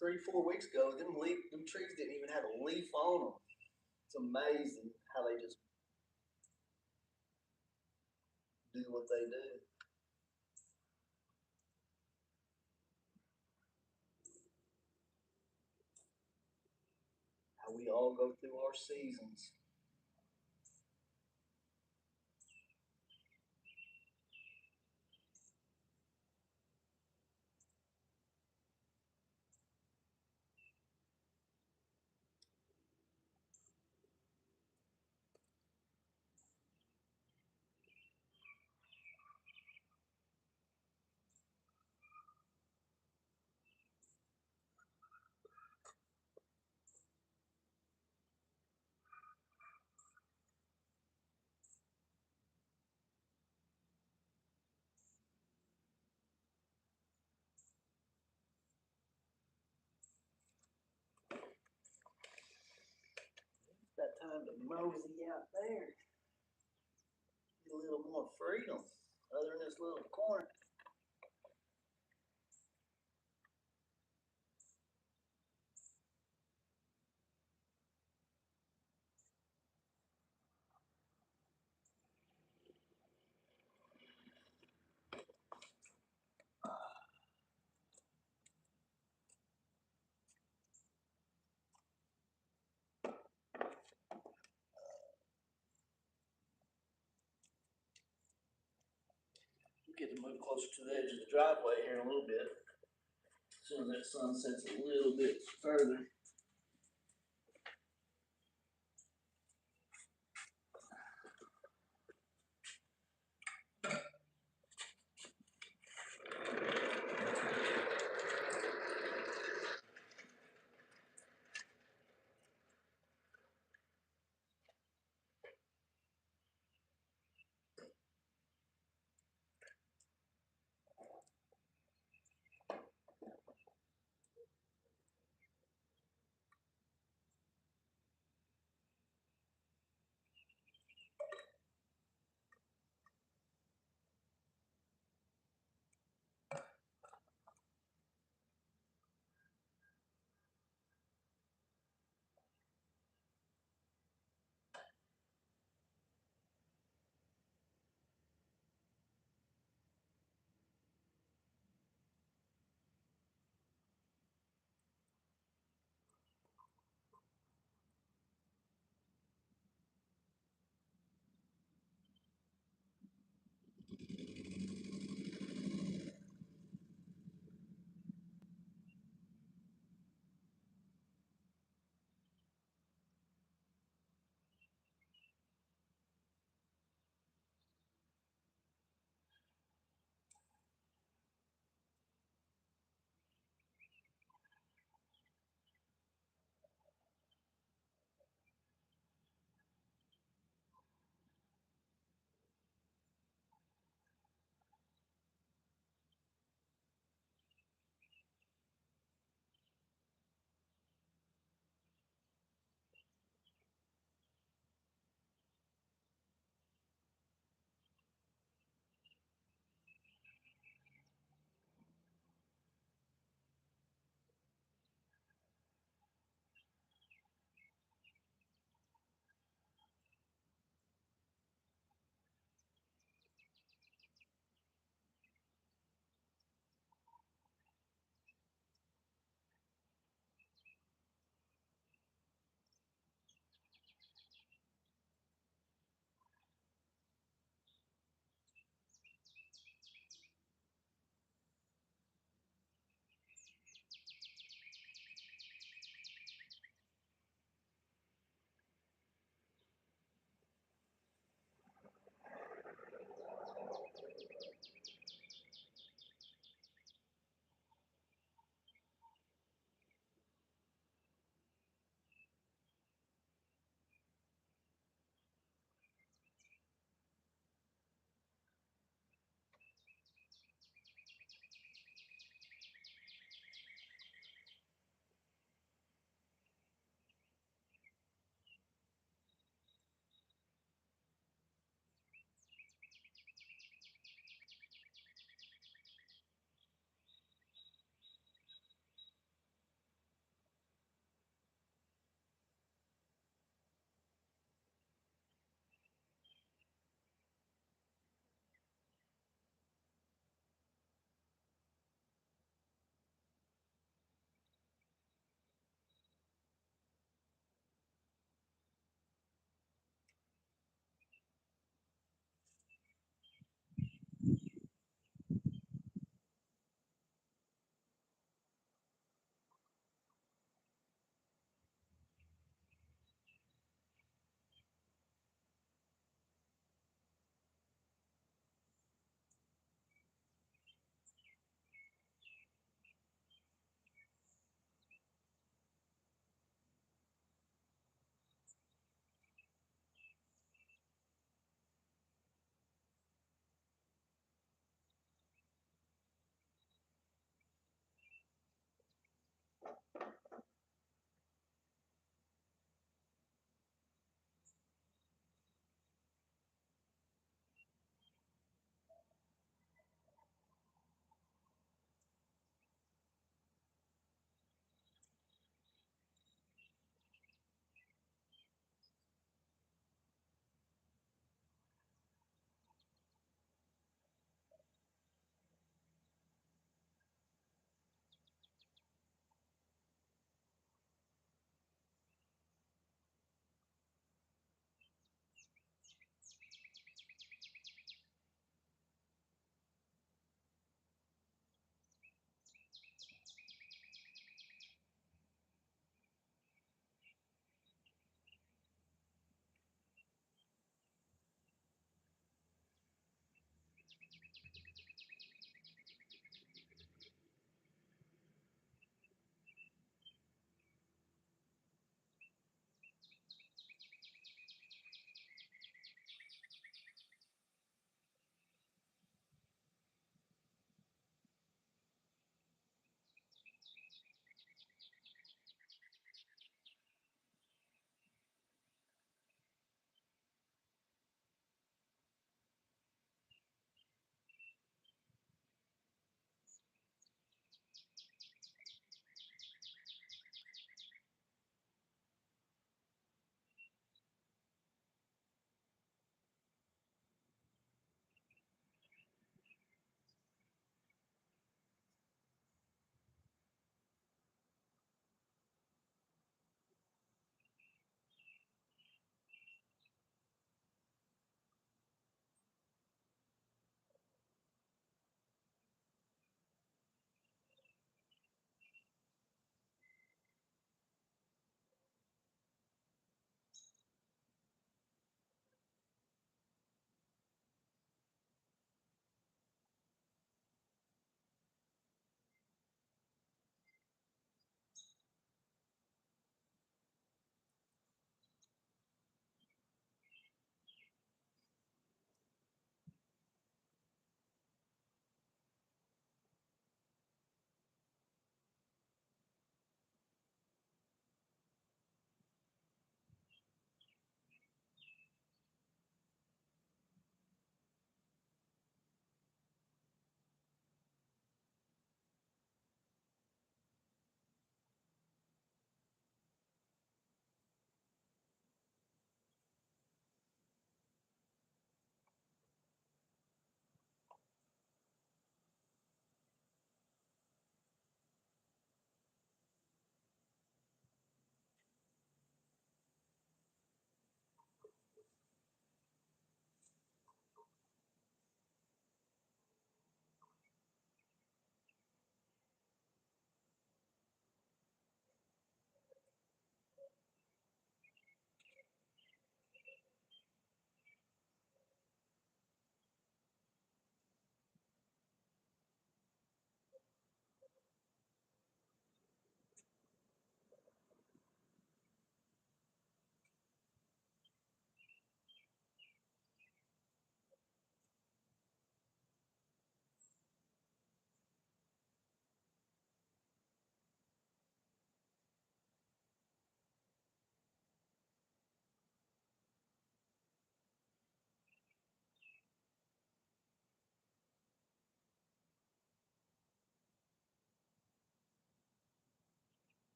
3-4 weeks ago, them trees didn't even have a leaf on them. It's amazing how they just do what they do. How we all go through our seasons. It's that time to mosey out there. Get a little more freedom other than this little corner. Get to move closer to the edge of the driveway here in a little bit. As soon as that sun sets a little bit further.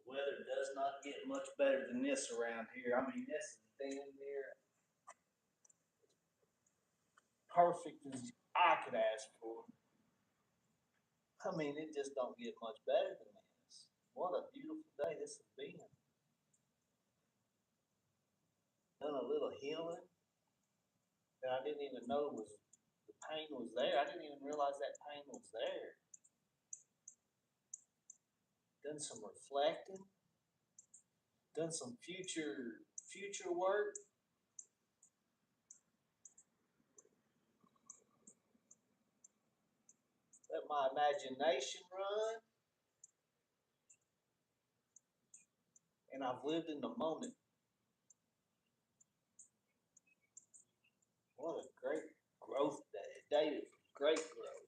The weather does not get much better than this around here. I mean, this is damn near perfect as I could ask for. I mean, it just don't get much better than this. What a beautiful day this has been. Done a little healing that I didn't even know was the pain was there. I didn't even realize that pain was there. Done some reflecting. Done some future work. Let my imagination run. And I've lived in the moment. What a great growth day. Day of great growth.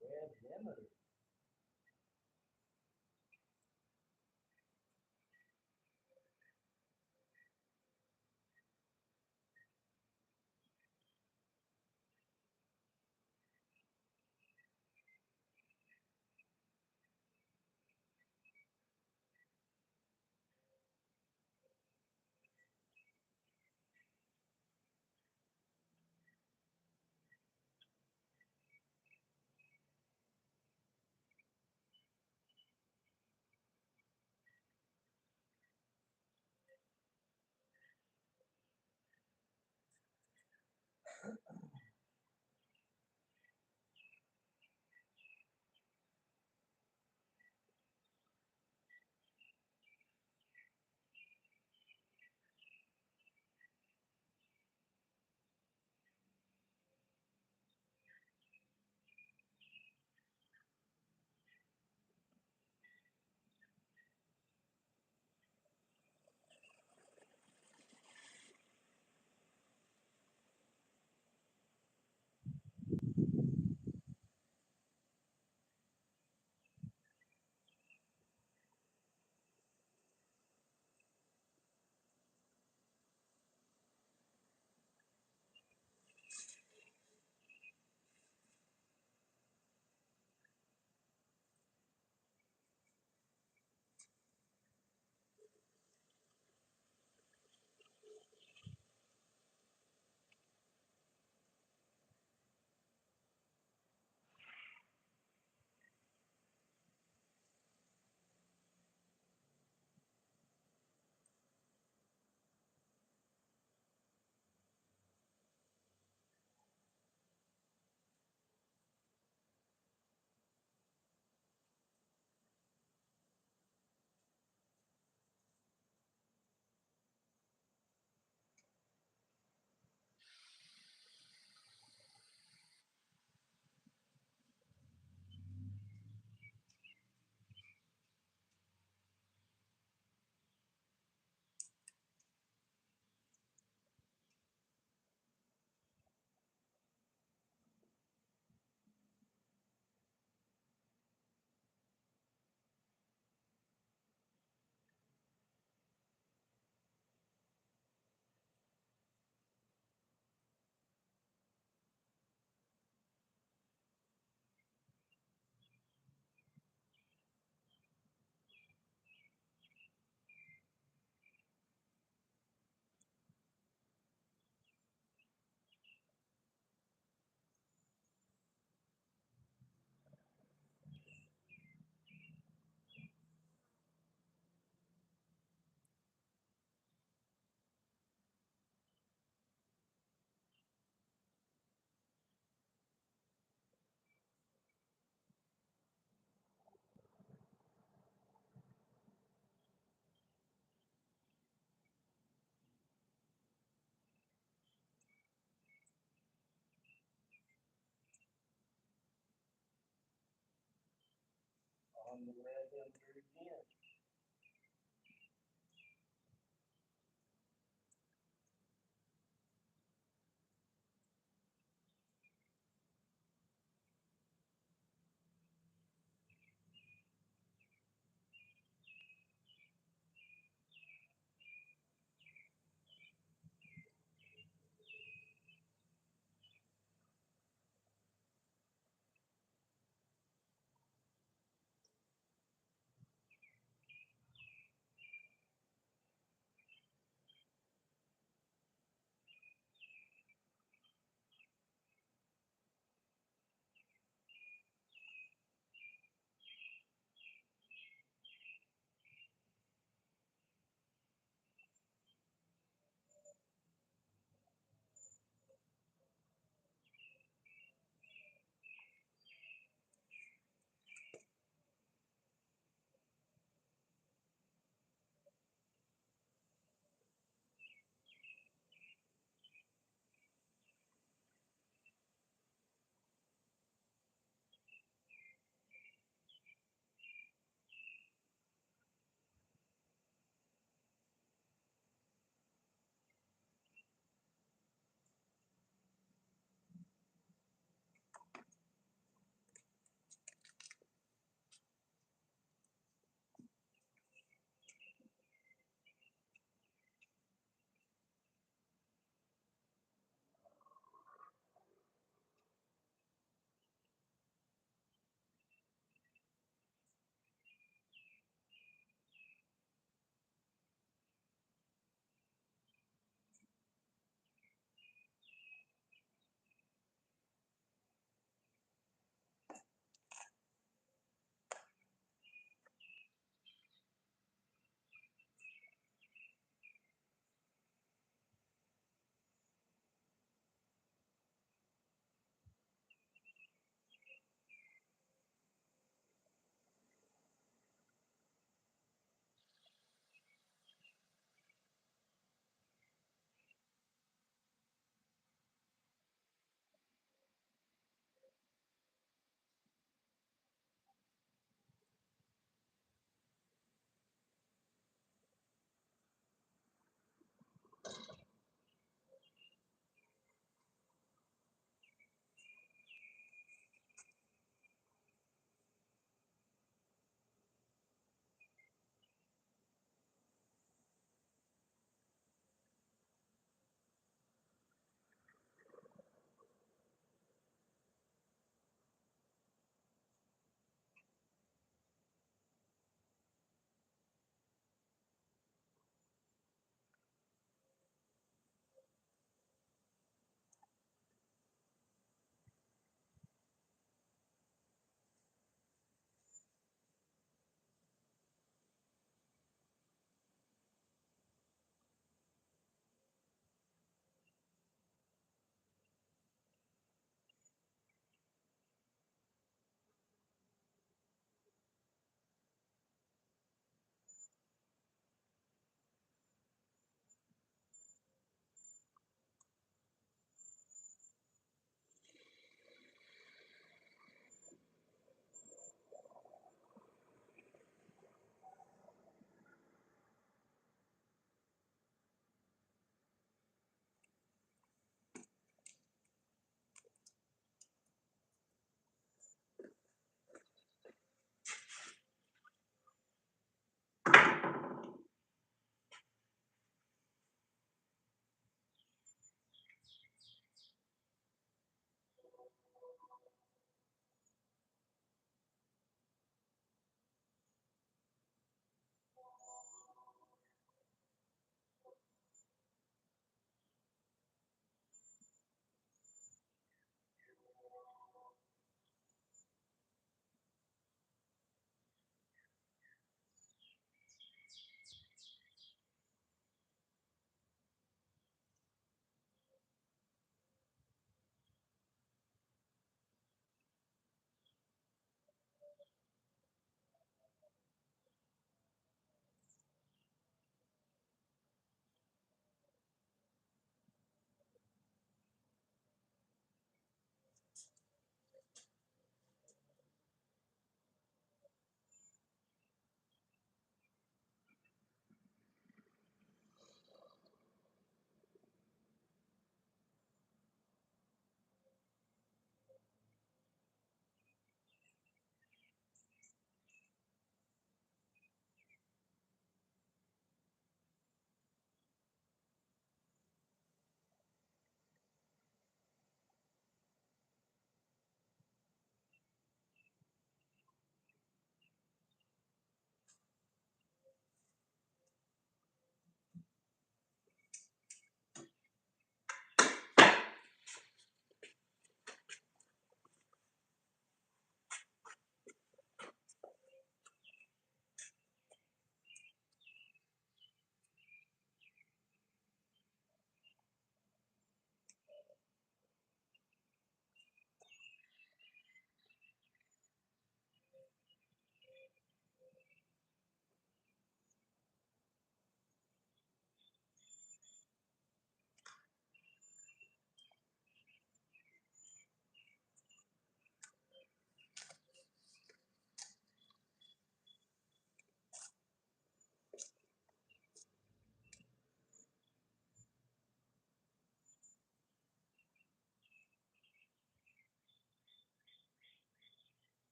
Red limiter. On the red limiter again.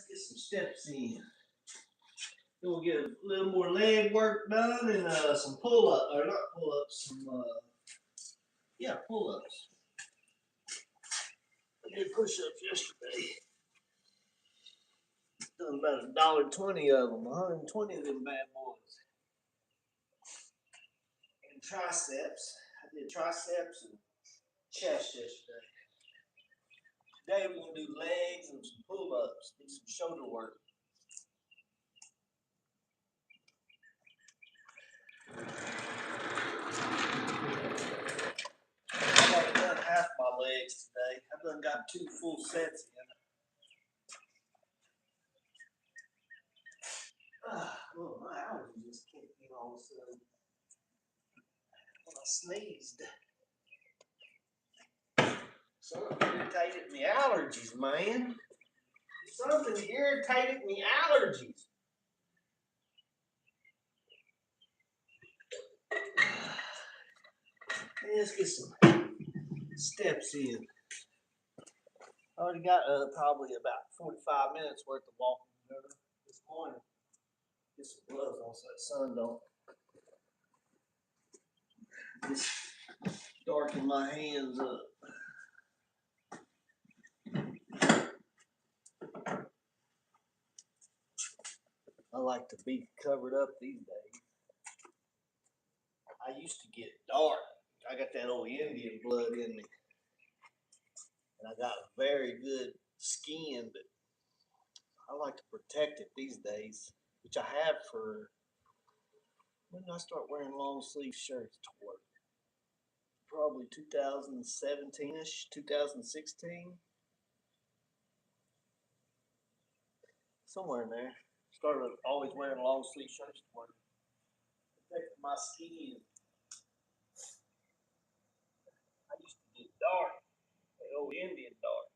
Let's get some steps in. Then we'll get a little more leg work done and some pull-ups, or not pull-ups, some pull-ups. I did push-ups yesterday. Done about $1.20 of them, 120 of them bad boys. And triceps. I did triceps and chest yesterday. Today we're gonna do legs and some pull-ups, do some shoulder work. I've already done half my legs today. I've done got 2 full sets in. Oh, my allergies just kicked me all of a sudden. When I sneezed. Something irritated me allergies, man. Something irritated me allergies. Let's get some steps in. I already got probably about 45 minutes worth of walking this morning. Get some gloves on so that sun don't just darken my hands up. I like to be covered up these days. I used to get dark. I got that old Indian blood in me. And I got very good skin, but I like to protect it these days, which I have for, when did I start wearing long sleeve shirts to work? Probably 2017-ish, 2016. Somewhere in there. Started always wearing long sleeve shirts to work. Protected my skin. I used to get dark. The old Indian dark.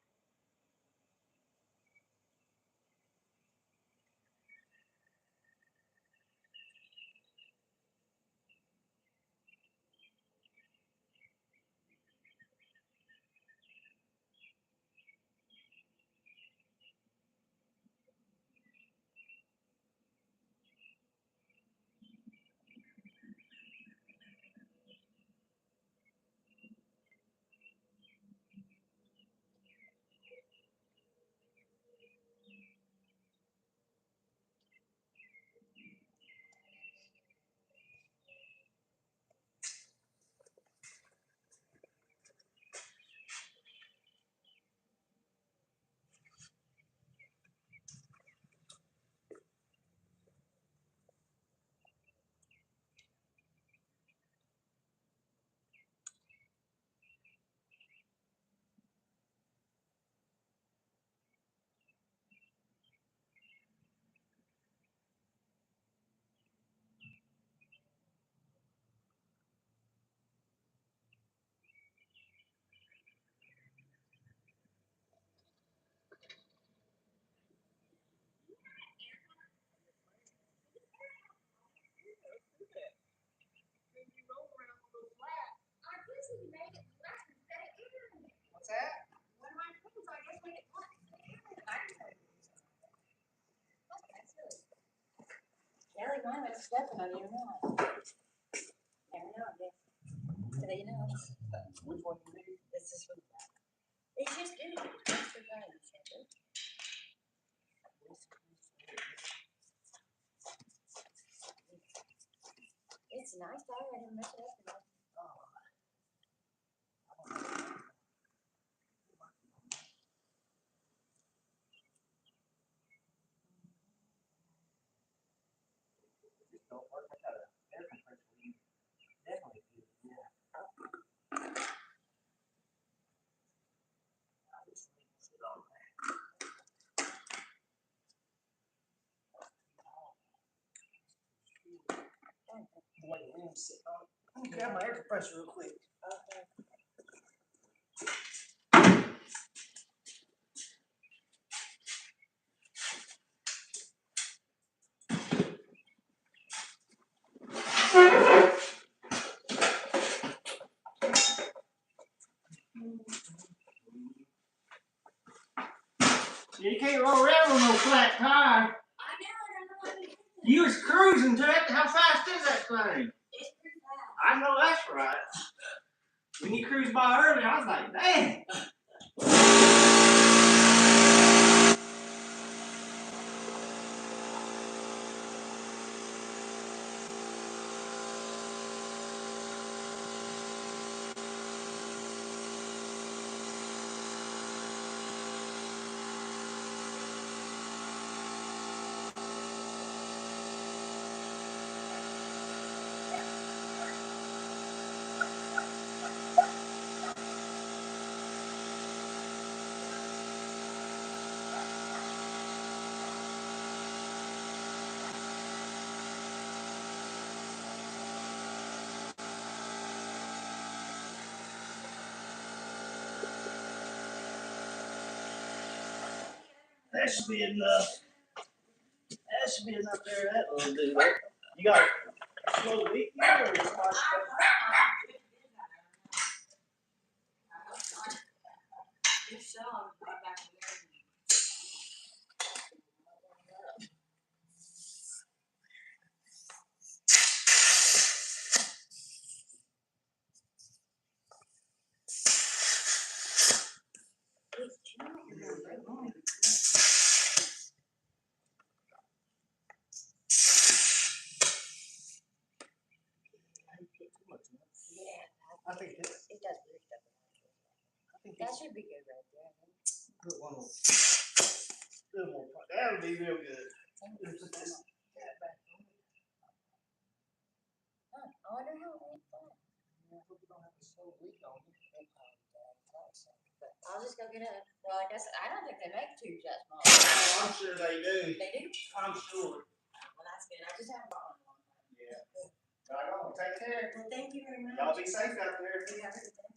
What's that? Kelly might have stepping on your nose. Never know, I guess. So you know, Which one do you need? this is what it's just do. It's for guidance, it's nice. I already messed it up. Just don't work. I got a air compressor. You definitely do. Yeah. I just need to sit on that. The way the room's sitting on it. Let me grab my air compressor real quick. Okay. You can't roll around on no flat tire. I know, I don't know what it is. You was cruising to it. How fast is that thing? It's pretty fast. I know that's right. When you cruised by early, I was like, dang. That should be enough. That should be enough there. That little dude. You got a slow leak here or somebody? It's so right back there. I think It does weird stuff. That should be good right there. Put one more. Little more. That'll be real good. Huh, I wonder how it went that. But I'll just go get a, well, I guess, I don't think they make tubes that small. Oh, I'm sure they do. They do? I'm sure. Well, that's good. I just haven't bought one. Yeah. Right on. Take care. Well, thank you very much. Y'all be safe out there. You have a good day.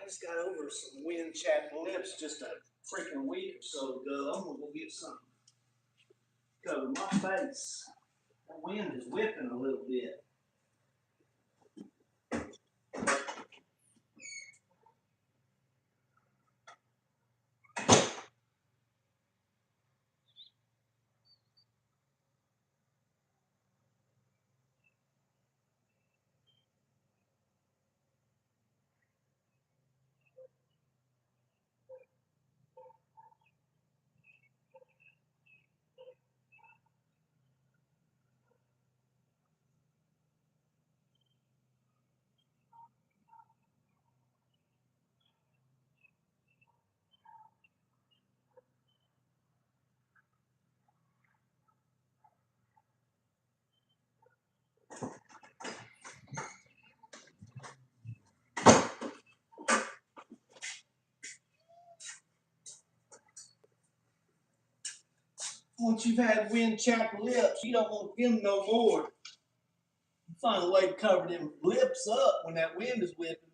I just got over some wind chapped lips just a freaking week or so ago. I'm gonna go get something to cover my face. That wind is whipping a little bit. Once you've had wind chapped lips, you don't want them no more. You find a way to cover them lips up when that wind is whipping.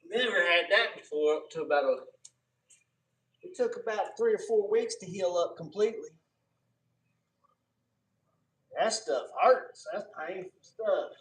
Never had that before. It took about 3 or 4 weeks to heal up completely. That stuff hurts. That's painful stuff.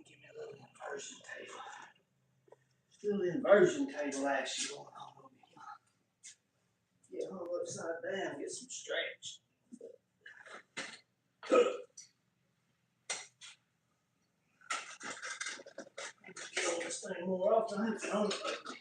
Give me a little inversion table. Little inversion table action going on over here. Get hung upside down, get some stretch. Get on this thing more often. I haven't thrown it lately.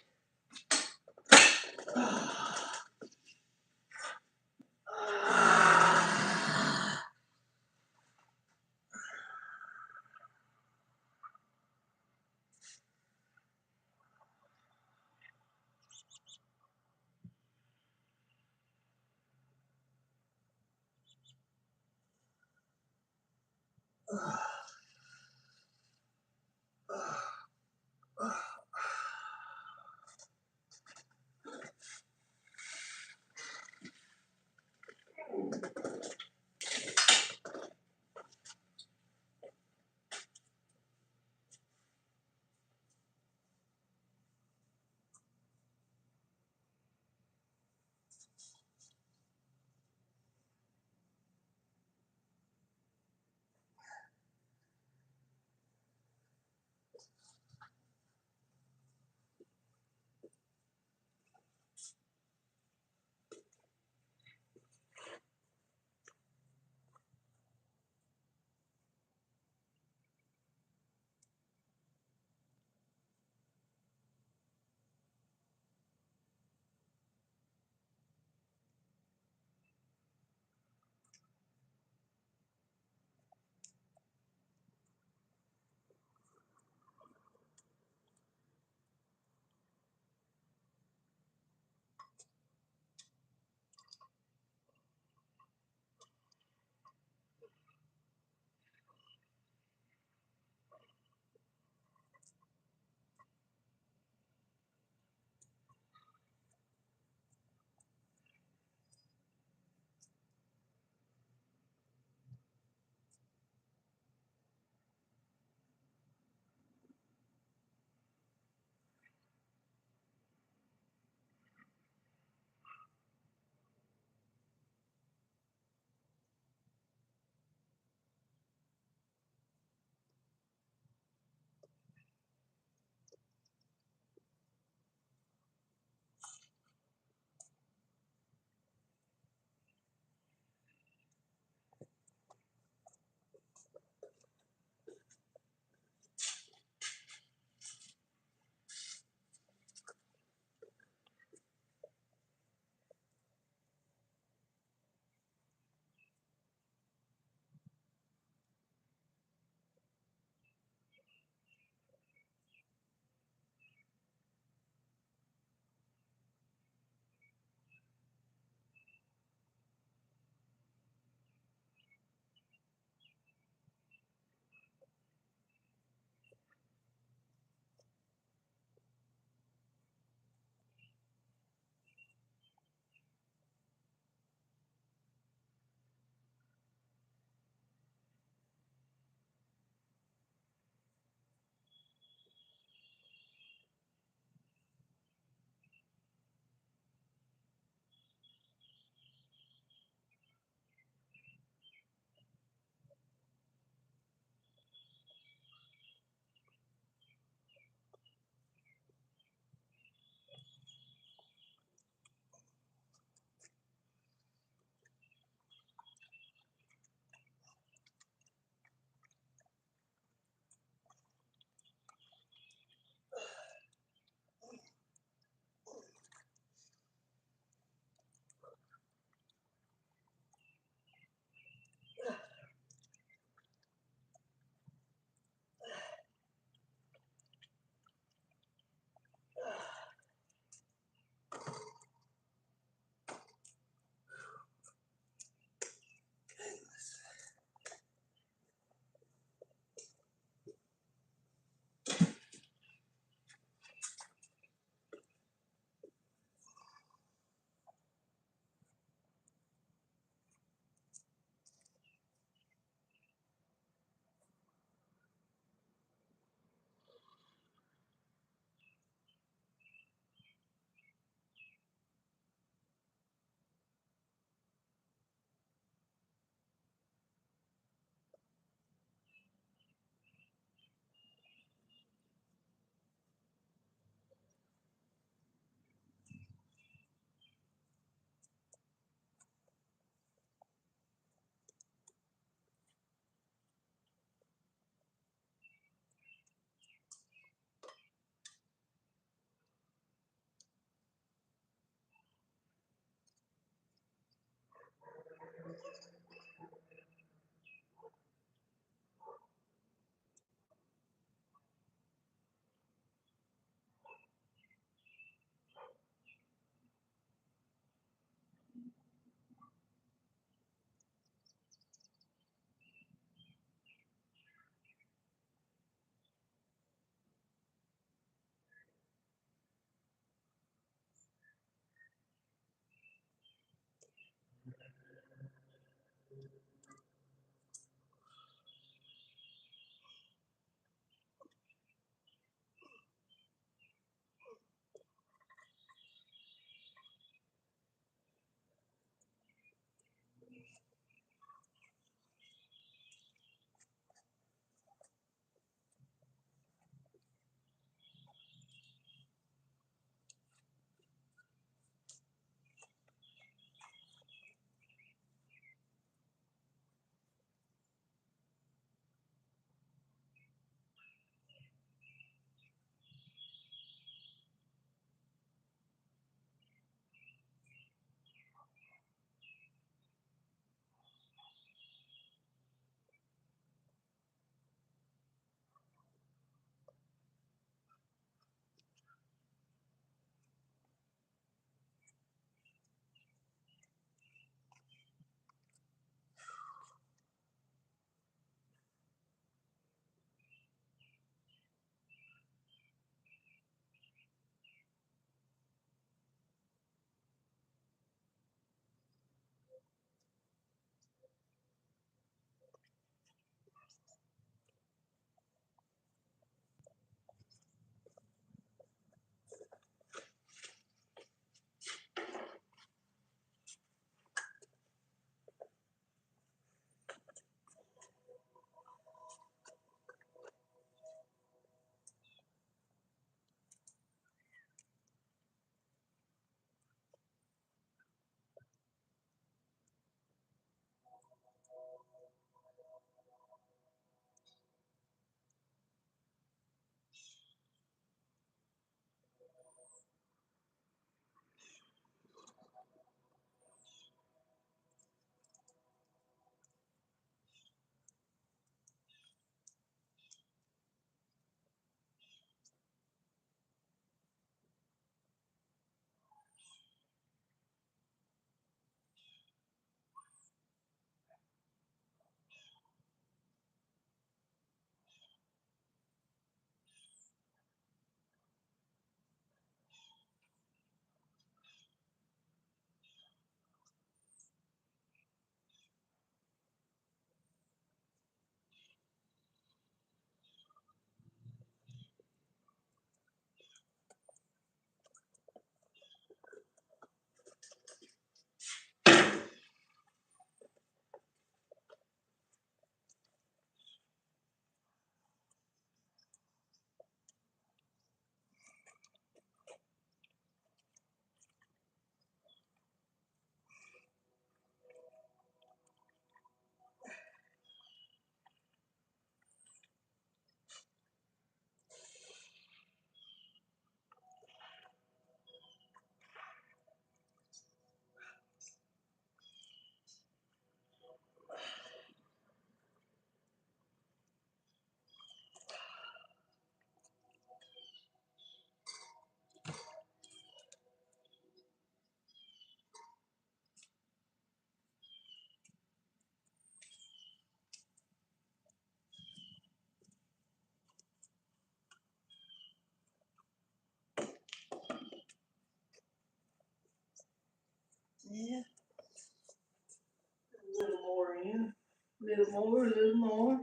little more, a little more.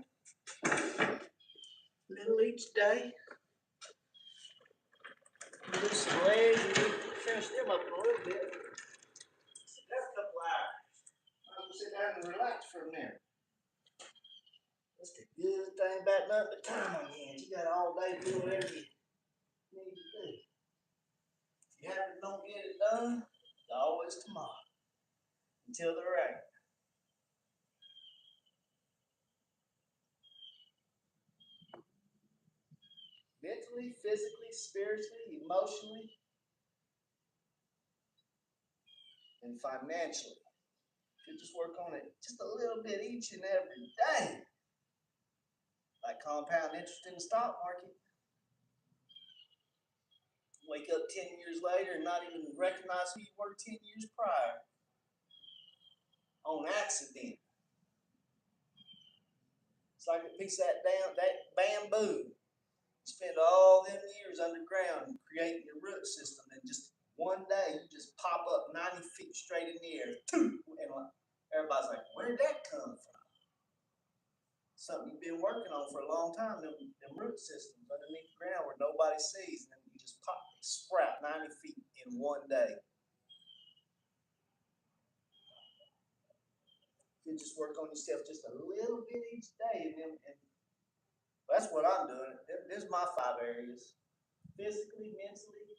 Little each day. Just legs, finish them up a little bit. Sit down a couple hours. I'm gonna sit down and relax for a minute. That's the good thing about nothing but time on your hands. You got all day to do whatever you need to do. If you don't get it done, there's always tomorrow. Until the rain. Mentally, physically, spiritually, emotionally, and financially. You just work on it just a little bit each and every day. Like compound interest in the stock market. Wake up 10 years later and not even recognize who you were 10 years prior. On accident. It's like a piece of that bamboo. You spend all them years underground creating your root system, and just one day you just pop up 90 feet straight in the air. And everybody's like, where'd that come from? Something you've been working on for a long time, them root systems underneath the ground where nobody sees, and then you just sprout 90 feet in one day. You just work on yourself just a little bit each day, and that's what I'm doing. There's my 5 areas: physically, mentally,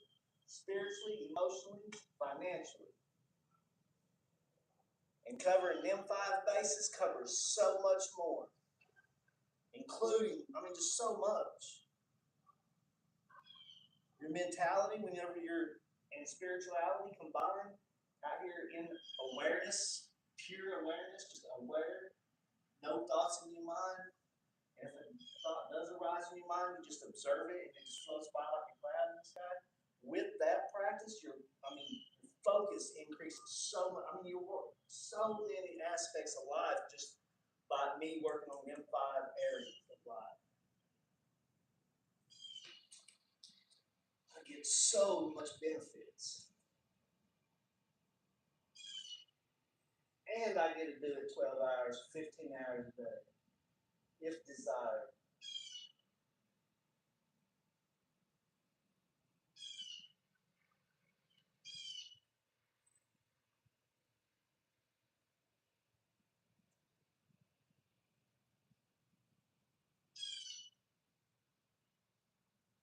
spiritually, emotionally, financially. And covering them 5 bases covers so much more, including, just so much. Your mentality, whenever you're in spirituality combined, out here in awareness, pure awareness, just aware, no thoughts in your mind. And if a thought does arise in your mind, you just observe it and it just floats by like a cloud in the sky. With that practice, your focus increases so much. You work so many aspects of life just by me working on them 5 areas of life. I get so much benefits. And I get to do it 12 hours, 15 hours a day, if desired.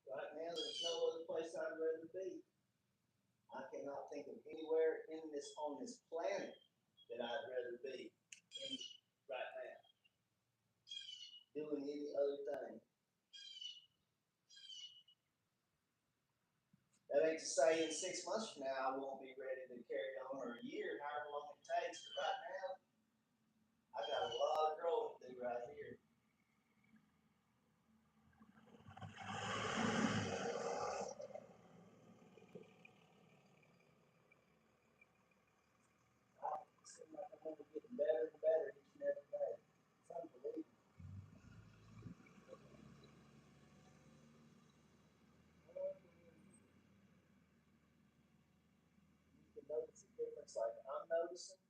Right now, there's no other place I'd rather be. I cannot think of anywhere on this planet that I'd rather be in right now. Doing any other thing. That ain't to say in 6 months from now I won't be ready to carry on, or a year, however long it takes. But right now, I got a lot of growing to do right here. It seems like I'm only getting better and better each and every day. It's unbelievable. You can notice the difference like I'm noticing.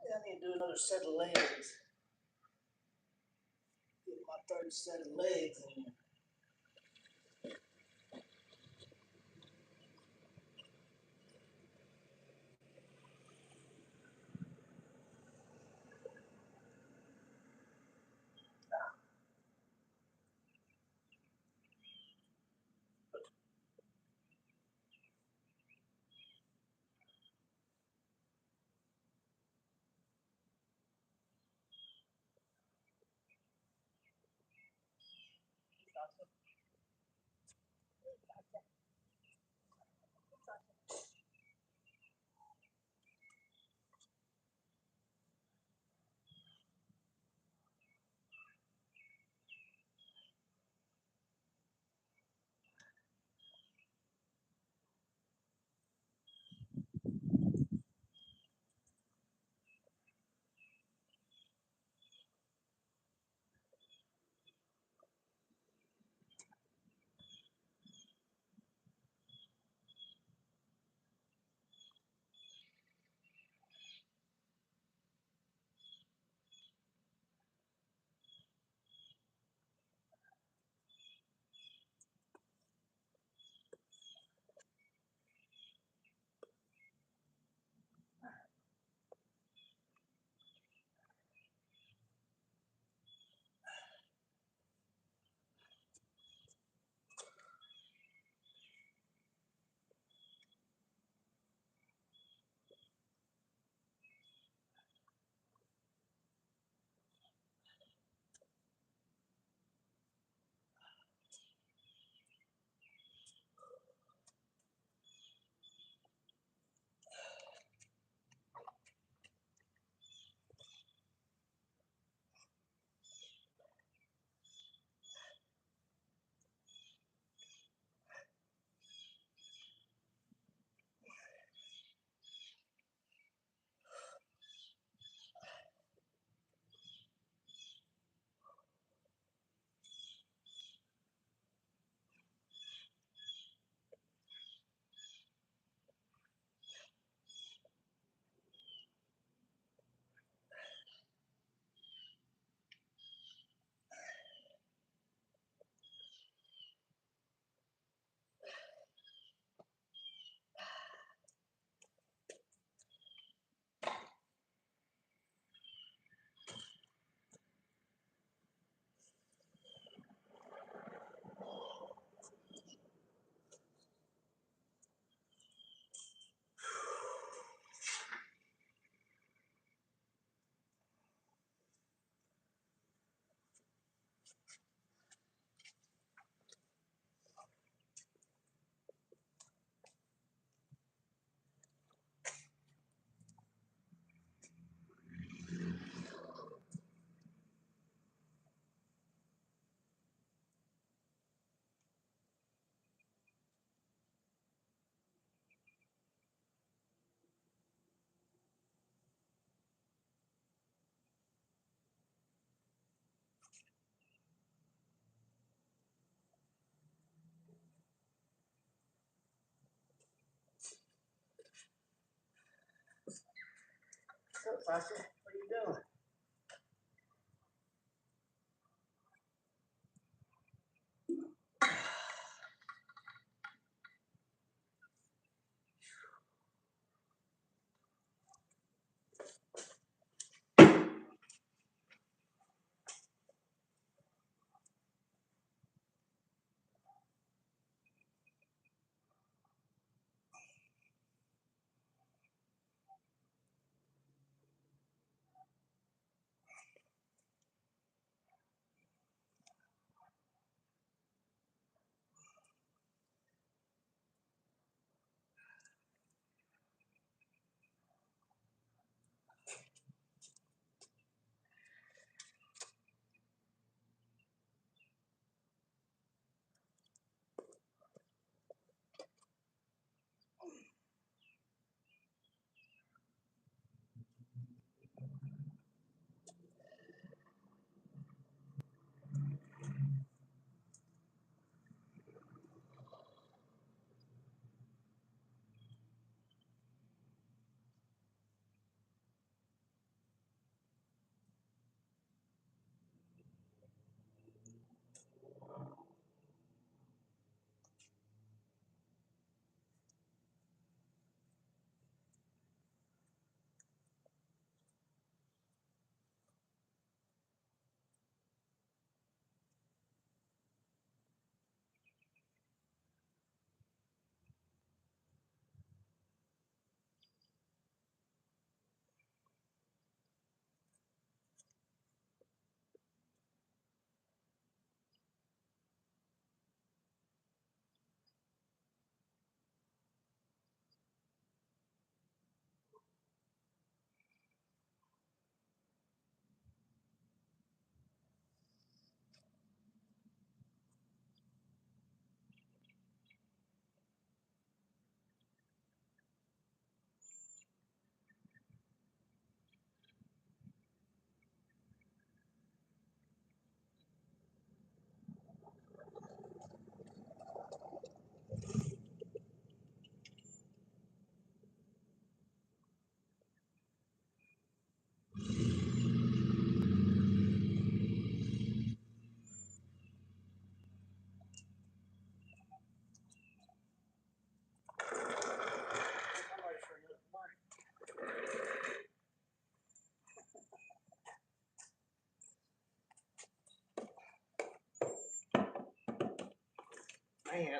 Yeah, I need to do another set of legs. Get my third set of legs in. What's up, Sasha? What are you doing?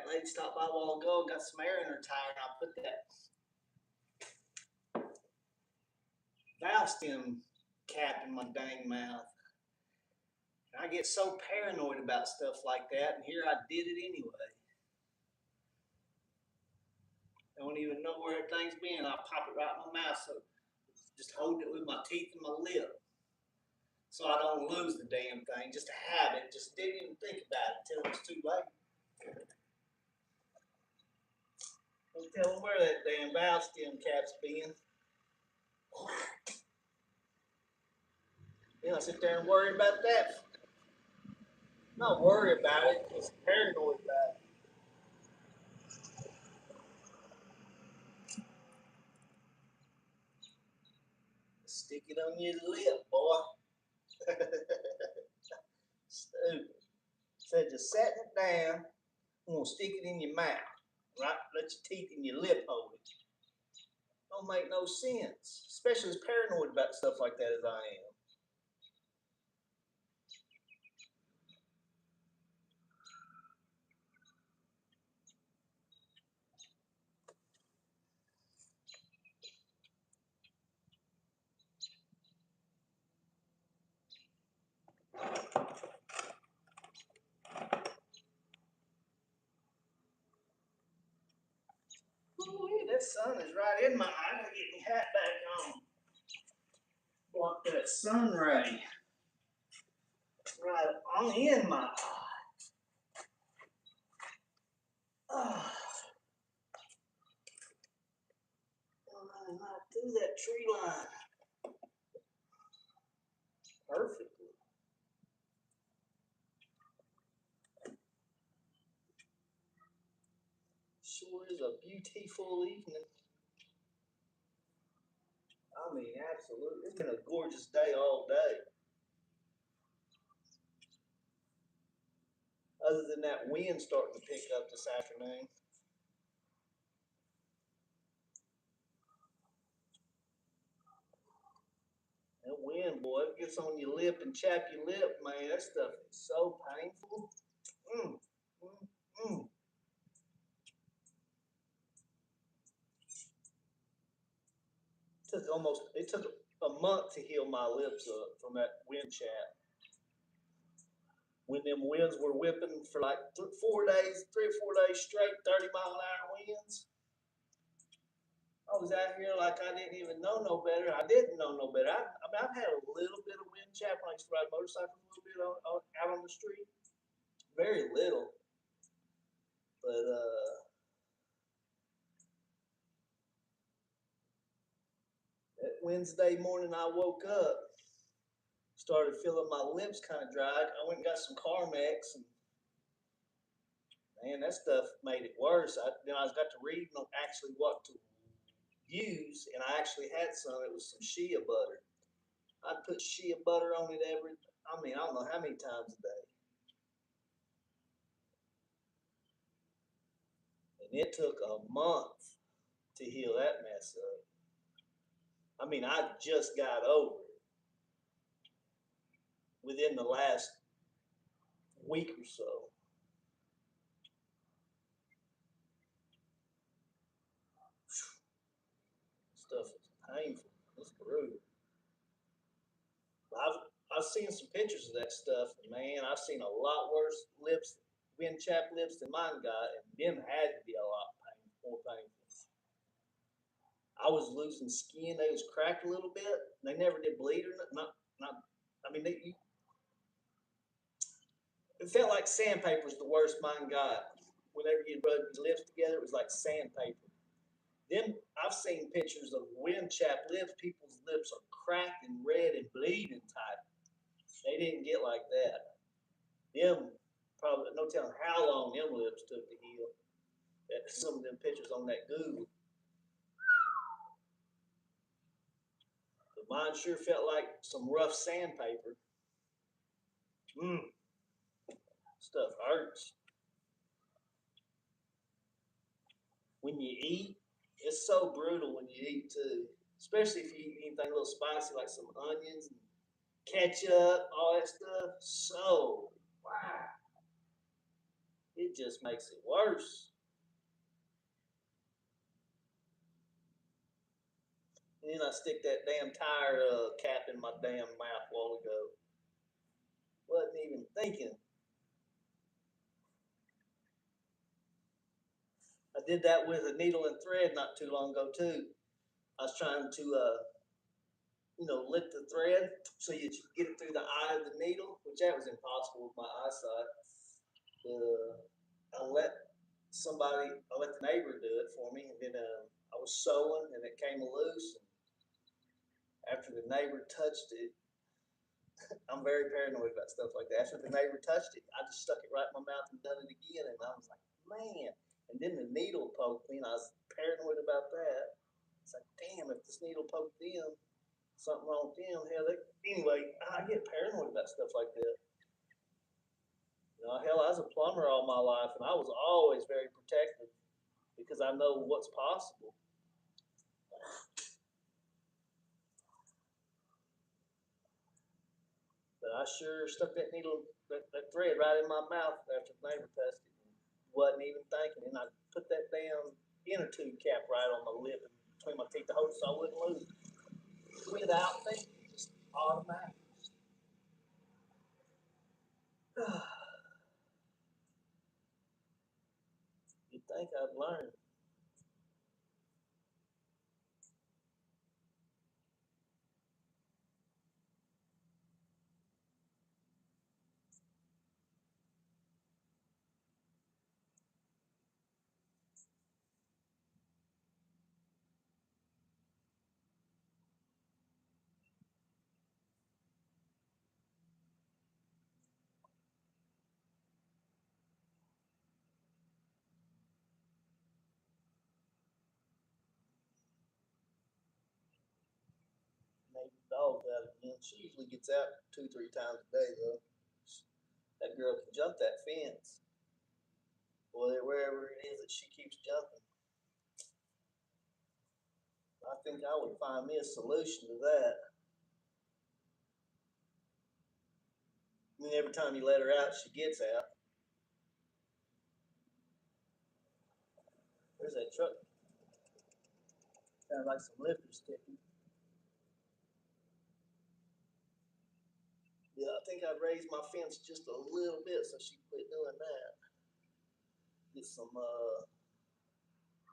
lady stopped by a while ago, got some air in her tire, and I put that valve stem cap in my dang mouth. And I get so paranoid about stuff like that, and here I did it anyway. I don't even know where everything's been. I pop it right in my mouth, so just hold it with my teeth and my lip, so I don't lose the damn thing. Just a habit. Just didn't even think about it until it's too late. Don't tell them where that damn valve stem cap's been. You know, I sit there and worry about that. Not worry about it, just paranoid about it. Stick it on your lip, boy. Stupid. Said just setting it down. I'm gonna stick it in your mouth, right? Let your teeth and your lip hold it. Don't make no sense, especially as paranoid about stuff like that as I am. Ooh, that sun is right in my eye. I gotta get my hat back on. Block that sun ray right on in my eye. Oh, running right through that tree line. Perfectly. Sure is a beautiful evening. I mean, absolutely. It's been a gorgeous day all day. Other than that wind starting to pick up this afternoon. That wind, boy, it gets on your lip and chap your lip, man. That stuff is so painful. Mm, mm, mm. It took a month to heal my lips up from that wind chap. When them winds were whipping for like 4 days, 3 or 4 days straight, 30-mile-an-hour winds. I was out here like I didn't even know no better. I didn't know no better. I mean, I've had a little bit of wind chap when I used to ride motorcycles a little bit out on the street. Very little. But that Wednesday morning I woke up, started feeling my lips kind of dry. I went and got some Carmex, and man, that stuff made it worse. Then I got to reading on actually what to use, and I actually had some. It was some shea butter. I'd put shea butter on it I don't know how many times a day. And it took a month to heal that mess up. I mean, I just got over it within the last week or so. Stuff is painful. It's brutal. I've seen some pictures of that stuff, and man, I've seen a lot worse wind chap lips than mine got, and them had to be a lot more painful. I was losing skin; they was cracked a little bit. They never did bleed or not. I mean, it felt like sandpaper was the worst mine got. Whenever you rub your lips together, it was like sandpaper. Then I've seen pictures of wind chap lips. People's lips are cracked and red and bleeding tight. They didn't get like that. Them probably no telling how long them lips took to heal. Some of them pictures on that Google. But mine sure felt like some rough sandpaper. Stuff hurts. When you eat, it's so brutal when you eat too. Especially if you eat anything a little spicy like some onions and ketchup, all that stuff. So wow. it just makes it worse. And then I stick that damn tire cap in my damn mouth a while ago. Wasn't even thinking. I did that with a needle and thread not too long ago too. I was trying to, lift the thread so you could get it through the eye of the needle, which that was impossible with my eyesight. I let I let the neighbor do it for me, and then I was sewing and it came loose. And after the neighbor touched it, I'm very paranoid about stuff like that. After the neighbor touched it, I just stuck it right in my mouth and done it again, and I was like, man. And then the needle poked me, and I was paranoid about that. It's like, damn, if this needle poked them, something wrong with them. Anyway, I get paranoid about stuff like that. Hell, I was a plumber all my life, and I was always very protective because I know what's possible. But I sure stuck that needle, that thread right in my mouth after the neighbor touched it. Wasn't even thinking, and I put that damn inner tube cap right on my lip and between my teeth to hold it so I wouldn't lose it. Without thinking, just automatic. You'd think I'd learn. Maybe the dog's out again. She usually gets out 2, 3 times a day though. That girl can jump that fence. Boy, wherever it is that she keeps jumping. I think I would find me a solution to that. I mean, every time you let her out, she gets out. There's that truck. Sounds like some lifters ticking. Yeah, I think I'd raise my fence just a little bit so she quit doing that. Get some, I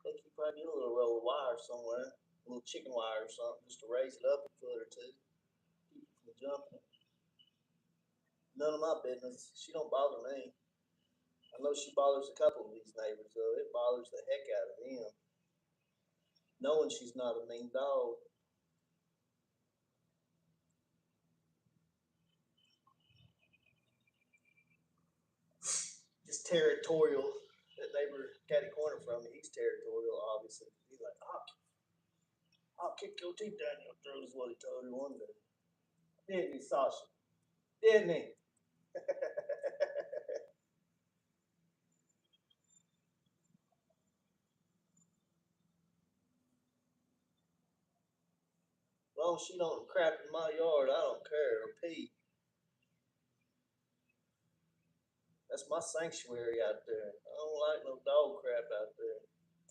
think you probably get a little roll of wire somewhere, a little chicken wire or something, just to raise it up a foot or two, keep it from jumping. None of my business. She don't bother me. I know she bothers a couple of these neighbors though. It bothers the heck out of them. Knowing she's not a mean dog. Just territorial. That neighbor catty corner from me, he's territorial, obviously. He's like, I'll kick your teeth down your throat is what he told her one day. Didn't he, Sasha? Didn't he? As long as she don't crap in my yard, I don't care. Or pee. That's my sanctuary out there. I don't like no dog crap out there.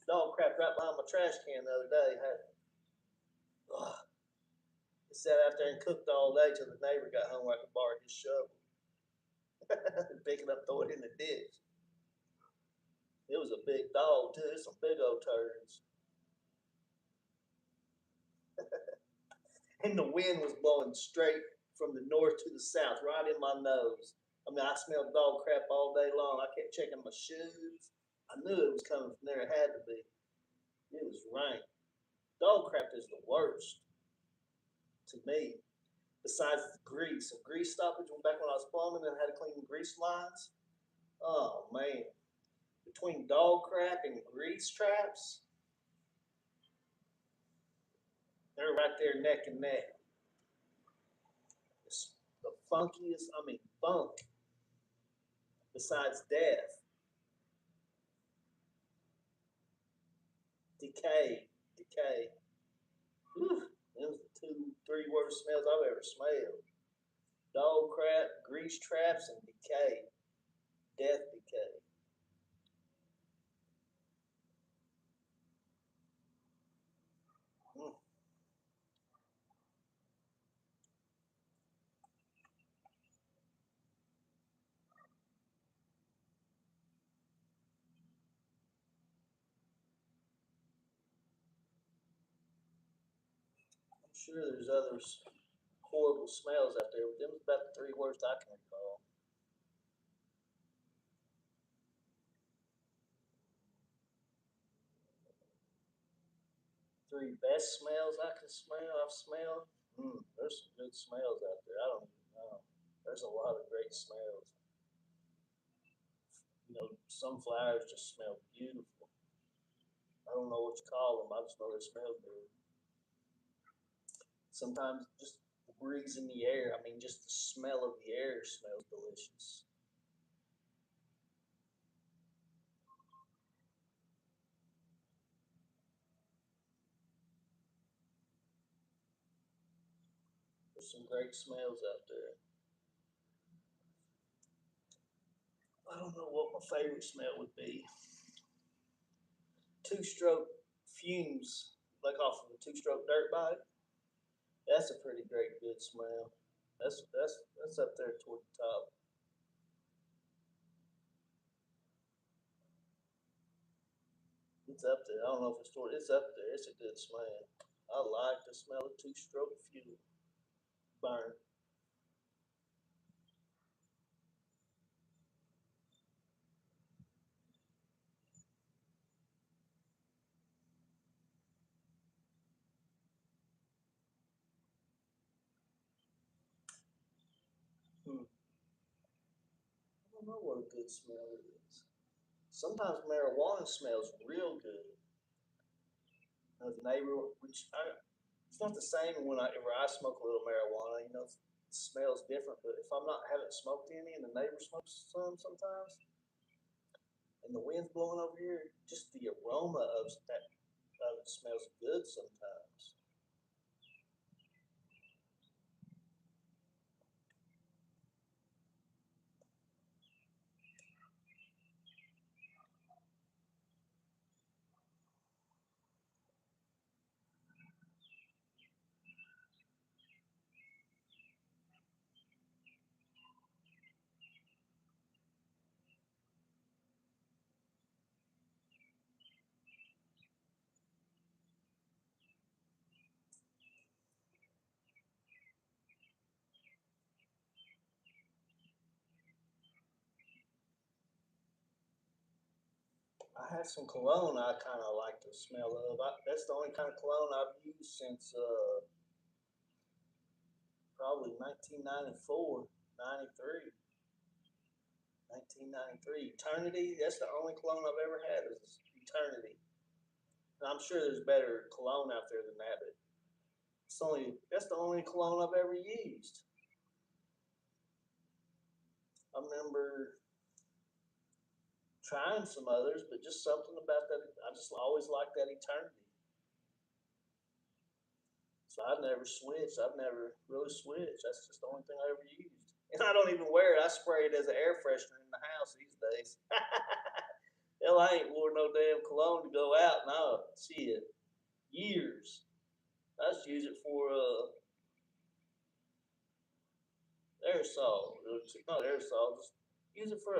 Dog crap right behind my trash can the other day. It sat out there and cooked all day till the neighbor got home where I could borrow his shovel. Pick it up, throw it in the ditch. It was a big dog too. It's some big old turds. And the wind was blowing straight from the north to the south, right in my nose. I mean, I smelled dog crap all day long. I kept checking my shoes. I knew it was coming from there. It had to be. It was rank. Dog crap is the worst to me. Besides the grease, a grease stoppage back when I was plumbing and I had to clean the grease lines. Oh man, between dog crap and grease traps, they're right there neck and neck. It's the funkiest, I mean, funk. Besides death, decay. Whew, those are the 2, 3 worst smells I've ever smelled. Dog crap, grease traps, and decay. Death decay. sure there's others horrible smells out there, but them about the three worst I can recall. Three best smells I can smell. I've smelled. There's some good smells out there. I don't even know. There's a lot of great smells. You know, some flowers just smell beautiful. I don't know what you call them. I just know they smell good. Sometimes just the breeze in the air. I mean, just the smell of the air smells delicious. There's some great smells out there. I don't know what my favorite smell would be. Two-stroke fumes, like off of a two-stroke dirt bike. That's a pretty great good smell. That's up there toward the top. It's up there. I don't know if it's toward. It's up there. It's a good smell. I like the smell of two-stroke fuel burn. Hmm. I don't know what a good smell is. Sometimes marijuana smells real good. The neighbor, it's not the same whenever I smoke a little marijuana. You know, it smells different. But if I'm not haven't smoked any, and the neighbor smokes some sometimes, and the wind's blowing over here, just the aroma of it smells good sometimes. I have some cologne I kind of like the smell of. That's the only kind of cologne I've used since probably 1994, 93, 1993. Eternity, that's the only cologne I've ever had is Eternity. And I'm sure there's better cologne out there than that, but that's the only cologne I've ever used. I remember trying some others, but just something about that. I just always liked that Eternity. So I've never switched. I've never really switched. That's just the only thing I ever used. And I don't even wear it. I spray it as an air freshener in the house these days. Hell, I ain't wore no damn cologne to go out. No, shit, years. I just use it for aerosol. Not aerosol. Just use it for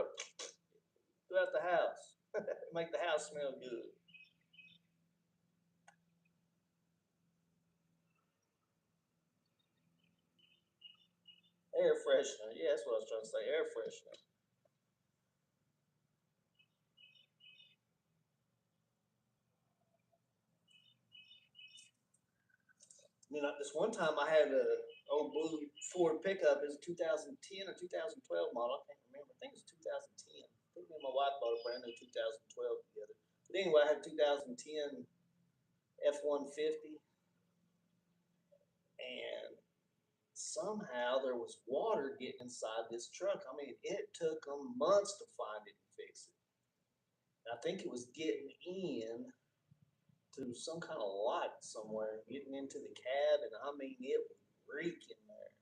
throughout the house. Make the house smell good. Air freshener. Yeah, that's what I was trying to say. Air freshener. You know, this one time I had a old blue Ford pickup. It was a 2010 or 2012 model. I can't remember. I think it was 2010. I think me and my wife bought a brand new 2012 together. But anyway, I had a 2010 F-150, and somehow there was water getting inside this truck. I mean, it took them months to find it and fix it. And I think it was getting in to some kind of light somewhere, getting into the cab, and I mean, it was reeking there.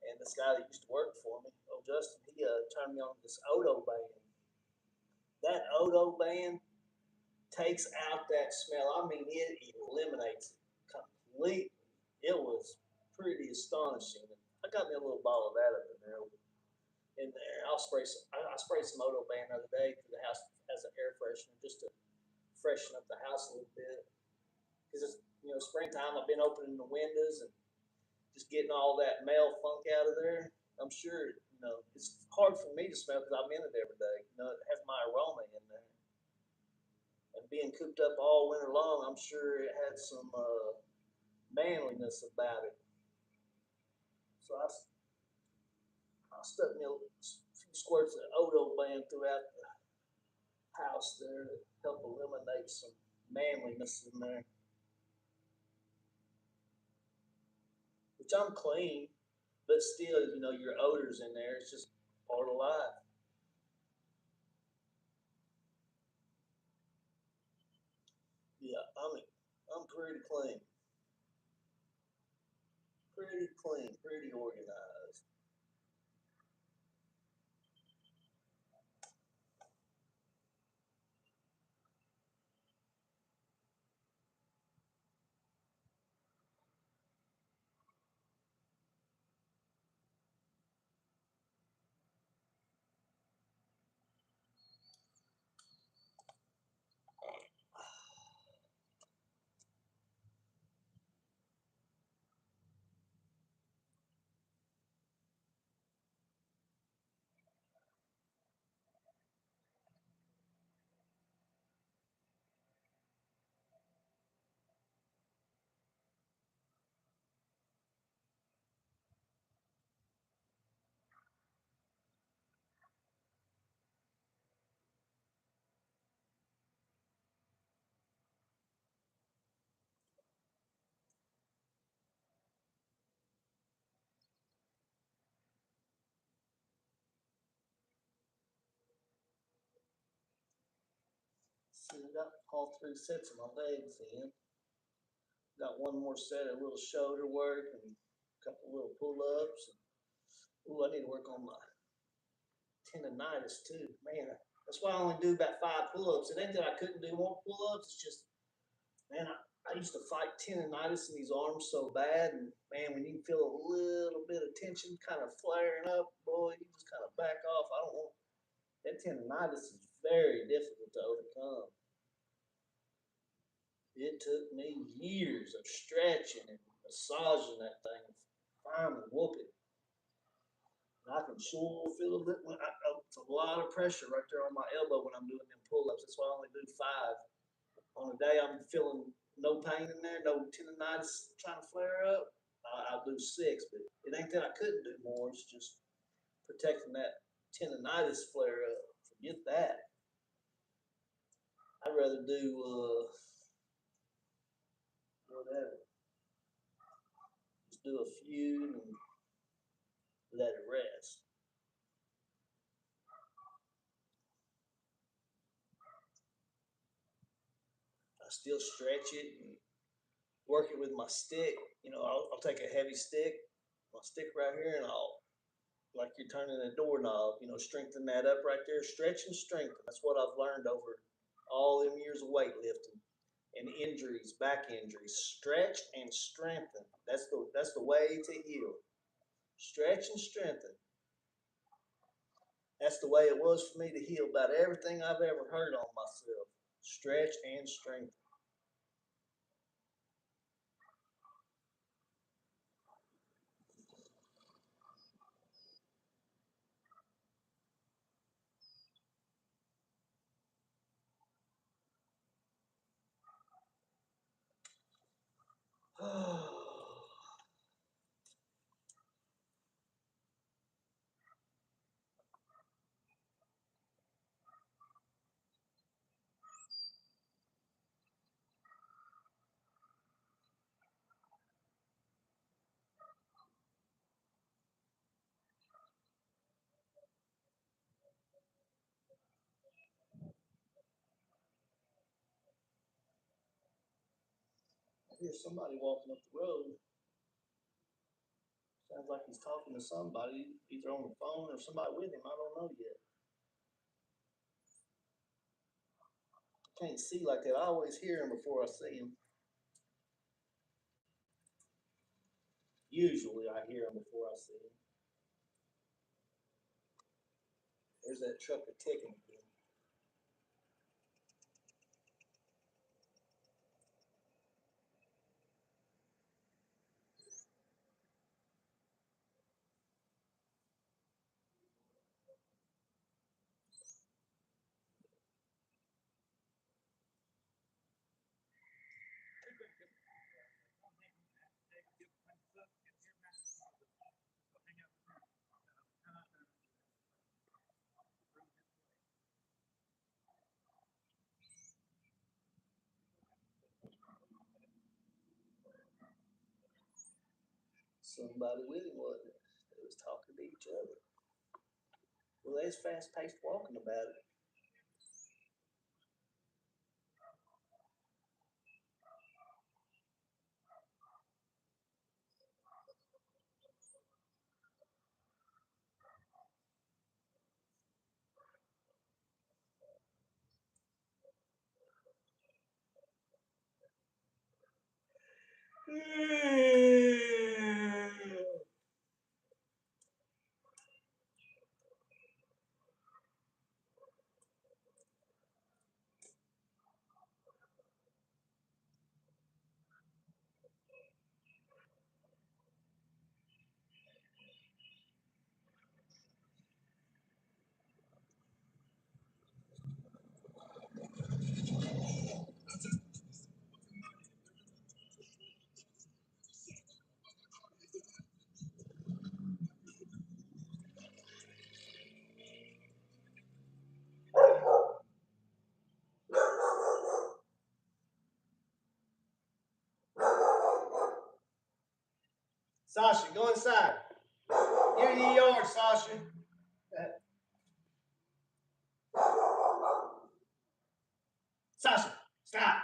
And this guy that used to work for me, oh Justin, he turned me on to this Odo band. That Odo band takes out that smell. I mean, it eliminates it completely. It was pretty astonishing. I got me a little bottle of that up in there. In there, I'll spray some. I sprayed some Odo band the other day to the house as an air freshener, just to freshen up the house a little bit. Because You know, springtime, I've been opening the windows and just getting all that male funk out of there. I'm sure, you know, it's hard for me to smell because I'm in it every day. You know, it has my aroma in there. And being cooped up all winter long, I'm sure it had some manliness about it. So I stuck me a few squirts of Odo Band throughout the house there to help eliminate some manliness in there. Which I'm clean, but still, you know, your odors in there. It's just part of life. Yeah, I'm pretty clean, pretty organized. See, I got all three sets of my legs in. Got one more set of little shoulder work and a couple little pull ups. Ooh, I need to work on my tendonitis too. Man, that's why I only do about 5 pull-ups. It ain't that I couldn't do more pull-ups. It's just, man, I used to fight tendonitis in these arms so bad, and man, when you feel a little bit of tension kind of flaring up, boy, you just kind of back off. I don't want that tendonitis is very difficult to overcome. It took me years of stretching and massaging that thing to finally whoop it. And I can sure feel a little. It's a lot of pressure right there on my elbow when I'm doing them pull-ups. That's why I only do 5. On a day I'm feeling no pain in there, no tendonitis trying to flare up, I'll do 6. But it ain't that I couldn't do more. It's just protecting that tendonitis flare up. Forget that. I'd rather do whatever. Just do a few and let it rest. I still stretch it and work it with my stick. You know, I'll take a heavy stick, my stick right here, and I'll like you're turning a doorknob. You know, strengthen that up right there. Stretch and strengthen. That's what I've learned over all them years of weightlifting and injuries, back injuries. Stretch and strengthen. That's the way to heal. Stretch and strengthen. That's the way it was for me to heal about everything I've ever heard on myself. Stretch and strengthen. I hear somebody walking up the road. Sounds like he's talking to somebody, either on the phone or somebody with him. I don't know yet. I can't see like that. I always hear him before I see him. Usually I hear him before I see him. There's that trucker ticking again. Somebody with him, wasn't it? They was talking to each other. Well, they was fast paced walking about it. Sasha, go inside. Get in your yard, Sasha. Sasha, stop.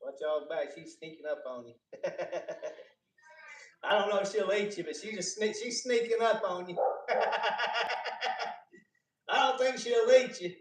Watch y'all back. She's sneaking up on you. I don't know if she'll eat you, but she's sneaking up on you. I don't think she'll eat you.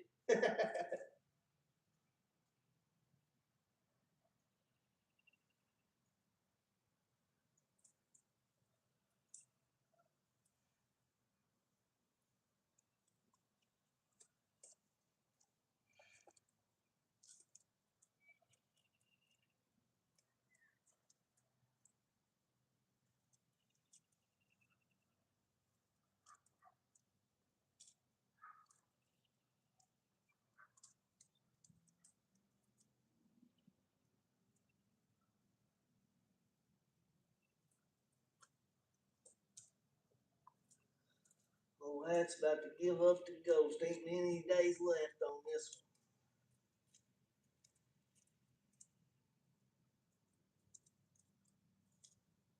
Oh, that's about to give up the ghost. Ain't many days left on this one.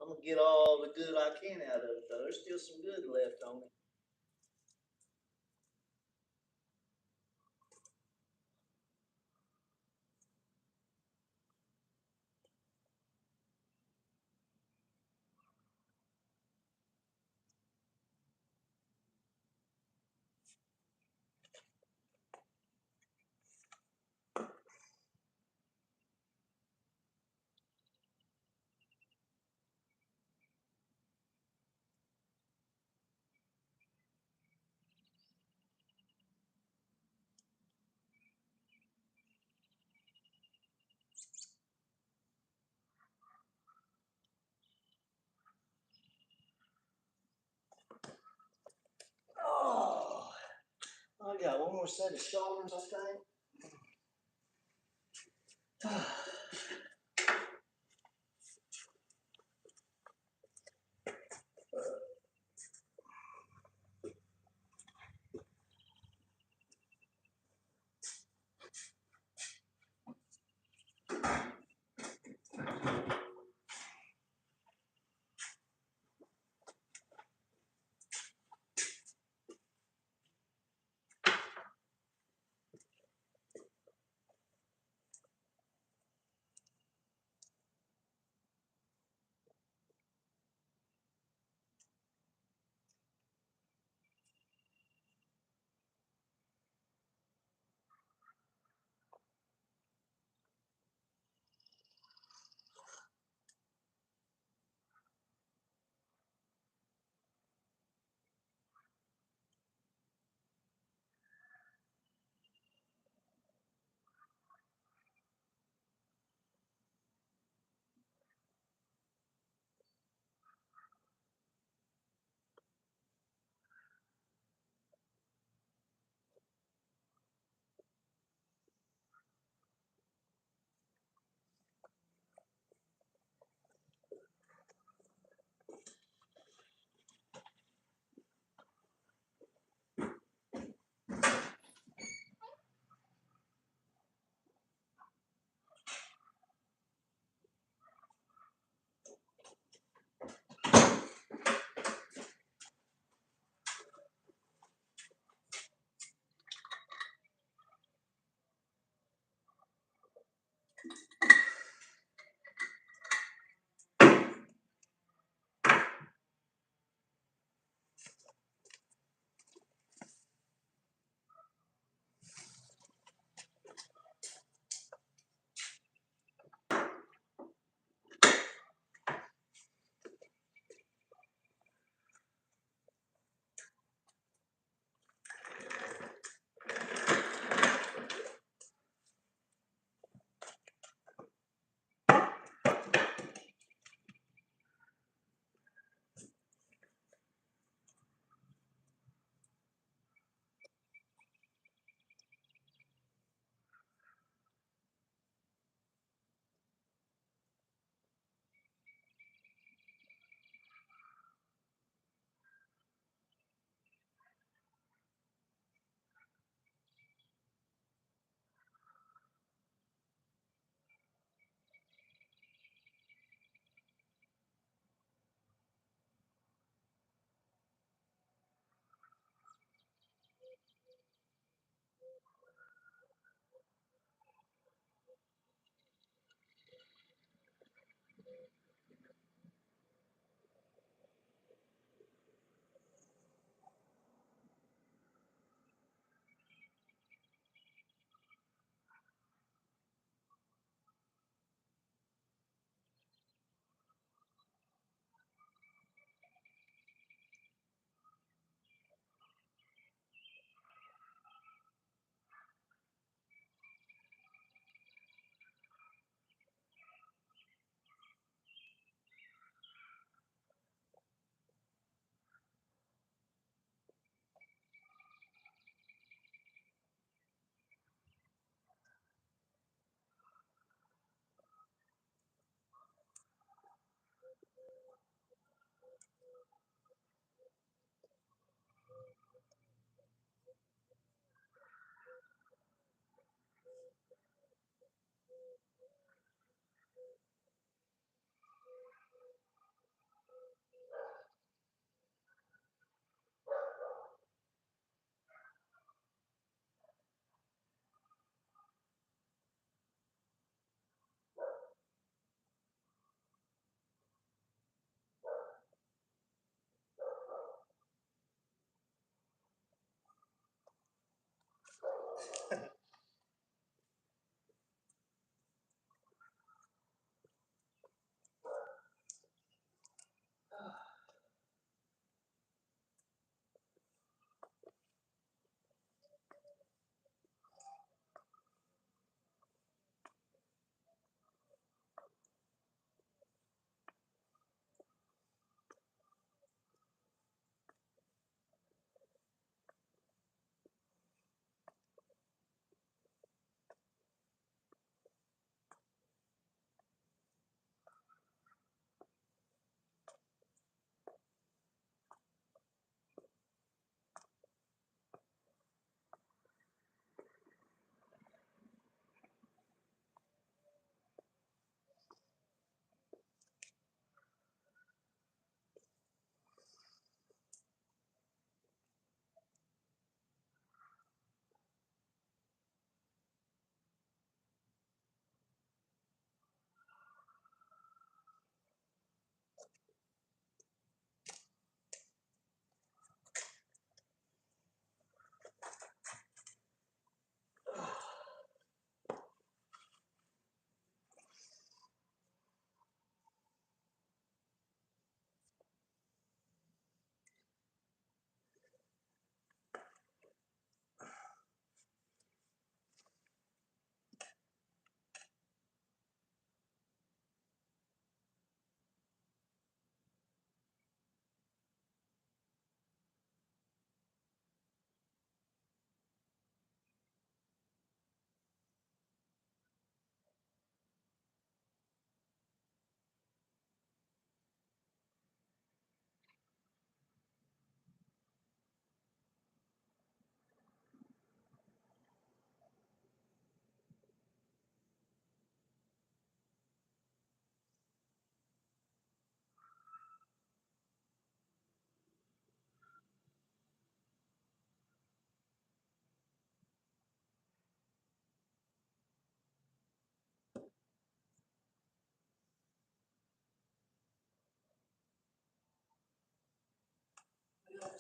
I'm gonna get all the good I can out of it, though. There's still some good left on it. Oh, I got one more set of shoulders, I think.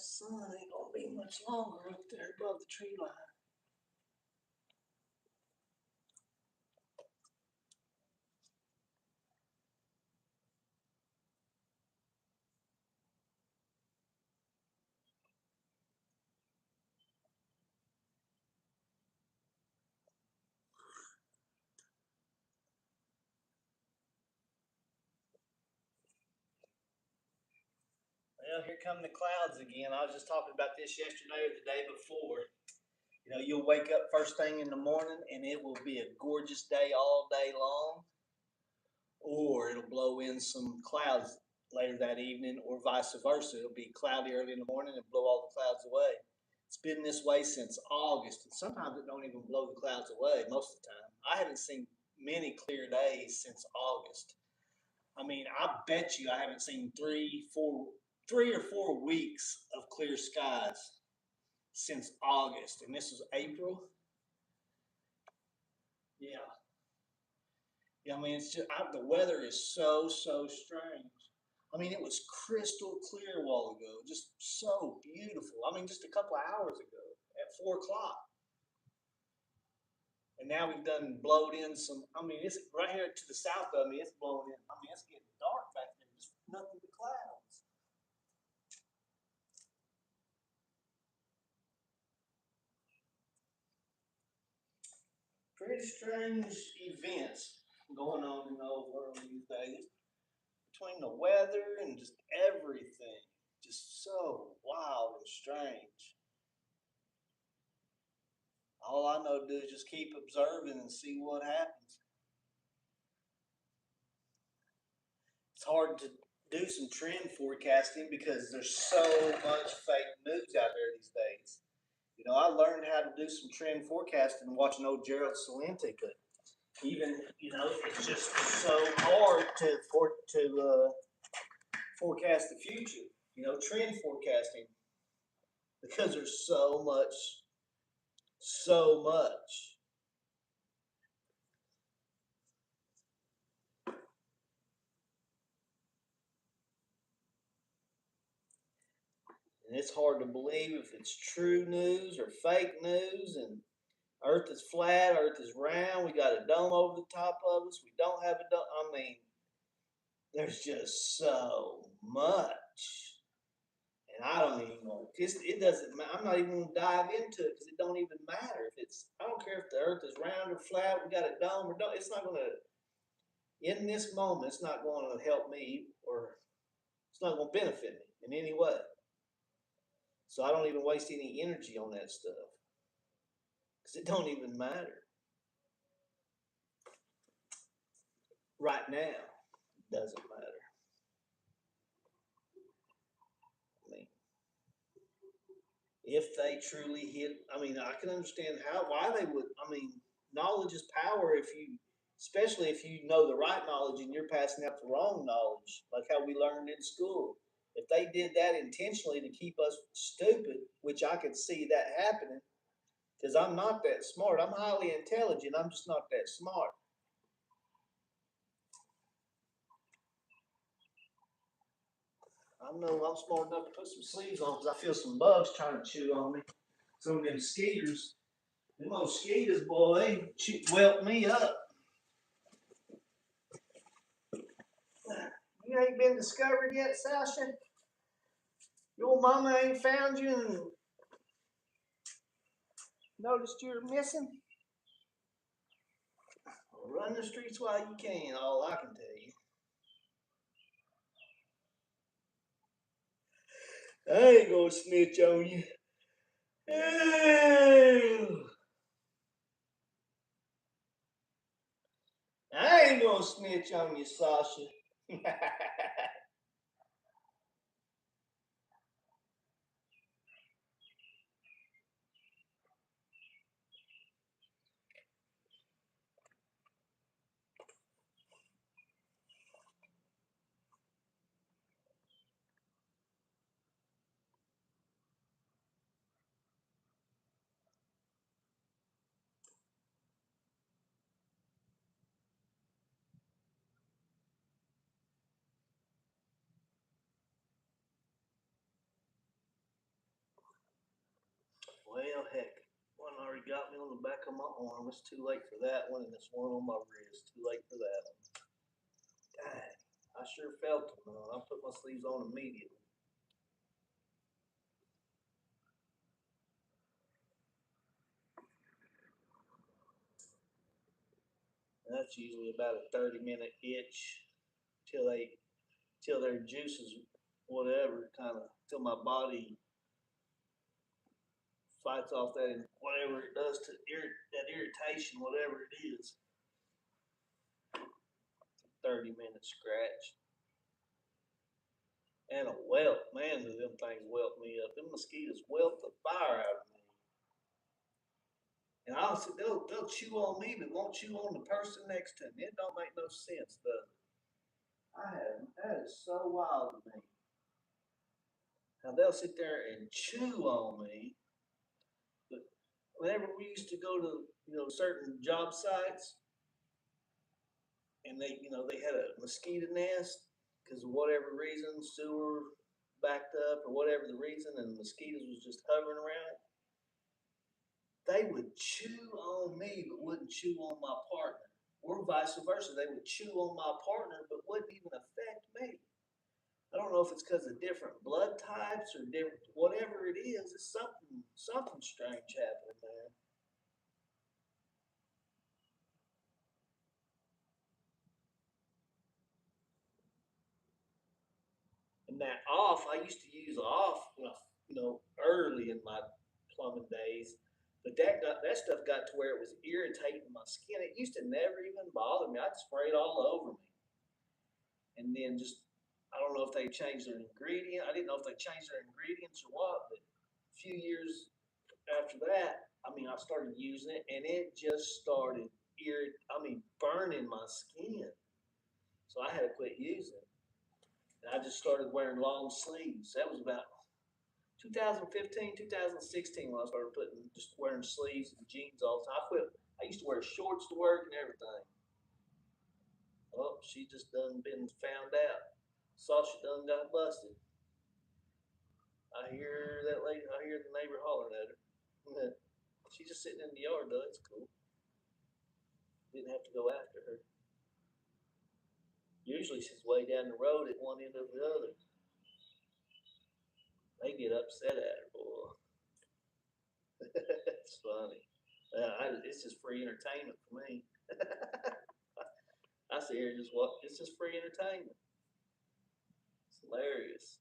sun ain't gonna be much longer up there above the tree line. Well, here come the clouds again. I was just talking about this yesterday or the day before. You know, you'll wake up first thing in the morning and it will be a gorgeous day all day long, or it'll blow in some clouds later that evening, or vice versa. It'll be cloudy early in the morning and blow all the clouds away. It's been this way since August, and sometimes it don't even blow the clouds away most of the time. I haven't seen many clear days since August. I mean, I bet you I haven't seen 3 or 4 weeks of clear skies since August, and this is April. Yeah, yeah. I mean, it's just the weather is so strange. I mean, it was crystal clear a while ago, just so beautiful. I mean, just a couple of hours ago at 4 o'clock, and now we've done blowed in some. I mean, it's right here to the south of me. It's blowing in. I mean, it's getting dark back there. Just nothing but clouds. Pretty strange events going on in the old world these days. Between the weather and just everything, just so wild and strange. All I know to do is just keep observing and see what happens. It's hard to do some trend forecasting because there's so much fake news out there these days. You know, I learned how to do some trend forecasting watching old Gerald Salente. Even it's just so hard to forecast the future. You know, trend forecasting because there's so much. And it's hard to believe if it's true news or fake news. And Earth is flat, Earth is round. We got a dome over the top of us. We don't have a dome. I mean, there's just so much, and I don't even know. It doesn't. I'm not even going to dive into it because it don't even matter if it's. I don't care if the Earth is round or flat. We got a dome or don't. It's not going to. In this moment, it's not going to help me, or it's not going to benefit me in any way. So I don't even waste any energy on that stuff because it don't even matter right now. It doesn't matter. I mean, if they truly hit, I mean, I can understand why they would. I mean, knowledge is power. Especially if you know the right knowledge and you're passing out the wrong knowledge, like how we learned in school. If they did that intentionally to keep us stupid, which I could see that happening, because I'm not that smart. I'm highly intelligent. I'm just not that smart. I know I'm smart enough to put some sleeves on because I feel some bugs trying to chew on me. Some of them skeeters. Them mosquitoes, boy, they welt me up. You ain't been discovered yet, Sasha? Your mama ain't found you and noticed you're missing? Well, run the streets while you can, all I can tell you. I ain't gonna snitch on you. I ain't gonna snitch on you, Sasha. Well, heck, one already got me on the back of my arm. It's too late for that one, and this one on my wrist. Too late for that one. Dang, I sure felt it, man. I put my sleeves on immediately. That's usually about a 30-minute itch till till their juices, whatever, kind of, till my body fights off that whatever it does to that irritation, whatever it is. 30-minute scratch. And a welt, man, do them things welt me up. Them mosquitoes welt the fire out of me. And honestly, they'll chew on me, but won't chew on the person next to me. It don't make no sense, does it? That is so wild to me. Now they'll sit there and chew on me, but whenever we used to go to certain job sites, and they had a mosquito nest because of whatever reason, sewer backed up or whatever the reason, and the mosquitoes was just hovering around. They would chew on me but wouldn't chew on my partner, or vice versa. They would chew on my partner but wouldn't even affect me. I don't know if it's because of different blood types or different whatever it is. It's something strange happening there. And that off, I used to use off, early in my plumbing days. But that stuff got to where it was irritating my skin. It used to never even bother me. I'd spray it all over me, and then just I don't know if they changed their ingredient. I didn't know if they changed their ingredients or what. But a few years after that, I mean, I started using it, and it just started burning my skin. So I had to quit using it. And I just started wearing long sleeves. That was about 2015, 2016 when I started just wearing sleeves and jeans all the time. I quit. I used to wear shorts to work and everything. Oh, she just done been found out. Saw she done got busted. I hear that lady. I hear the neighbor hollering at her. She's just sitting in the yard though. It's cool. Didn't have to go after her. Usually she's way down the road at one end of the other. They get upset at her, boy. It's funny. It's just free entertainment for me. I sit here and just watch. It's just free entertainment. It's hilarious.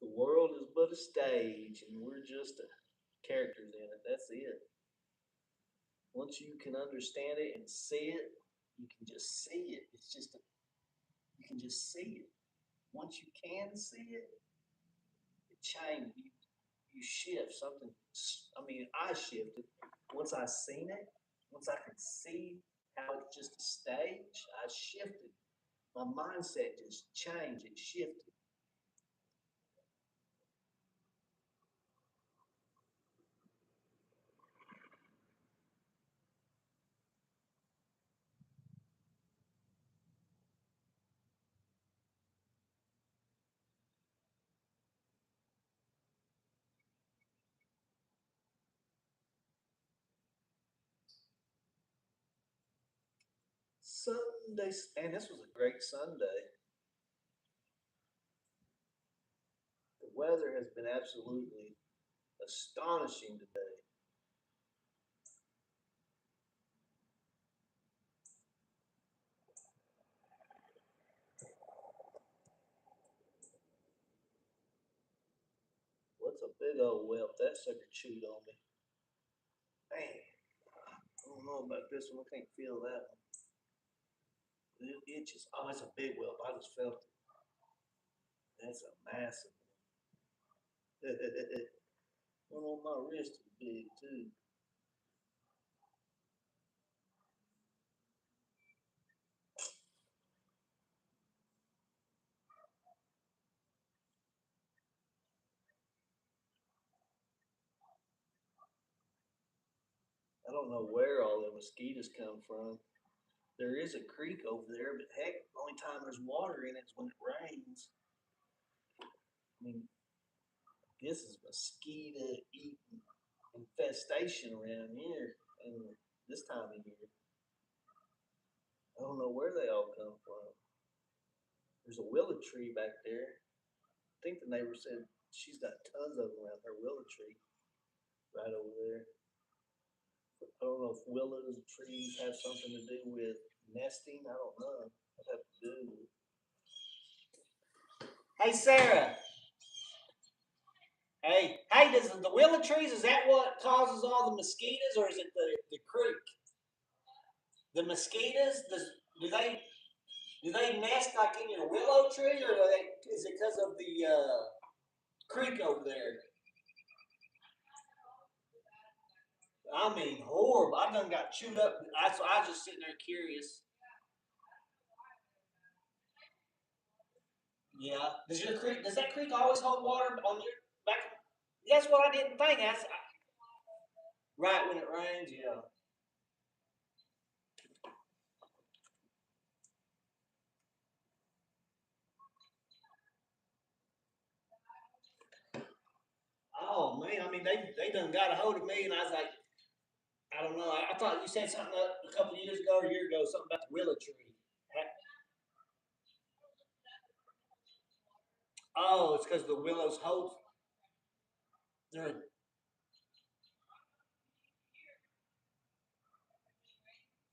The world is but a stage, and we're just characters in it. That's it. Once you can understand it and see it, you can just see it. You can just see it. Once you can see it, it changes. You shift something. I mean, I shifted once I seen it. Once I could see how it's just a stage, I shifted. My mindset just changed. It shifted. Sunday, and this was a great Sunday. The weather has been absolutely astonishing today. What's a big old whelp? That sucker chewed on me. Man, I don't know about this one. I can't feel that one. It itches. Oh, it's a big whelp. I just felt it. That's a massive one. One on my wrist is big too. I don't know where all the mosquitoes come from. There is a creek over there, but heck, the only time there's water in it is when it rains. I mean, this is mosquito eating infestation around here and this time of year. I don't know where they all come from. There's a willow tree back there. I think the neighbor said she's got tons of them around her willow tree right over there. I don't know if willows trees have something to do with nesting. I don't know. I'd have to do. Hey, Sarah. Hey, does the willow trees, is that what causes all the mosquitoes, or is it the creek? The mosquitoes, do they nest like in your willow tree, or is it because of the creek over there? I mean, horrible. I done got chewed up. I was just sitting there curious. Yeah. Does that creek always hold water on your back? That's what I didn't think. Right when it rains, yeah. Oh man, I mean they done got a hold of me, and I was like, I don't know. I thought you said something a couple of years ago or a year ago, something about the willow tree. Oh, it's because the willows hold. They're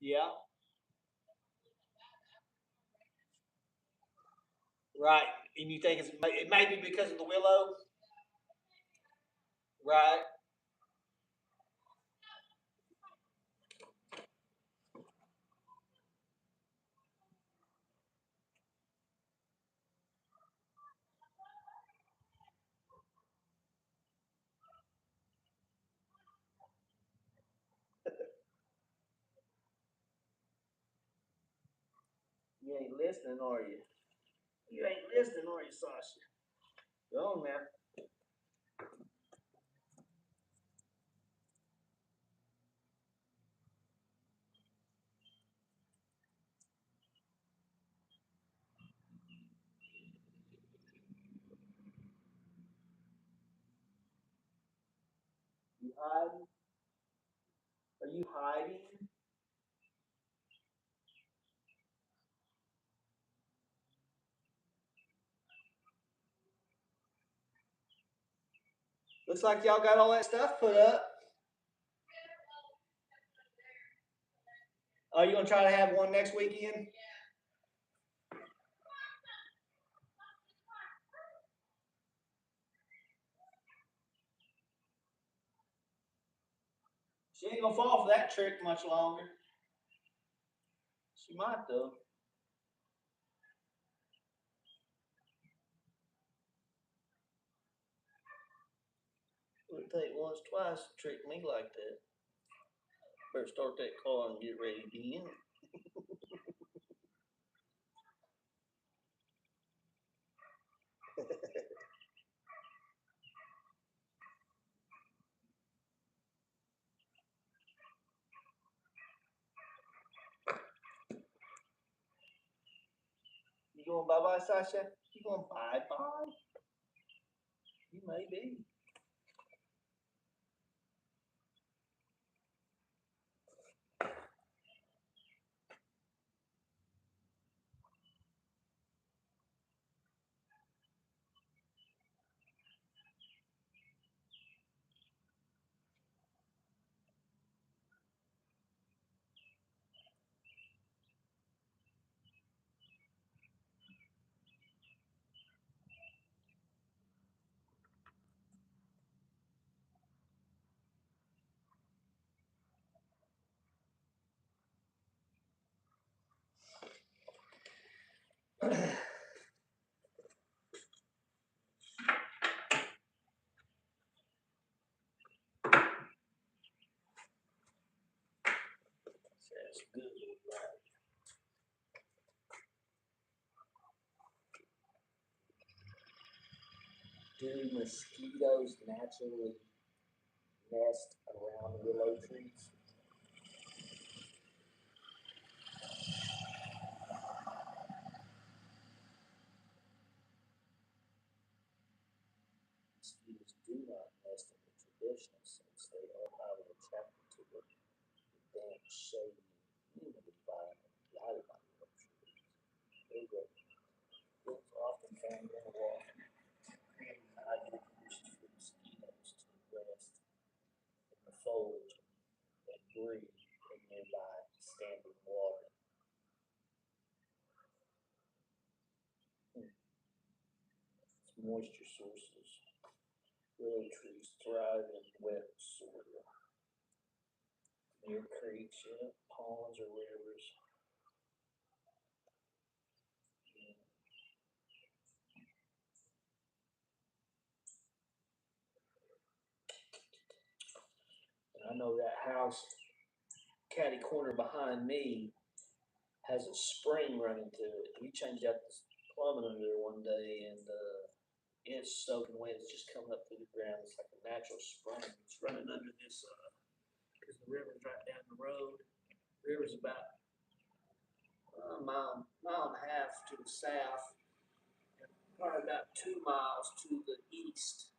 yeah, right. And you think it may be because of the willow, right? You ain't listening, are you? You ain't listening, are you, Sasha? Go on now. You hiding? Are you hiding? Looks like y'all got all that stuff put up. Are you gonna try to have one next weekend? She ain't gonna fall for that trick much longer. She might though. It'll take once, twice to trick me like that. Better start that car and get ready to be in it. You going bye bye, Sasha? You going bye bye? You may be. That's good. Do mosquitoes naturally nest around willow trees? shady. It's often found in the water, creating ideal conditions for mosquitoes to rest in the foliage and breed in nearby standing water. Its moisture sources. Willow trees thrive in wet soil. Near creeks, ponds, or rivers. And I know that house, catty corner behind me, has a spring running to it. We changed out the plumbing under there one day, and it's soaking wet. It's just coming up through the ground. It's like a natural spring. It's running under this because the river's right down the road. The river's about a mile and a half to the south, and probably about 2 miles to the east.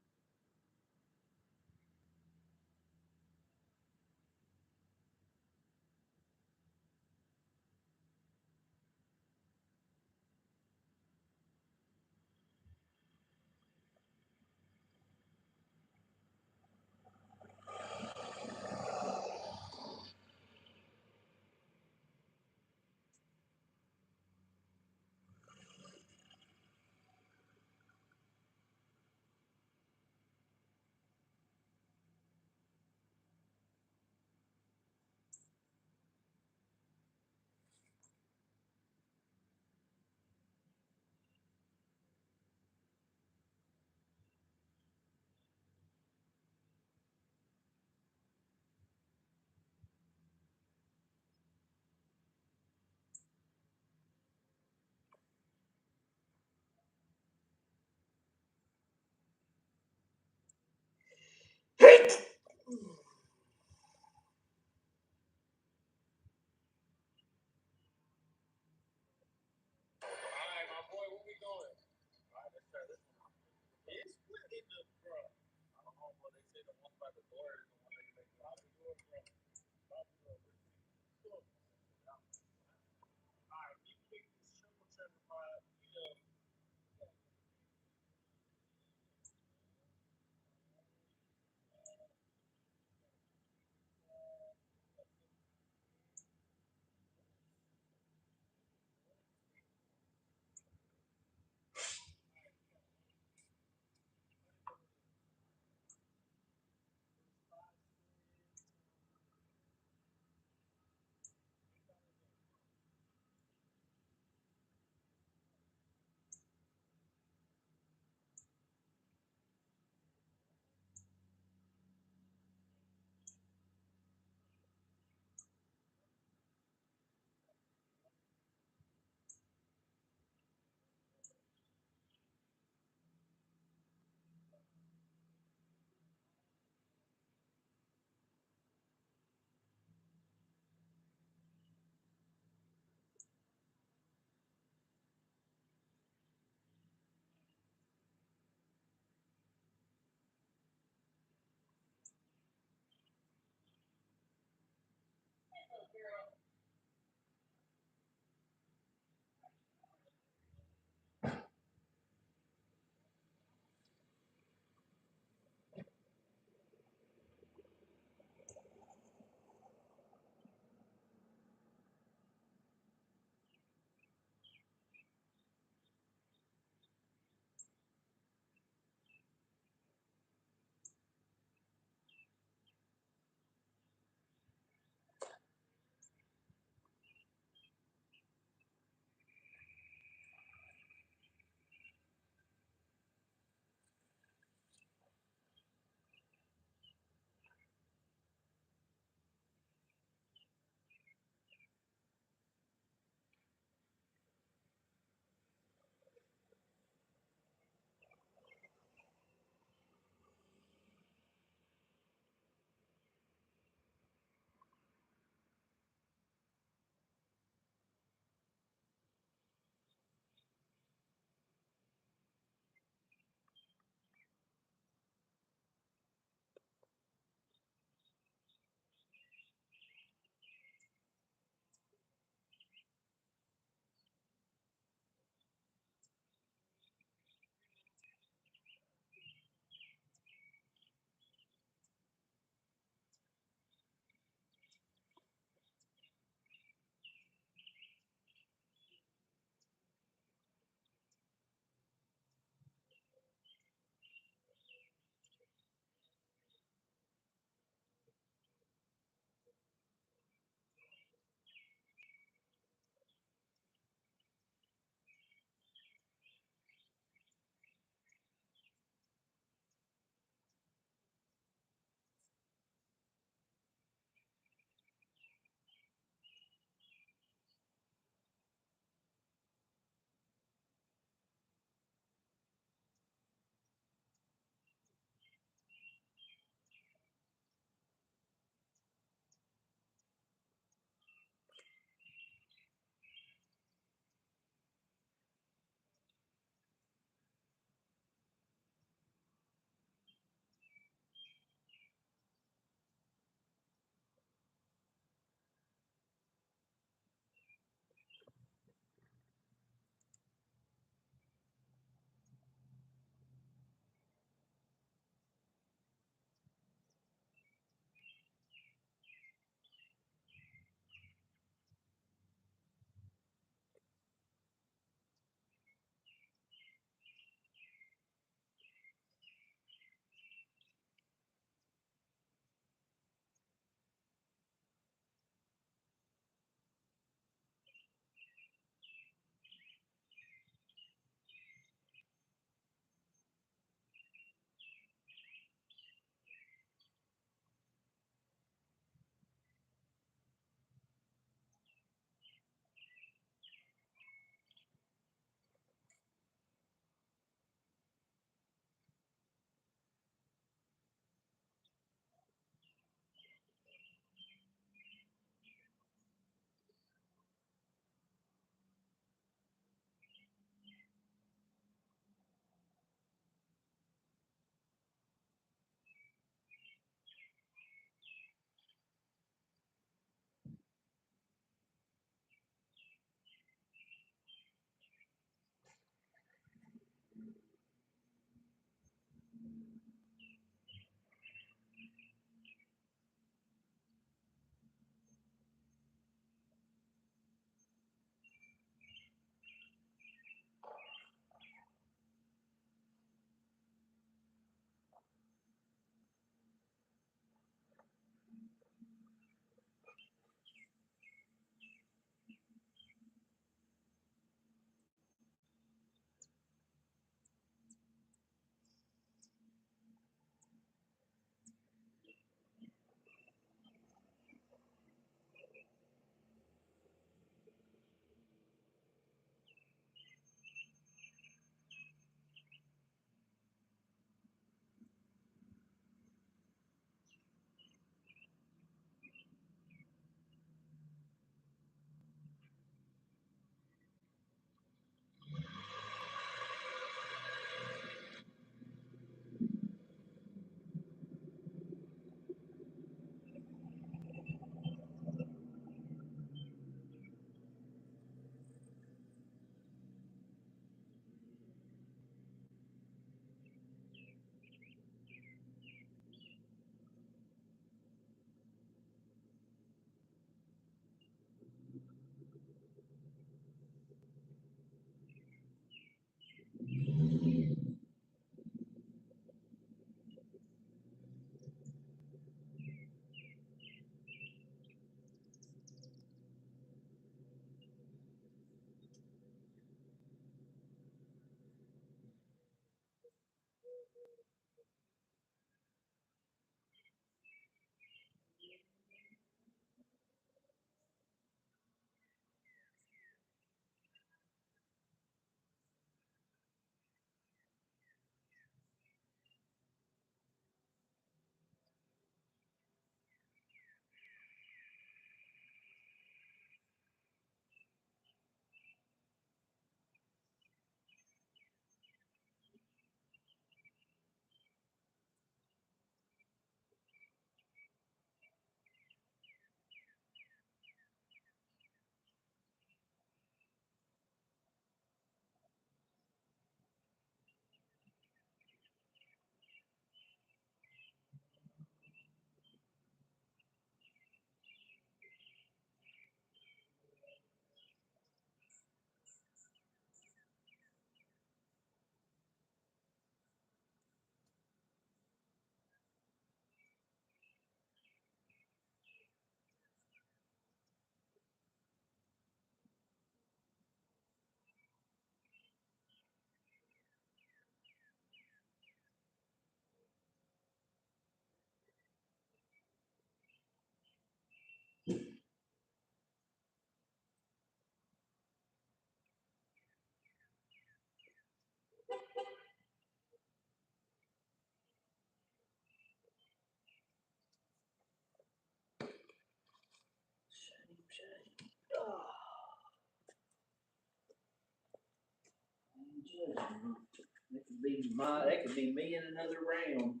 That could be me in another round.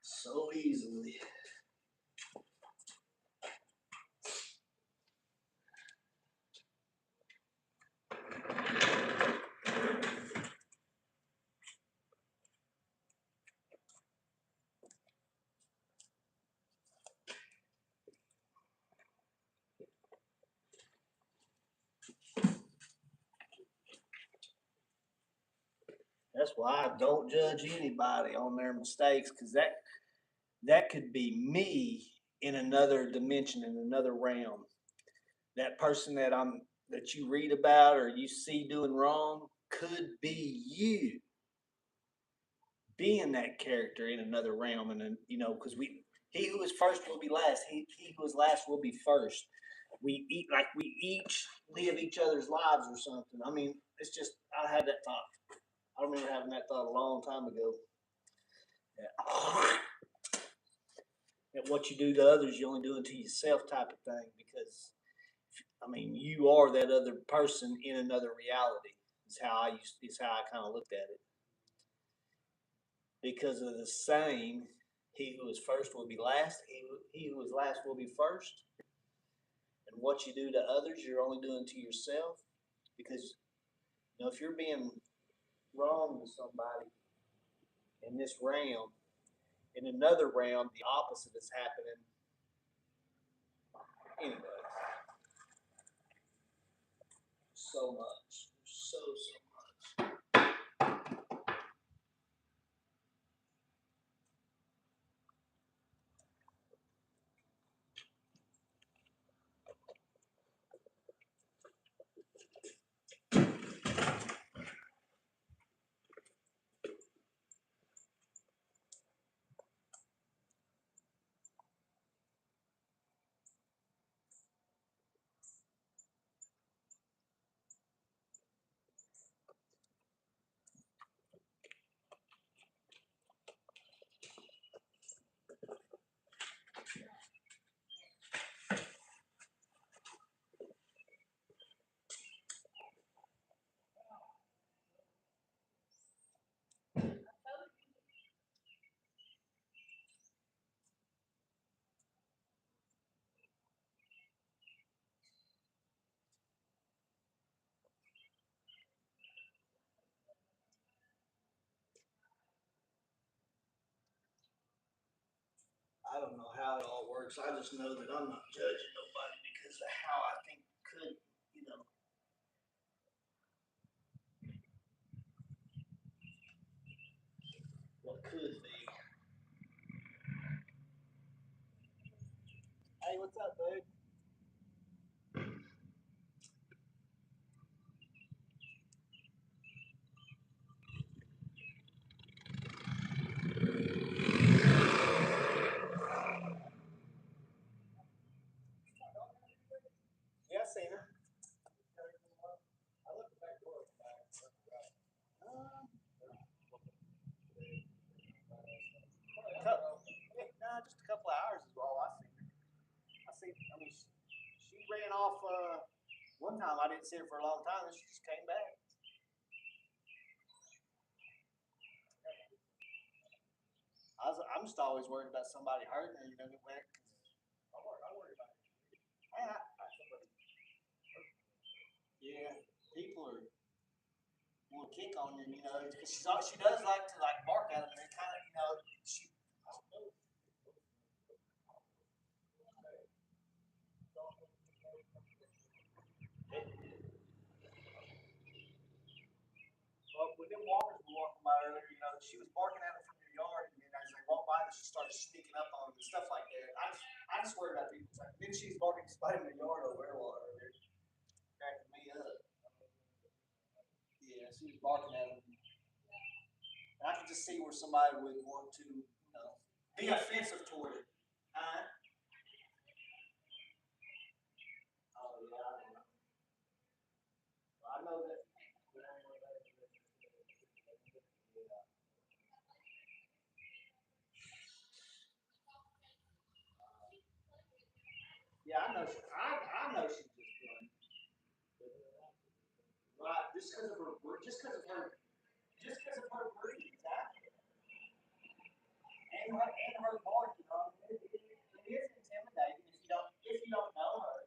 So easily. That's why I don't judge anybody on their mistakes, because that could be me in another dimension, in another realm. That person that you read about or you see doing wrong could be you being that character in another realm, and then because he who is first will be last. He who is last will be first. We each live each other's lives or something. I mean, it's just I had that thought. I remember having that thought a long time ago. That what you do to others, you only do it to yourself, type of thing. Because I mean, you are that other person in another reality. Is how I kind of looked at it. Because of the same, he who is first will be last. He who is last will be first. And what you do to others, you're only doing to yourself. Because if you're being wrong to somebody in this realm, in another realm, the opposite is happening. Anyway, so much, so much. I don't know how it all works. I just know that I'm not judging nobody because of how I think could, what could be. Hey, what's up, dude? Yeah, I seen her. I looked back door. Just a couple of hours is all I seen her. I mean, she ran off. One time I didn't see her for a long time, and she just came back. I'm just always worried about somebody hurting her. Get wet. I worry about it. Yeah, people are will kick on you, because she does like to bark at them. And it kind of, she. Well, when them walkers were walking by earlier, she was barking at them from your yard, and then as they walked by, she started sneaking up on them and stuff like that. I just worry about people. Then she was barking at somebody in the yard over there while earlier, cracking me up. Yeah, she was barking at them. And I could just see where somebody would want to, be offensive toward it. Huh? Oh yeah, I know that. Yeah, I know. I know she's just playing. Right, just because of her breed, exactly. And her voice, you know, it is intimidating if you don't know her.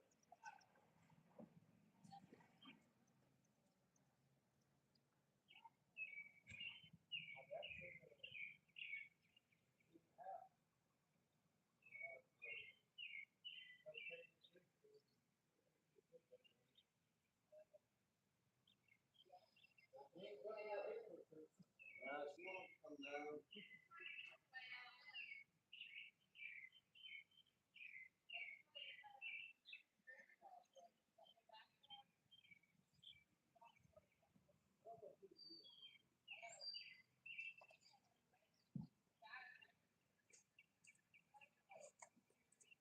She won't come down.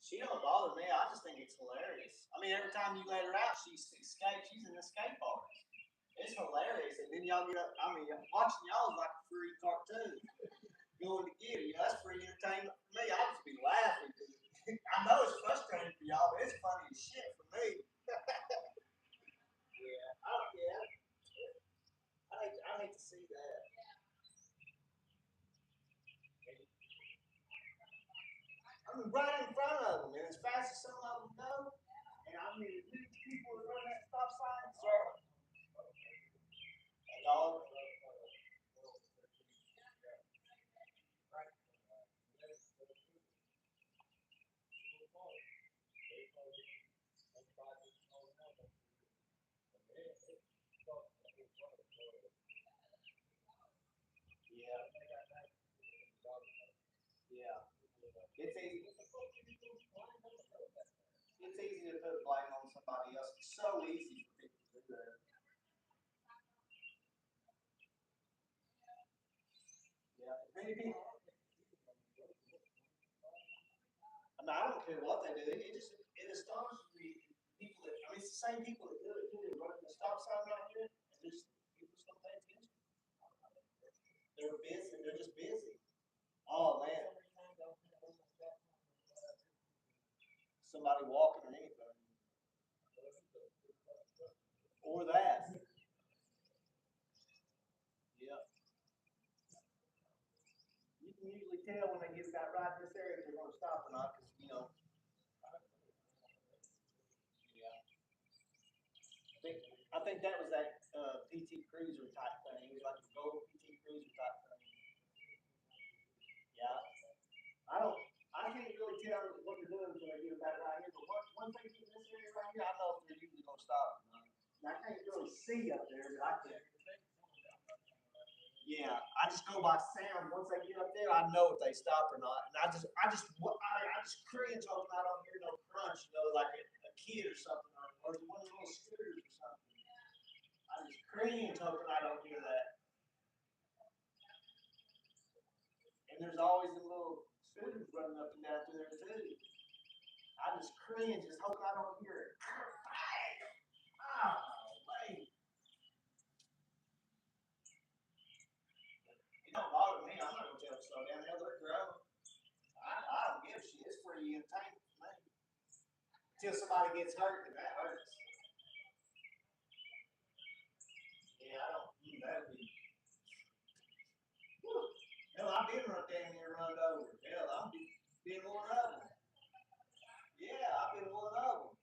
She don't bother me. I just think it's hilarious. I mean, every time you let her out, she escapes. She's an escape artist. It's hilarious. And then y'all get up. I mean, watching y'all is like a free cartoon. Going to get her. You know, that's free entertainment for me. I just be laughing. I know it's frustrating for y'all, but it's funny as shit for me. Yeah. Yeah. I hate to see that. I mean, right in front of them, and as fast as some of them go, and I mean, these people are running that stop sign, sir. A dog. Yeah. Yeah. It's easy. It's easy to put blame on somebody else. It's so easy for people to do that. Yeah. Many people. I mean, I don't care what they do. It astonishes me. People that I mean, it's the same people that do it too. They run the stop sign right here, and just people just don't pay attention. They're busy. They're just busy. Oh man, somebody walking or anything, or that. Yeah. You can usually tell when they get about right in this area if they're going to stop or not, because you know. Yeah. I think that was that PT Cruiser type thing. It was like a gold PT Cruiser type thing. Yeah. I don't. I can't really tell what they're doing until they get about right here. But once they get in this area right here, I know if they're usually going to stop or not. And I can't really see up there, but I can. Yeah, I just go by sound. Once they get up there, I know if they stop or not. And I just cringe hoping I don't hear no crunch, you know, like a kid or something, or one of those scooters or something. I just cringe hoping I don't hear that. And there's always the little scooters running up and down through there too. I just cringe, just hoping I don't hear it. Oh, wait. It don't bother me. I'm not gonna tell them to slow down. They're grown. I don't give a shit. It's free entertainment for me. Until somebody gets hurt, and that hurts. Yeah, I don't. That'd be. Hell, I've been run damn near run over. Hell, been one of them. Yeah, I've been one of them.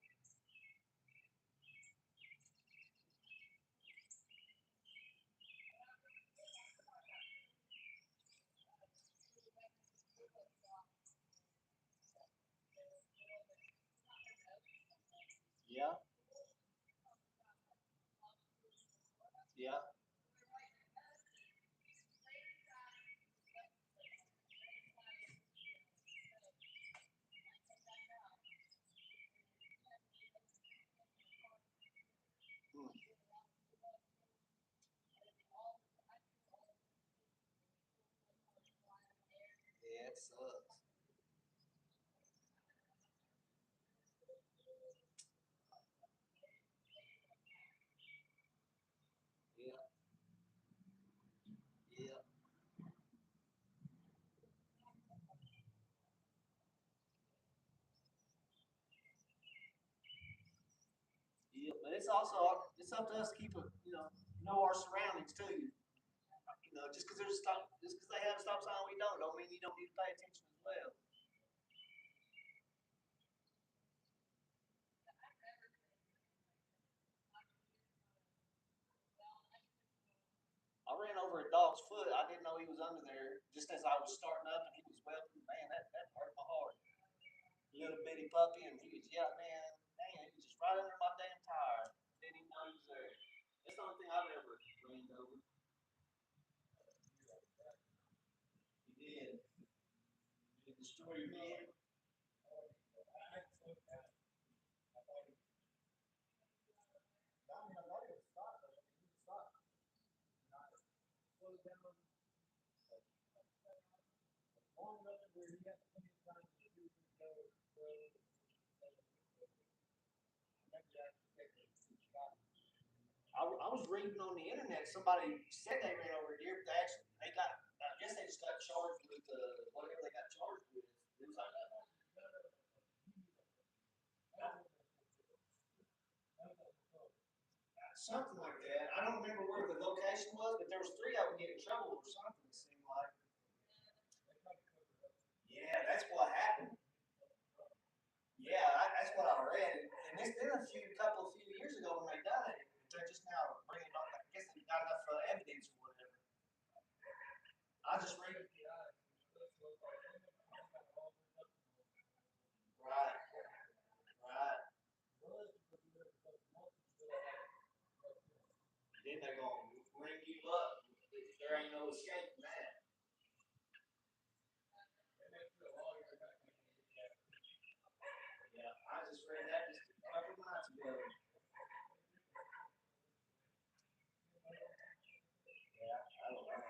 Yeah, yeah. Hmm. Yeah, it sucks. Yeah, yeah, yeah. But it's also it's up to us to keep a know our surroundings too. You know, just because there's a stop, just because they have a stop sign, we don't mean you don't need to pay attention as well. I ran over a dog's foot. I didn't know he was under there just as I was starting up, and he was welcoming. Man, that hurt my heart. Little bitty puppy, and he was yelling, man, dang, he was just right under my damn tire. Didn't even know he was there. That's the only thing I've ever ran over. He did. Did it destroy your man? I was reading on the internet. Somebody said they ran over here, but they got. I guess they just got charged with whatever they got charged with. It was like something like that. I don't remember where the location was, but there was three of them getting in trouble or something. It seemed like. Yeah, that's what happened. Yeah, that's what I read, and it's been few years ago when they done it. They're just now bringing it up. I guess they got enough evidence or whatever. I just read it. Right, right. Then they're gonna ring you up. There ain't no escaping that. Yeah, I just read that just a couple nights ago. Yeah, I don't know.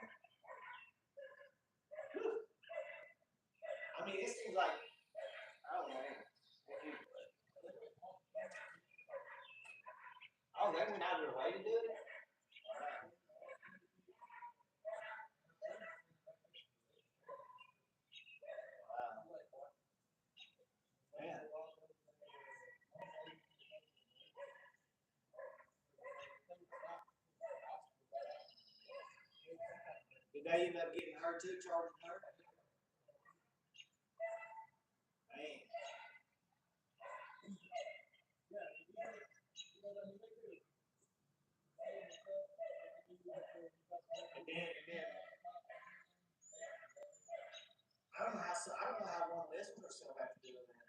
I mean, it seems like I don't know. Oh, they went out of their way to do it. Wow, man. Did they end up getting her too, charging her? Man. And then I don't know how one of this person have to do with that.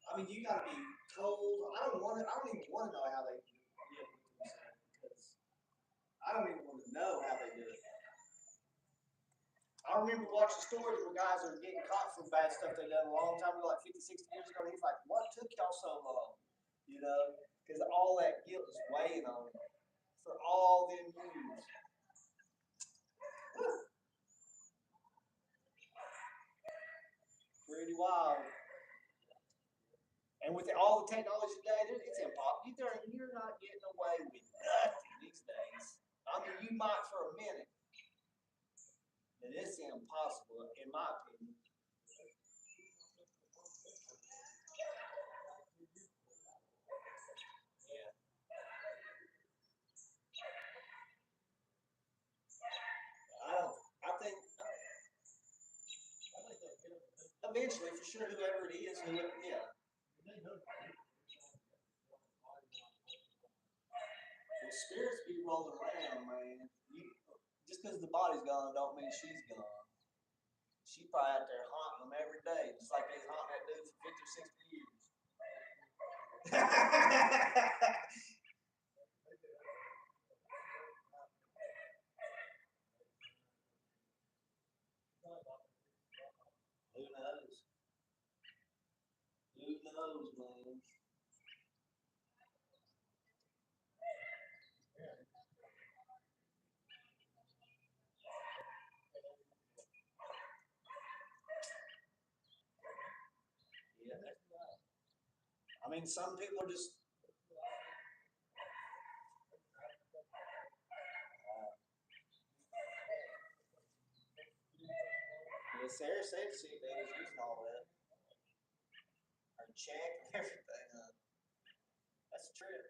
I mean, you gotta be cold. I don't even want to know how they deal with themselves because I don't even want to know how they do it. I remember watching stories where guys are getting caught for bad stuff they done a long time ago, like 50, 60 years ago. And he's like, what took y'all so long? You know, because all that guilt is weighing on him for all them years. Pretty wild. And with all the technology today, it's impossible. You're not getting away with nothing these days. I mean, you might for a minute, but it's impossible, in my opinion. Yeah. I don't. I think eventually, for sure, whoever it is, whoever, yeah. Well, spirits be rolling around, man. Just because the body's gone, don't mean she's gone. She probably out there haunting them every day, just like they haunting that dude for 50 or 60 years. Who knows? Who knows, man? Yeah, I mean, some people are just. Yeah, Sarah said they was using all that. Her check and everything. That's true.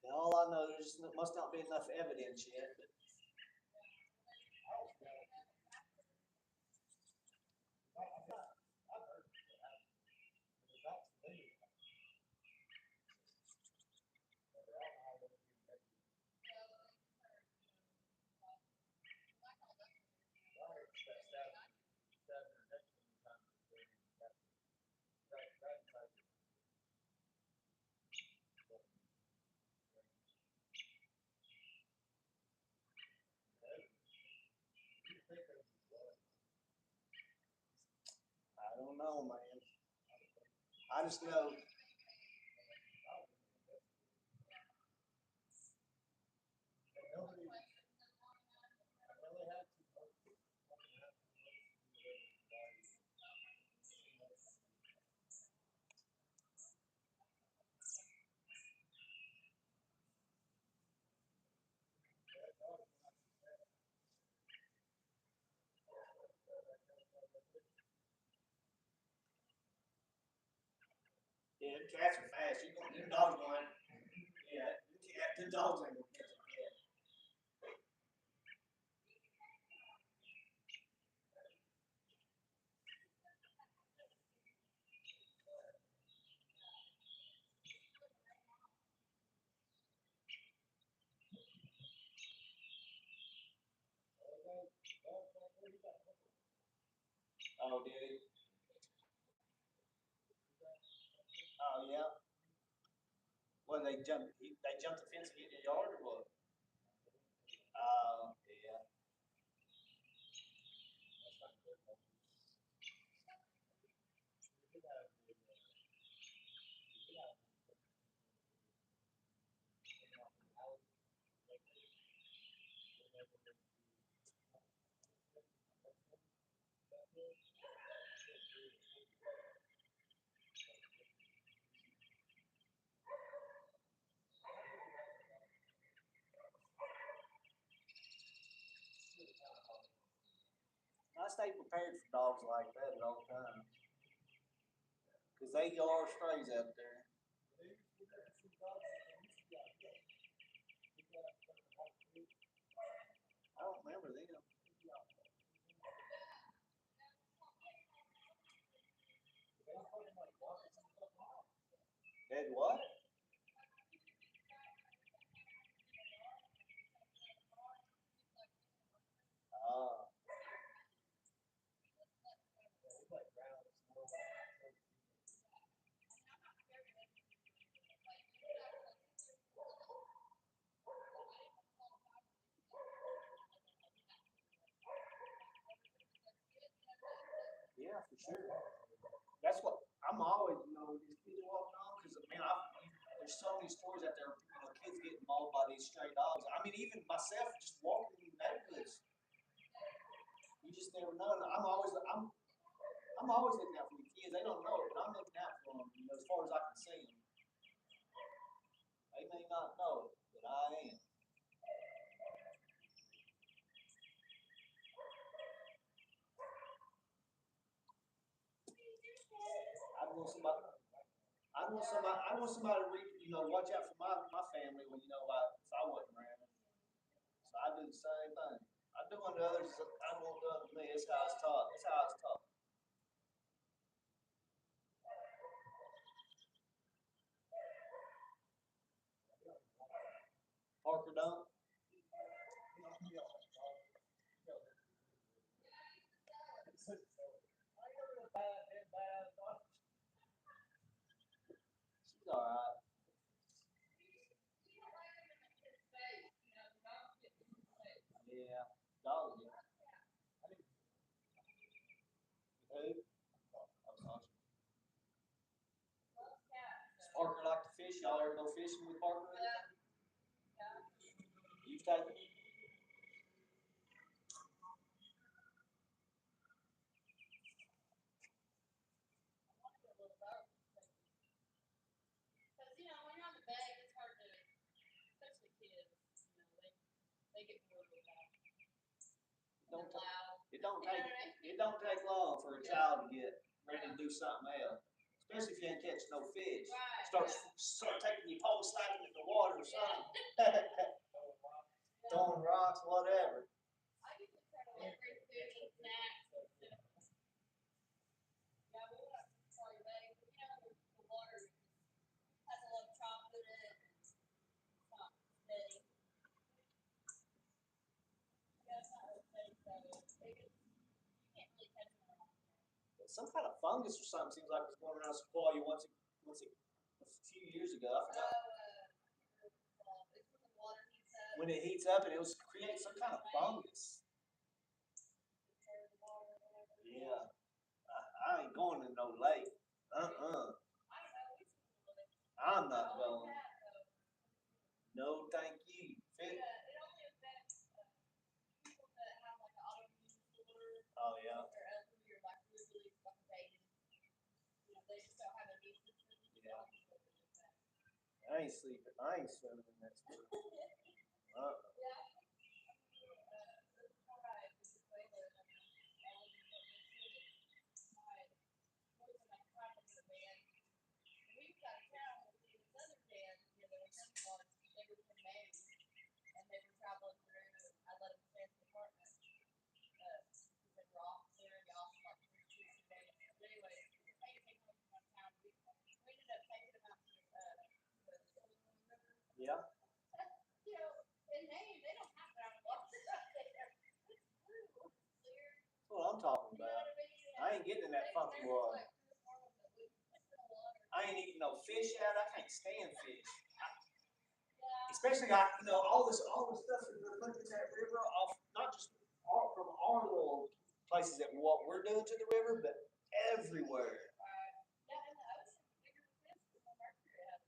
And all I know, there's must not be enough evidence yet. But I don't know, man. I just know. Yeah, them cats are fast. Them dogs going. Yeah, the dogs ain't gonna catch a cat. Oh, did he? Oh, yeah. Well, they jumped. They jumped the fence and hit the yard, or what? Oh, yeah. I stay prepared for dogs like that at all times, cause they are strays out there. I don't remember them. Dead what? Ah, yeah, for sure. That's what I'm always, these kids are walking on, cause man, there's so many stories out there, kids getting mauled by these stray dogs. I mean, even myself, just walking in the neighborhoods, you just never know. And I'm always looking out for the kids. They don't know it, but I'm looking out for them, as far as I can see them. They may not know it, but I am. I want somebody. I want somebody to read, watch out for my family when if I wasn't around. So I do the same thing. I do unto others as I want done to me. That's how I was taught. That's how I was taught. Parker Dunk. She's all right. Yeah, dog. Who? Oh, does Parker like to fish? Y'all ever go fishing with Parker? You take it? make it more Don't ta- loud. It don't You know take what I mean? it don't take long for a child to get ready to do something else, especially if you ain't catching no fish. Right. Start taking your pole, sliding in the water or something, Yeah. throwing rocks, whatever. I usually try to like bring food and snacks and stuff. Yeah, we went up to Sawyer Bay, but you know, the water has a lot of chocolate in it. It's not steady. Yeah, it's not really steady, so you can't really catch them all. Some kind of fungus or something seems like it's going around Sequoia a few years ago. I forgot. It's when the water heats up. When it heats up and it was create some kind of fungus. Yeah. I ain't going to no lake. I'm not going. No, thank you. It only affects people that have like an autoimmune disorder. Oh yeah. Or elderly or like really suffocated. You know, they just don't have a immune system. Yeah. I ain't sleeping. I ain't swimming in that stuff. Yeah. You know, in Maine, they don't have that water up there. It's blue, clear. That's what I'm talking You know about. what I mean? I ain't getting in that funky water. I ain't eating no fish out. I can't stand fish. Especially all the stuff that we're putting in that river off, not just from our little places that what we're doing to the river, but everywhere. Yeah, in the ocean, bigger fish than the mercury has.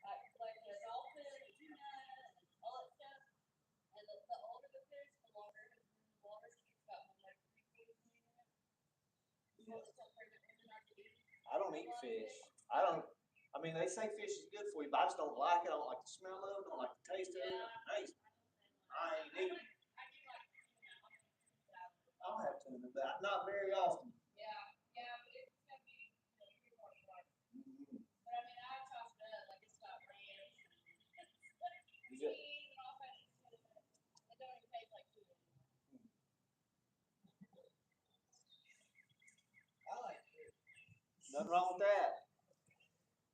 Like the dolphin and the tuna and all that stuff. And the older the fish, the longer it is in the water. It's got like 3 quarters in it. I don't eat fish. I mean, they say fish is good for you, but I just don't like it. I don't like the smell of it. I don't like the taste of it. I ain't eating. I'll have tuna, but not very often. Yeah, but it's gonna be 3 more parts. Mm-hmm. But I mean, I chopped it up like it's got ranch and cheese and all kinds of stuff. It don't even taste like food anymore. I like it. Nothing wrong with that.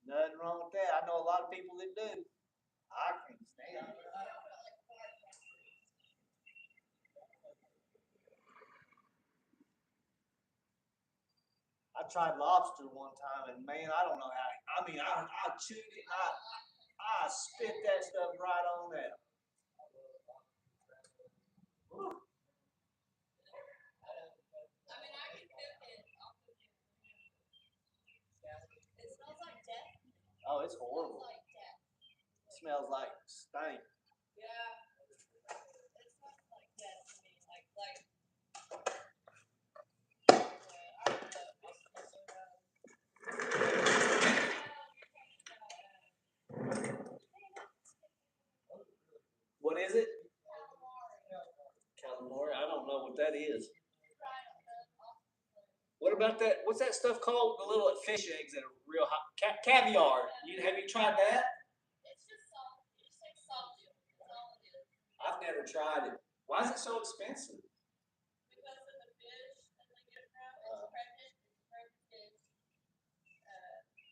Nothing wrong with that. I know a lot of people that do. I can't stand it. I tried lobster one time, and man, I don't know how. I mean, I chewed it, and I spit that stuff right on out. Whew. I mean, I can cook it. I'll cook it. It smells like death. Oh, it's horrible. It smells like death. It smells like stank. Yeah. It smells like death to me. Like I don't know. It smells so bad. What is it? Calamari. I don't know what that is. What about that? What's that stuff called? The little fish eggs that are real hot. Caviar. Have you tried that? It's just salt. You just take salt. That's all it is. I've never tried it. Why is it so expensive? Because of the fish that they get from. It's pregnant. It's a pregnant fish.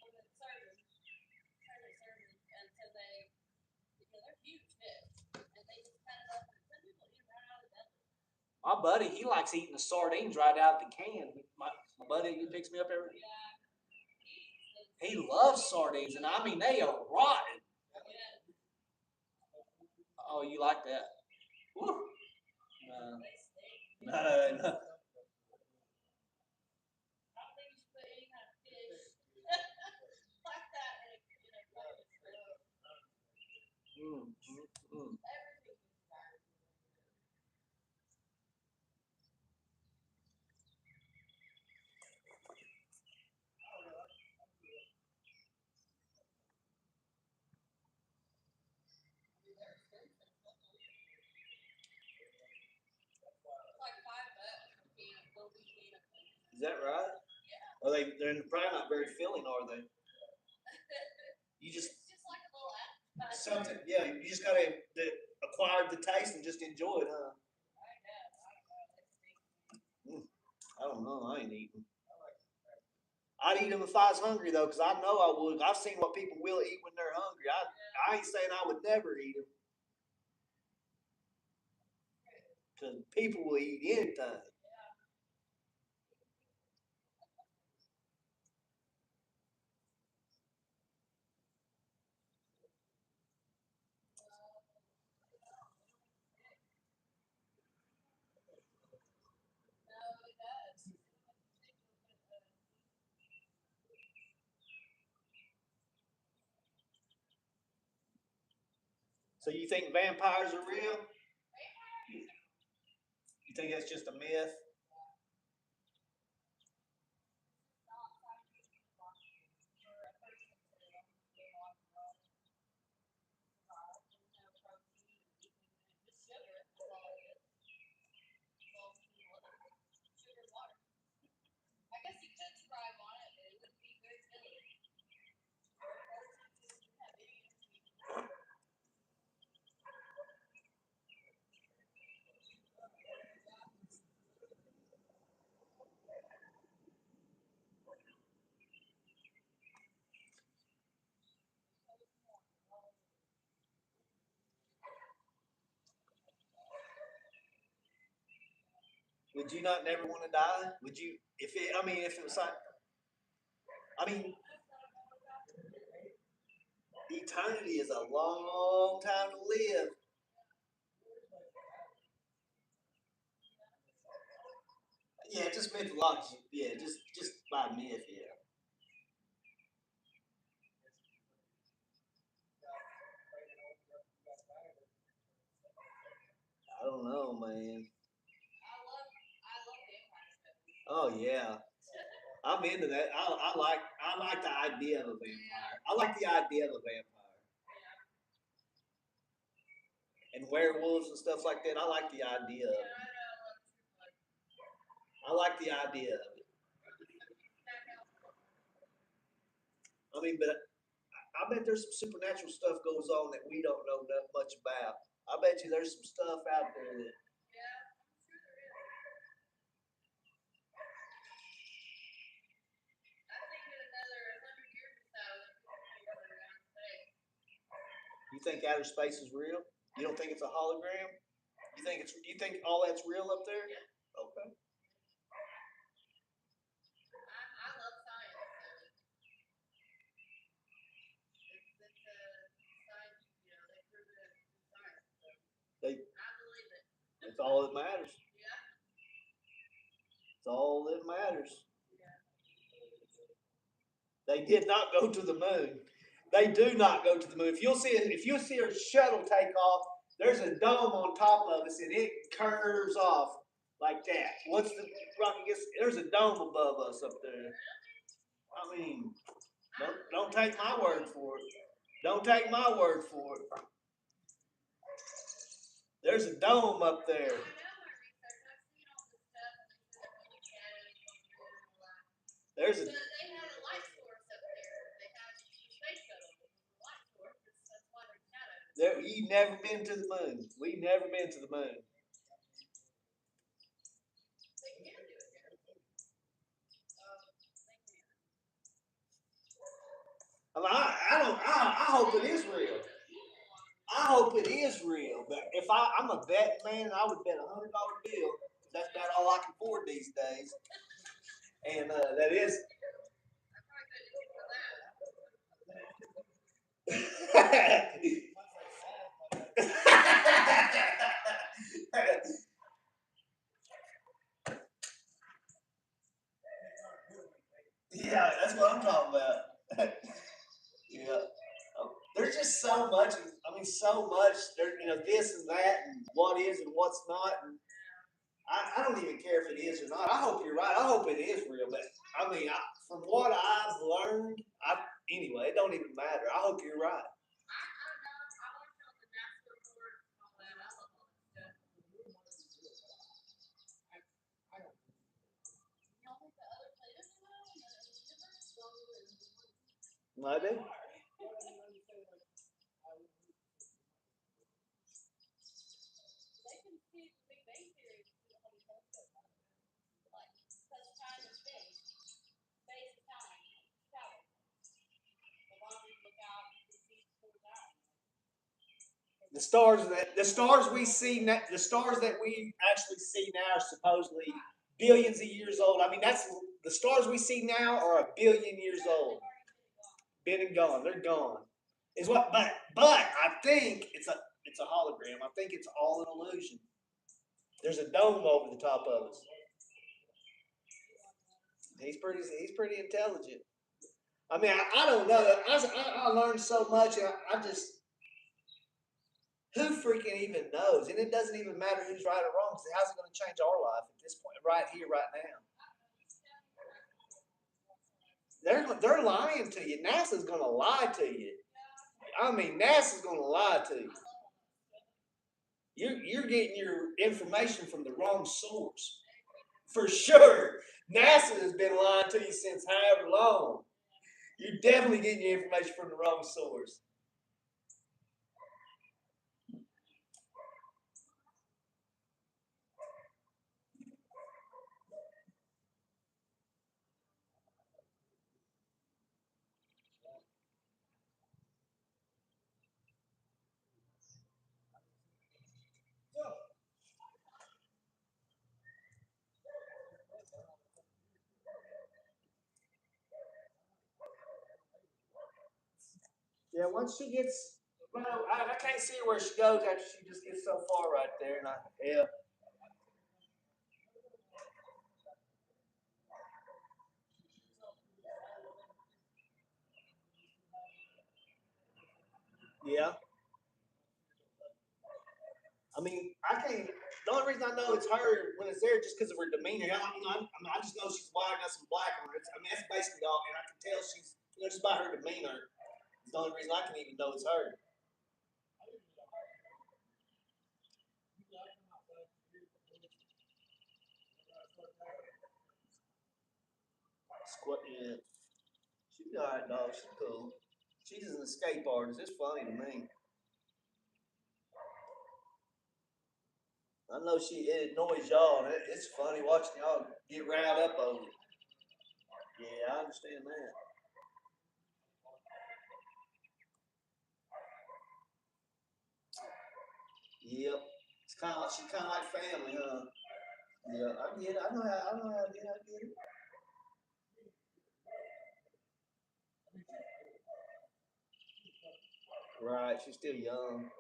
When it's serving, and so they're huge fish, and they just cut it up. And some people eat right out of the belly. My buddy, he likes eating the sardines right out of the can. My buddy, he picks me up every. Yeah. He loves sardines, and I mean they are rotten. Oh, you like that? Woo. No. No. I don't think you should put any kind of fish like that in a bucket. Everything is bad. that right? Yeah. Are they're probably not very filling, are they? You just It's just like a little appetizer. something, yeah. You just gotta acquire the taste and just enjoy it, huh? I know. I don't know. I ain't eating. I'd eat them if I was hungry though, because I know I would. I've seen what people will eat when they're hungry. I ain't saying I would never eat them, because people will eat anything. No, it does. So you think vampires are real? You think that's just a myth? I guess you could thrive on it, but it wouldn't be very filling. Would you not never want to die? Would you? If it, I mean, if it was like, I mean, eternity is a long time to live. Yeah, just mythology. Yeah, just by myth. Yeah. I don't know, man. I love vampire stuff. Oh yeah, I'm into that. I like the idea of a vampire. I like the idea of a vampire and werewolves and stuff like that. I like the idea of it. I like the idea of it. I mean, but I bet there's some supernatural stuff goes on that we don't know that much about. I bet you there's some stuff out there that. Yeah, I'm sure there is. I think in another 100 years or so, it'll be around today. You think outer space is real? You don't think it's a hologram? You think it's? You think all that's real up there? Yeah. Okay. I love science, so it's science, they prove it in science. So They. I believe it. That's all that matters. Yeah. It's all that matters. Yeah. They did not go to the moon. They do not go to the moon. If you'll see a shuttle take off, there's a dome on top of us, and it curves off like that. Once the rocket gets, there's a dome above us up there. I mean, don't take my word for it. Don't take my word for it. There's a dome up there. I know my research. I've seen all this stuff, and they said that when you get it, it's all that. There's a. But they had a light source up there. They had the space shuttle with a light source. That's why there's shadows. There, you've never been to the moon. We've never been to the moon. They can do it there. They can. I hope it is real. I hope it is real. But if I'm a bet man, I would bet $100 bill. That's about all I can afford these days. And that is. Yeah, that's what I'm talking about. Yeah. There's just so much. I mean, so much. There, this and that, and what is and what's not. And I don't even care if it is or not. I hope you're right. I hope it is real. But I mean, from what I've learned, anyway, it don't even matter. I hope you're right. Maybe. They can see the Big Bang Theory on the telescope. Like, because time is space. Space is time. Travel. The longer you look out, you see people die. The stars we see the stars that we actually see now are supposedly billions of years old. I mean, that's the stars we see now are a billion years old. Been and gone. They're gone. Is what, but I think it's a hologram. I think it's all an illusion. There's a dome over the top of us. He's pretty intelligent. I mean, I don't know. I learned so much. I just who freaking even knows? And it doesn't even matter who's right or wrong. Because how's it going to change our life at this point, right here, right now? They're lying to you. NASA's going to lie to you. I mean, NASA's going to lie to you. You're getting your information from the wrong source. For sure. NASA has been lying to you since however long. You're definitely getting your information from the wrong source. Yeah, once she gets, well, I can't see where she goes after she just gets so far right there. And yeah, yeah. I mean, I can't. The only reason I know it's her when it's there just because of her demeanor. I just know she's white and got some black on her. I mean, that's basically all, and I can tell she's, just by her demeanor. It's the only reason I can even know it's her. Yeah. She's alright, dog. She's cool. She's an escape artist. It's funny to me. I know it annoys y'all, and it's funny watching y'all get riled up over it. Yeah, I understand that. Yep. It's kind of like she's kind of like family, huh? Yeah, I get it. I know how it is. I get it. Right. She's still young.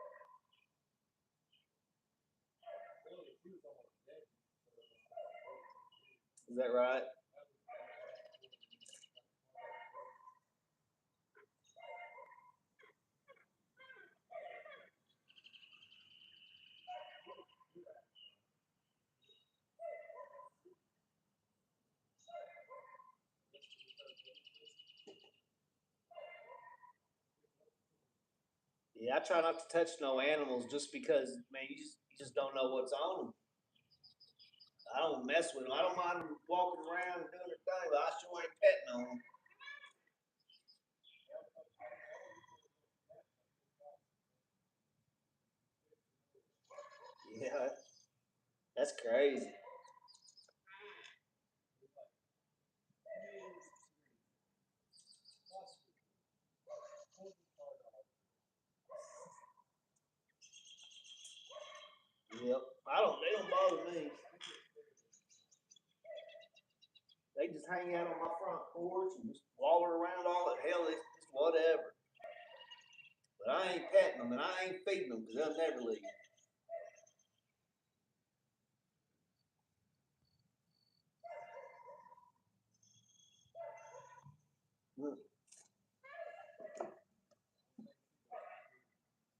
Is that right? Yeah, I try not to touch no animals just because, man, you just don't know what's on them. I don't mess with them. I don't mind them walking around and doing their thing, but I sure ain't petting on them. Yeah, that's crazy. Yep. They don't bother me. They just hang out on my front porch and just waller around all the hell. It's just whatever. But I ain't petting them and I ain't feeding them because they'll never leave. Mm,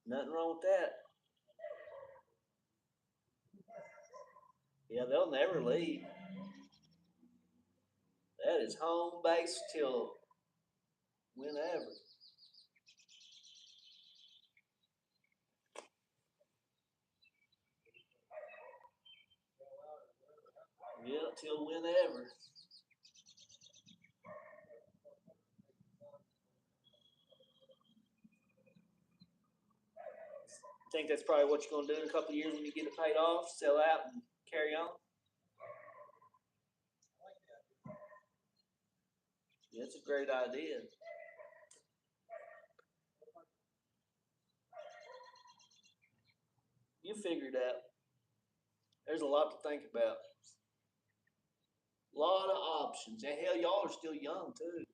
nothing wrong with that. Yeah, they'll never leave. That is home base till whenever. Yeah, till whenever. Think that's probably what you're gonna do in a couple of years when you get it paid off, sell out and carry on? Yeah, it's a great idea. You figure it out. There's a lot to think about. A lot of options. And hell, y'all are still young too.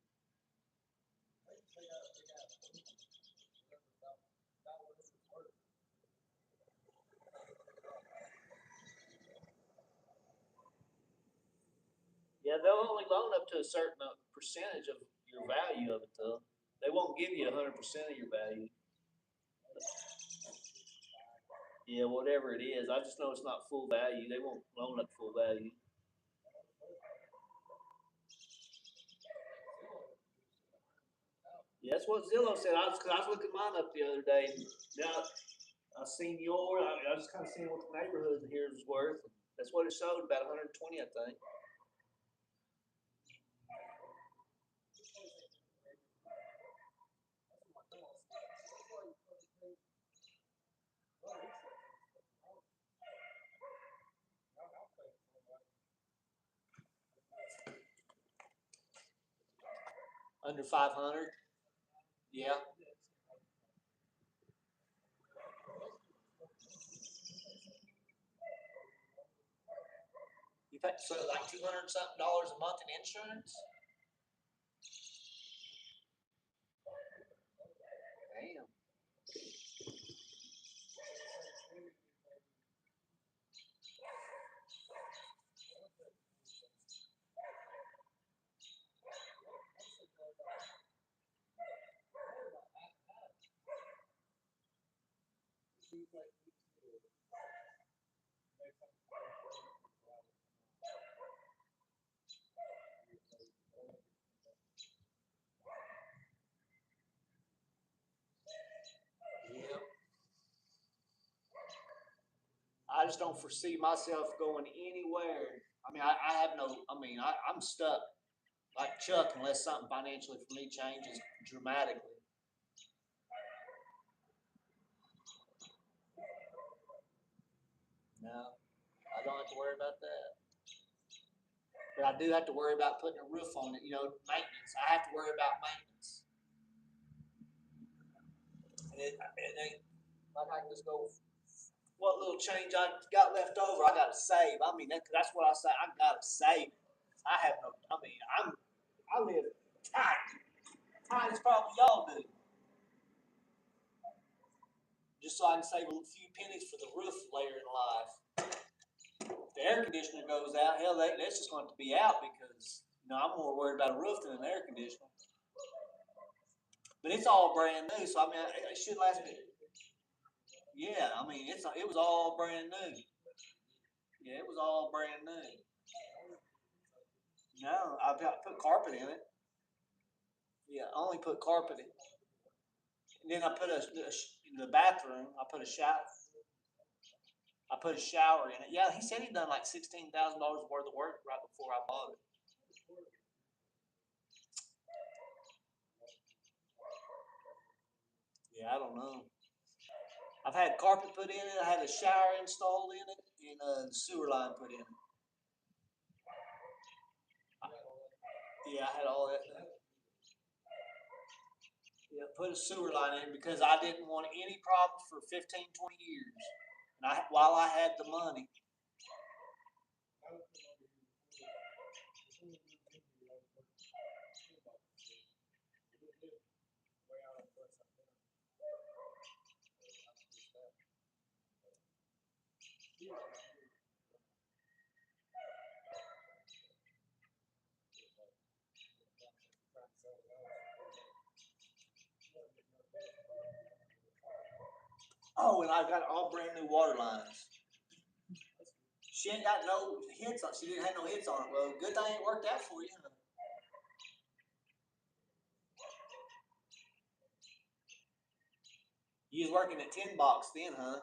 Yeah, they'll only loan up to a certain percentage of your value of it, though. They won't give you 100% of your value. Yeah, whatever it is. I just know it's not full value. They won't loan up full value. Yeah, that's what Zillow said. Cause I was looking mine up the other day. Now I seen yours. I just kind of seen what the neighborhood here is worth. That's what it showed, about 120, I think. Under 500. Yeah. You pay so like $200 something a month in insurance. Damn. Yeah. I just don't foresee myself going anywhere. I mean, I have no. I mean, I'm stuck like Chuck unless something financially for me changes dramatically. No, I don't have to worry about that. But I do have to worry about putting a roof on it. You know, maintenance. I have to worry about maintenance. And it ain't like I can just go. What little change I got left over, I gotta save. I mean, that's what I say. I gotta save. I have no. I mean, I live tight, tight as probably y'all do, just so I can save a few pennies for the roof later in life. If the air conditioner goes out, hell, that's just going to be out because I'm more worried about a roof than an air conditioner. But it's all brand new, so I mean, it should last me. Yeah, I mean, it was all brand new. Yeah, it was all brand new. No, I put carpet in it. Yeah, I only put carpet in. And then I put in the bathroom. I put a shower in it. Yeah, he said he'd done like $16,000 worth of work right before I bought it. Yeah, I don't know. I've had carpet put in it. I had a shower installed in it, and a sewer line put in it. Yeah, I had all that. Yeah, put a sewer line in because I didn't want any problems for 15, 20 years. And while I had the money. Oh, and I got all brand new water lines. She ain't got no hits on. She didn't have no hits on it. Well, good thing it worked out for you. You was working at 10 box then, huh?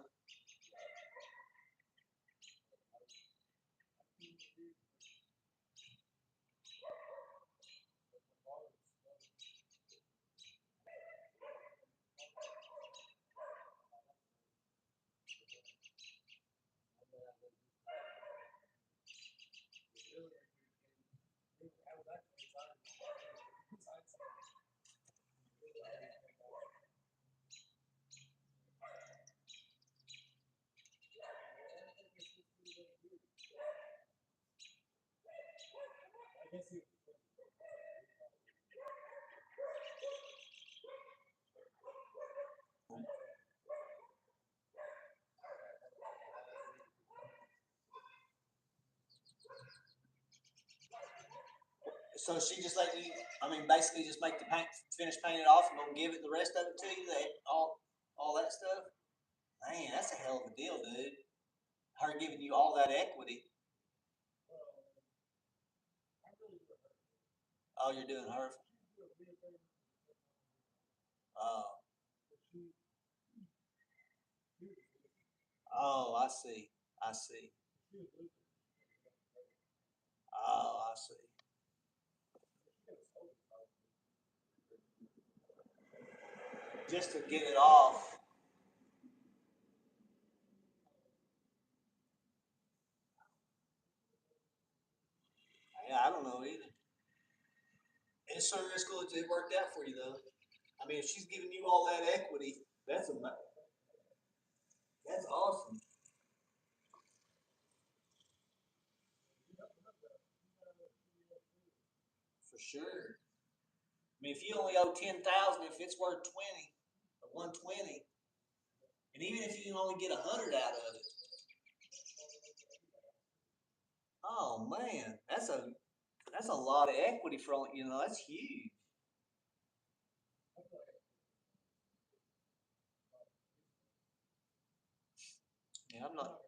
So she just let you, I mean, basically just make the paint, finish painting it off and gonna give it the rest of it to you, all that stuff? Man, that's a hell of a deal, dude. Her giving you all that equity. Oh, you're doing her. Oh, oh, I see. I see. Oh, I see. Just to get it off. Yeah, I don't know either. It's sure it's cool it worked out for you though. I mean, if she's giving you all that equity, that's awesome for sure. I mean, if you only owe 10,000, if it's worth 20 or 120, and even if you can only get 100 out of it, oh man, that's a lot of equity for all, that's huge. Yeah, I'm not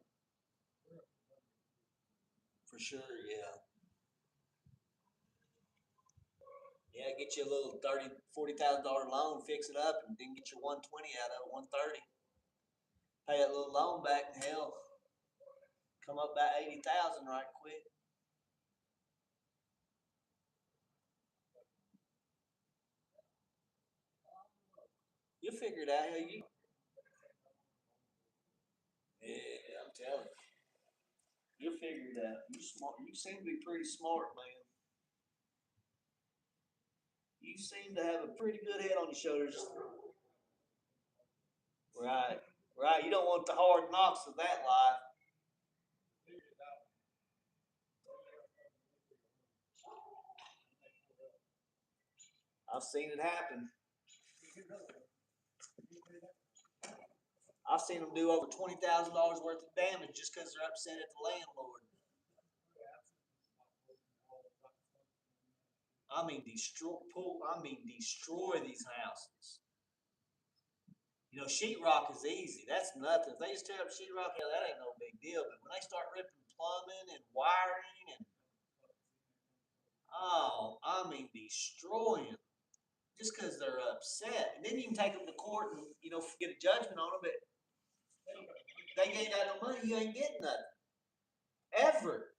for sure. Yeah, yeah. Get you a little 30, $40,000 loan, fix it up, and then get your 120 out of it, 130. Pay that little loan back, and hell, come up about 80,000 right quick. You'll figure it out. Hell, yeah, I'm telling you, you'll figure it out. You smart. You seem to be pretty smart, man. You seem to have a pretty good head on your shoulders. Right, right. You don't want the hard knocks of that life. I've seen it happen. I've seen them do over $20,000 worth of damage just because they're upset at the landlord. I mean, destroy these houses. Sheetrock is easy. That's nothing. If they just tear up sheetrock, hell, that ain't no big deal. But when they start ripping plumbing and wiring and oh, I mean, destroying just because they're upset, and then you can take them to court and get a judgment on them. But they ain't got no money. You ain't getting nothing ever.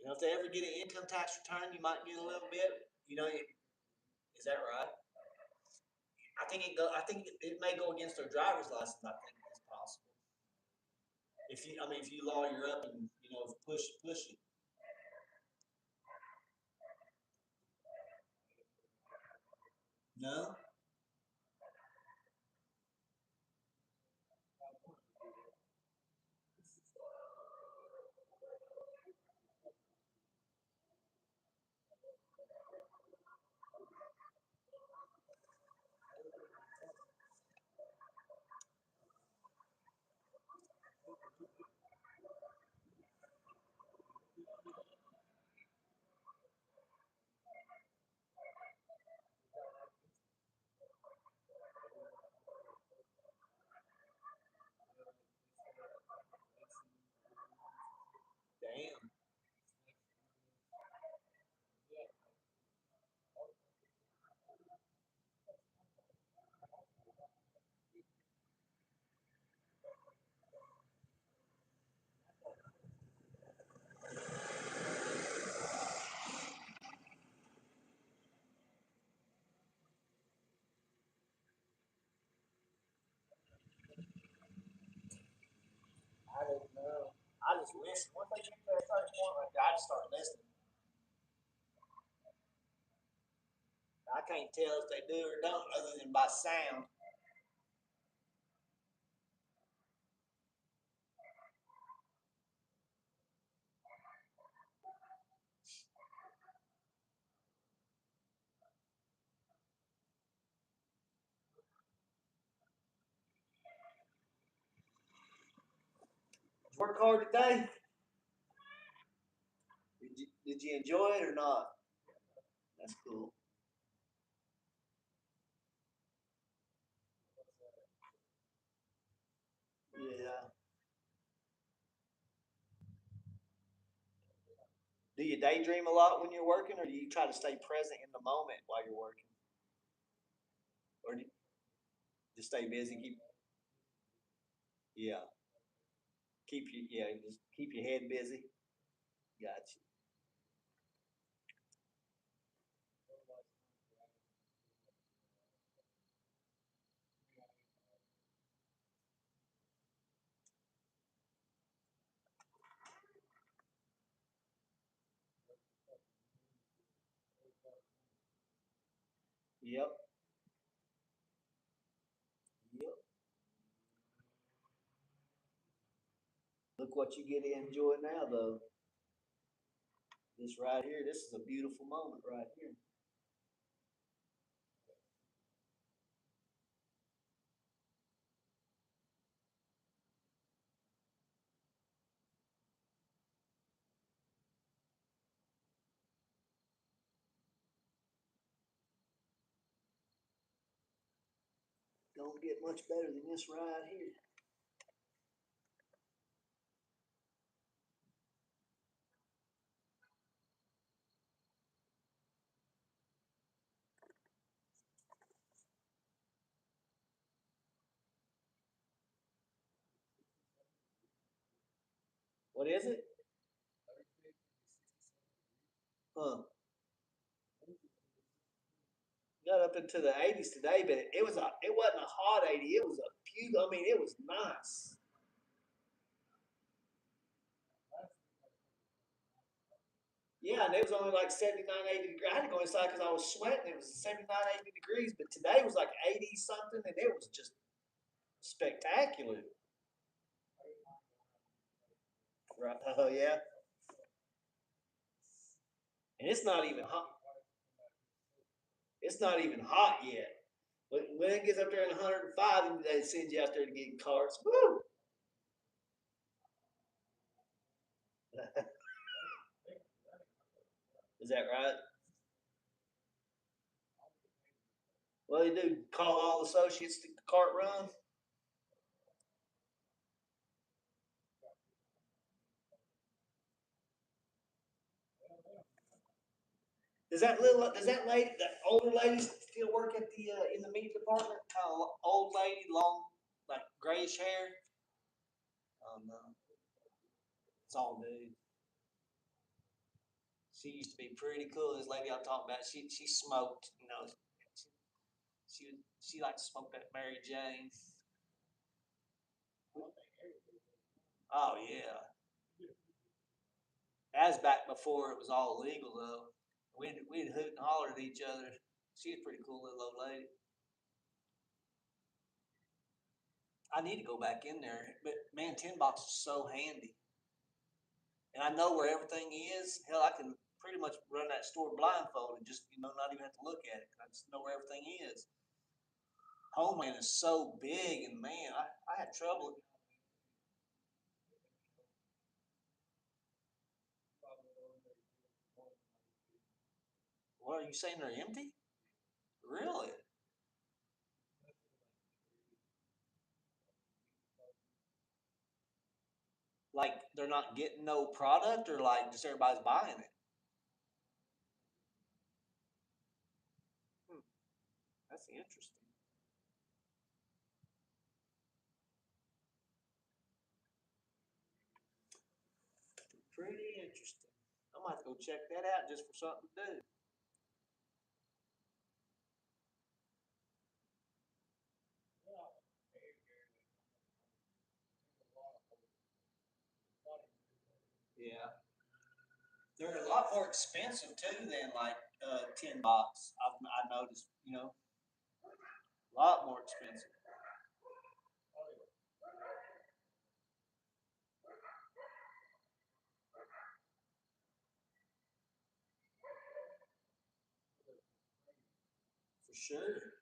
If they ever get an income tax return, you might get a little bit. Is that right? I think it may go against their driver's license. I think it's possible. If you lawyer up and push it. No. Damn. I don't know. I just listen. Once they get to a certain point, like I just start listening. I can't can't tell if they do or don't other than by sound. Did you work hard today? Did you enjoy it or not? That's cool. Yeah. Do you daydream a lot when you're working, or do you try to stay present in the moment while you're working, or do you just stay busy? Yeah, just keep your head busy. Gotcha. Yep. Yep. Look what you get to enjoy now, though. This right here, this is a beautiful moment right here. Don't get much better than this right here. What is it? Huh? Got up into the 80s today, but it wasn't a hot 80. It was a few. I mean, it was nice. Yeah, and it was only like 79, 80 degrees. I had to go inside because I was sweating. It was 79, 80 degrees, but today was like 80 something, and it was just spectacular. Right? Oh yeah, and it's not even hot. It's not even hot yet. When it gets up there in 105, then they send you out there to get carts. Woo! Is that right? Well, they do call all associates to cart run. Does that lady, that older lady, still work at the in the meat department? Kind of old lady, long, like grayish hair. Oh no, it's all dude. She used to be pretty cool. This lady I'm talking about, she smoked. You know, she liked to smoke that Mary Jane. Oh yeah, that was back before it was all legal though. We'd hoot and holler at each other. She's a pretty cool little old lady. I need to go back in there, but man, Tin Box is so handy, and I know where everything is. Hell, I can pretty much run that store blindfolded, just not even have to look at it. I just know where everything is. Homeland is so big, and man, I had trouble. What are you saying? They're empty? Really? Like they're not getting no product, or like just everybody's buying it? Hmm, that's interesting. Pretty interesting. I might have to go check that out just for something to do. Yeah, they're a lot more expensive too than like $10. I noticed, you know, a lot more expensive. For sure.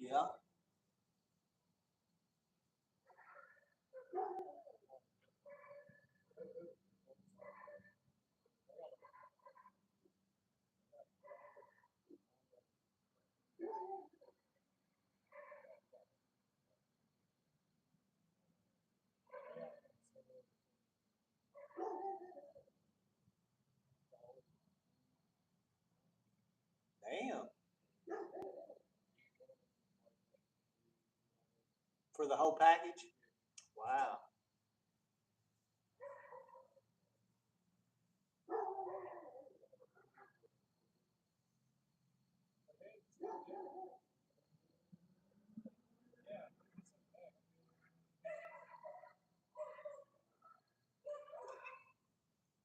Yeah. Damn. For the whole package? Wow.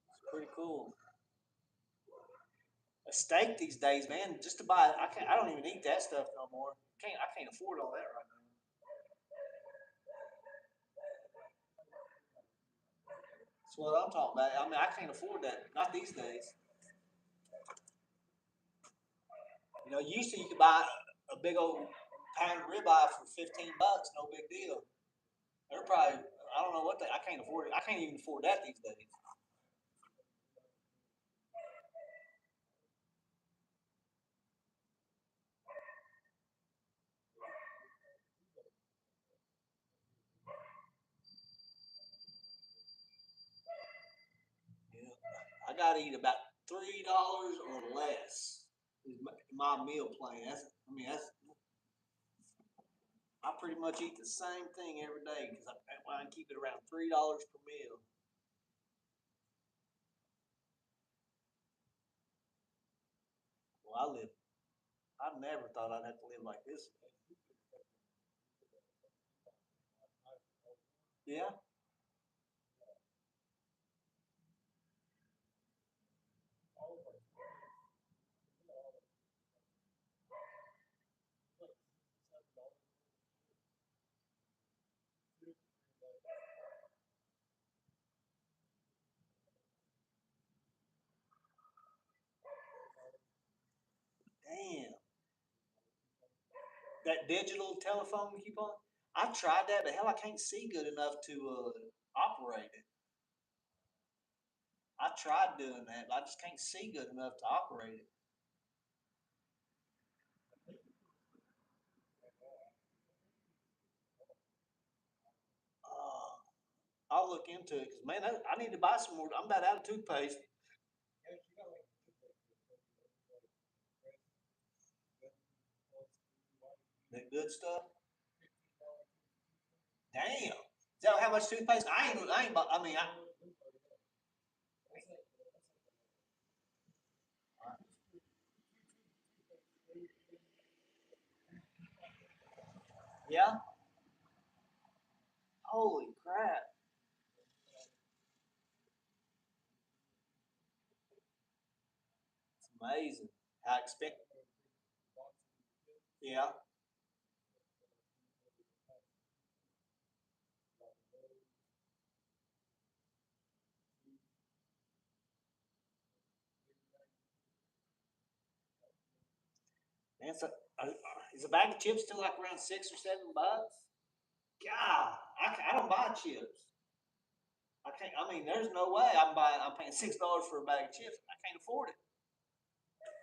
It's pretty cool. A steak these days, man, just to buy I don't even eat that stuff no more. I can't afford all that right now. That's what I'm talking about. I mean, I can't afford that. Not these days. You know, used to you could buy a big old pound of ribeye for $15, no big deal. They're probably I don't know what they I can't afford it. I can't even afford that these days. Yeah. I gotta eat about $3 or less is my meal plan. That's I pretty much eat the same thing every day because I keep it around $3 per meal. Well, I never thought I'd have to live like this. Yeah. Damn. That digital telephone coupon. I tried that, but hell, I can't see good enough to operate it. I tried doing that, but I just can't see good enough to operate it. Uh, I'll look into it because man, I need to buy some more. I'm about out of toothpaste. That good stuff. Damn. Is that how much toothpaste? I ain't. I mean, yeah. Holy crap! It's amazing. How expect? Yeah. Man, so is a bag of chips still like around $6 or $7? God, I don't buy chips. I can't. I mean, there's no way I'm paying $6 for a bag of chips. I can't afford it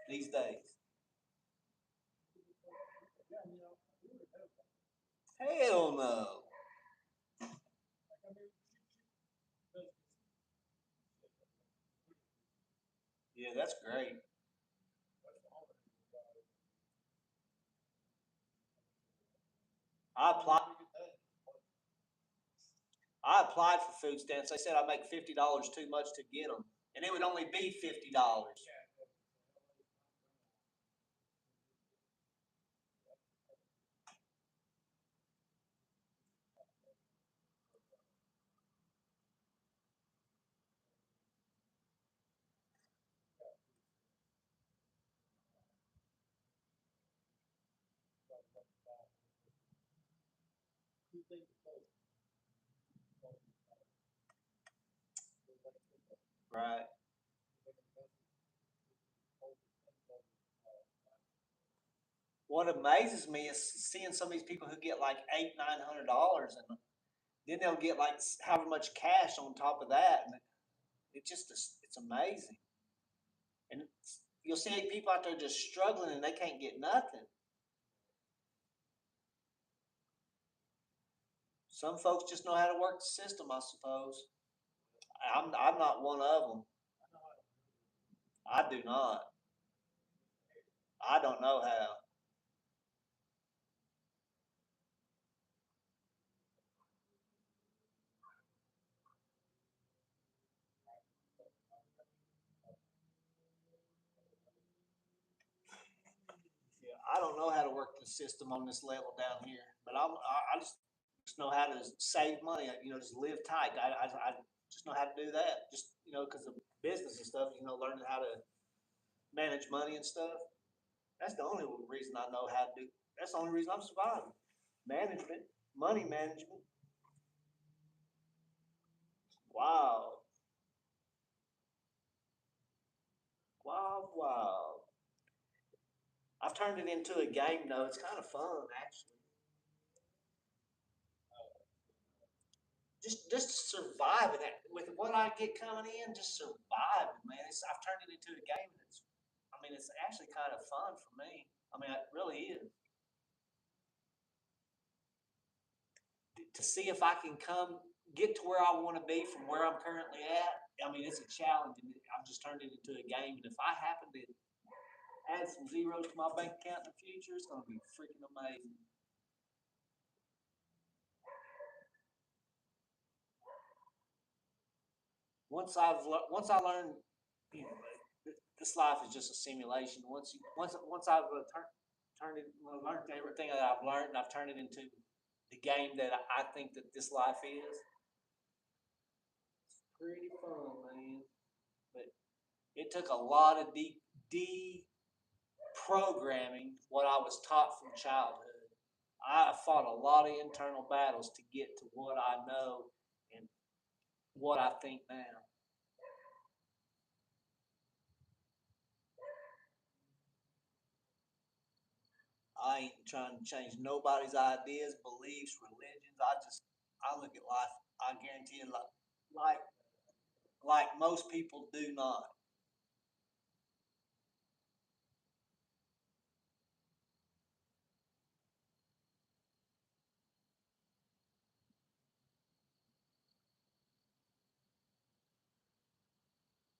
these days. Hell no. Yeah, that's great. I applied. I applied for food stamps. They said I make $50 too much to get them. and it would only be $50. Right. What amazes me is seeing some of these people who get like $800-900, and then they'll get like however much cash on top of that, and it just it's amazing. And you'll see people out there just struggling and they can't get nothing. Some folks just know how to work the system, I suppose. I'm not one of them. I do not. I don't know how. Yeah, I don't know how to work the system on this level down here, but I just know how to save money. Just live tight. I just know how to do that. Just because of business and stuff. Learning how to manage money and stuff. That's the only reason I know how to do. That's the only reason I'm surviving. Management, money management. Wow, wow, wow. I've turned it into a game though. It's kind of fun actually. Just surviving it with what I get coming in. Just surviving, man. I've turned it into a game. It's actually kind of fun for me. It really is. To see if I can get to where I want to be from where I'm currently at. It's a challenge, and I've just turned it into a game. And if I happen to add some zeros to my bank account in the future, it's going to be freaking amazing. Once I learn, you know, this life is just a simulation. Once I've turned it, learned everything that I've learned, and I've turned it into the game that I think that this life is. It's pretty fun, man. But it took a lot of deprogramming what I was taught from childhood. I fought a lot of internal battles to get to what I know and what I think now. I ain't trying to change nobody's ideas, beliefs, religions. I look at life. I guarantee you, like like most people do not.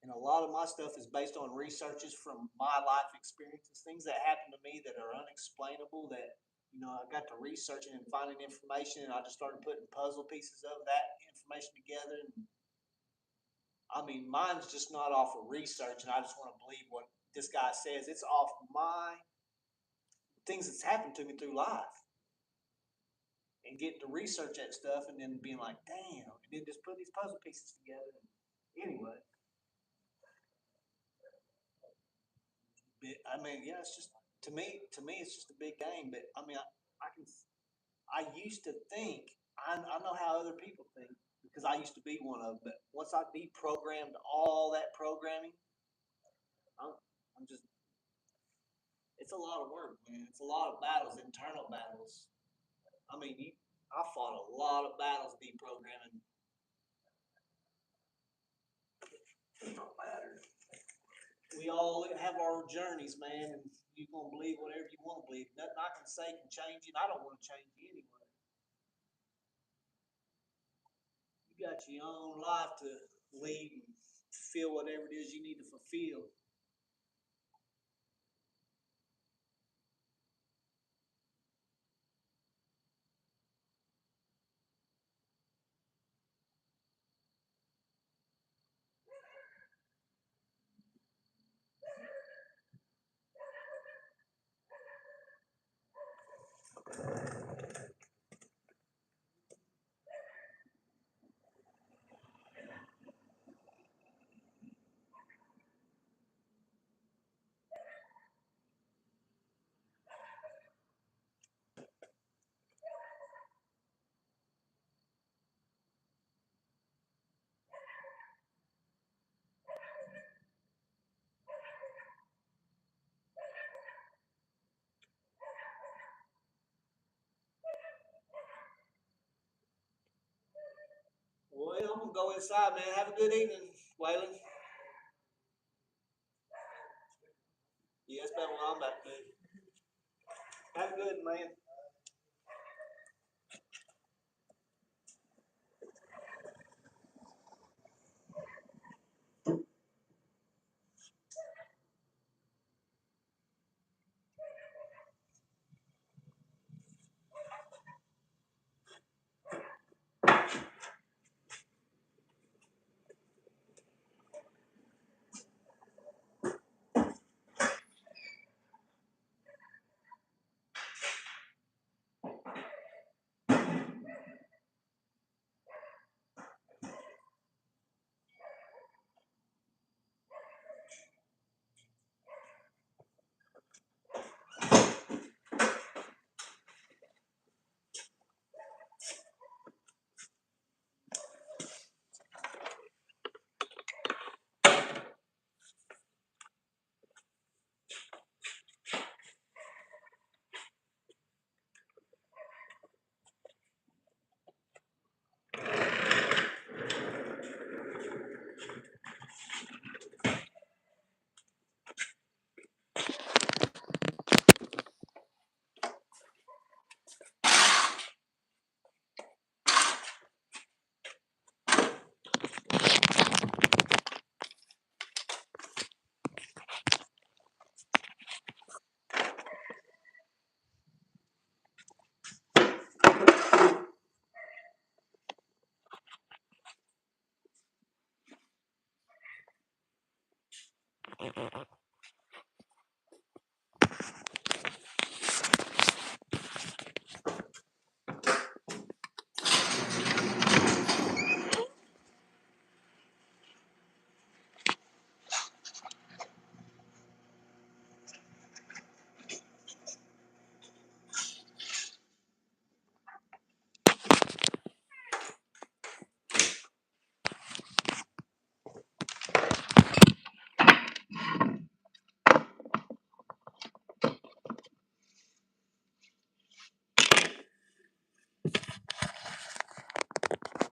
And a lot of my stuff is based on researches from my life experiences, things that happen to me that are unexplainable. That I got to researching and finding information, and I just started putting puzzle pieces of that information together. And mine's just not off of research, and I just want to believe what this guy says. It's off my things that's happened to me through life, and getting to research that stuff, and then being like, damn, and then just put these puzzle pieces together. Anyway, yeah, it's just to me, it's just a big game. But I can, I used to think I know how other people think because I used to be one of them. But once I deprogrammed all that programming, I'm, I'm just it's a lot of work, man. It's a lot of battles, internal battles. I mean, you, I fought a lot of battles deprogramming. It don't matter. We all have our journeys, man, and you're gonna believe whatever you want to believe. Nothing I can say can change you, and I don't want to change you anyway. You got your own life to lead and fulfill whatever it is you need to fulfill. I'm gonna go inside, man. Have a good evening, Waylon. Yeah, that's about what I'm about to do. Have a good, man.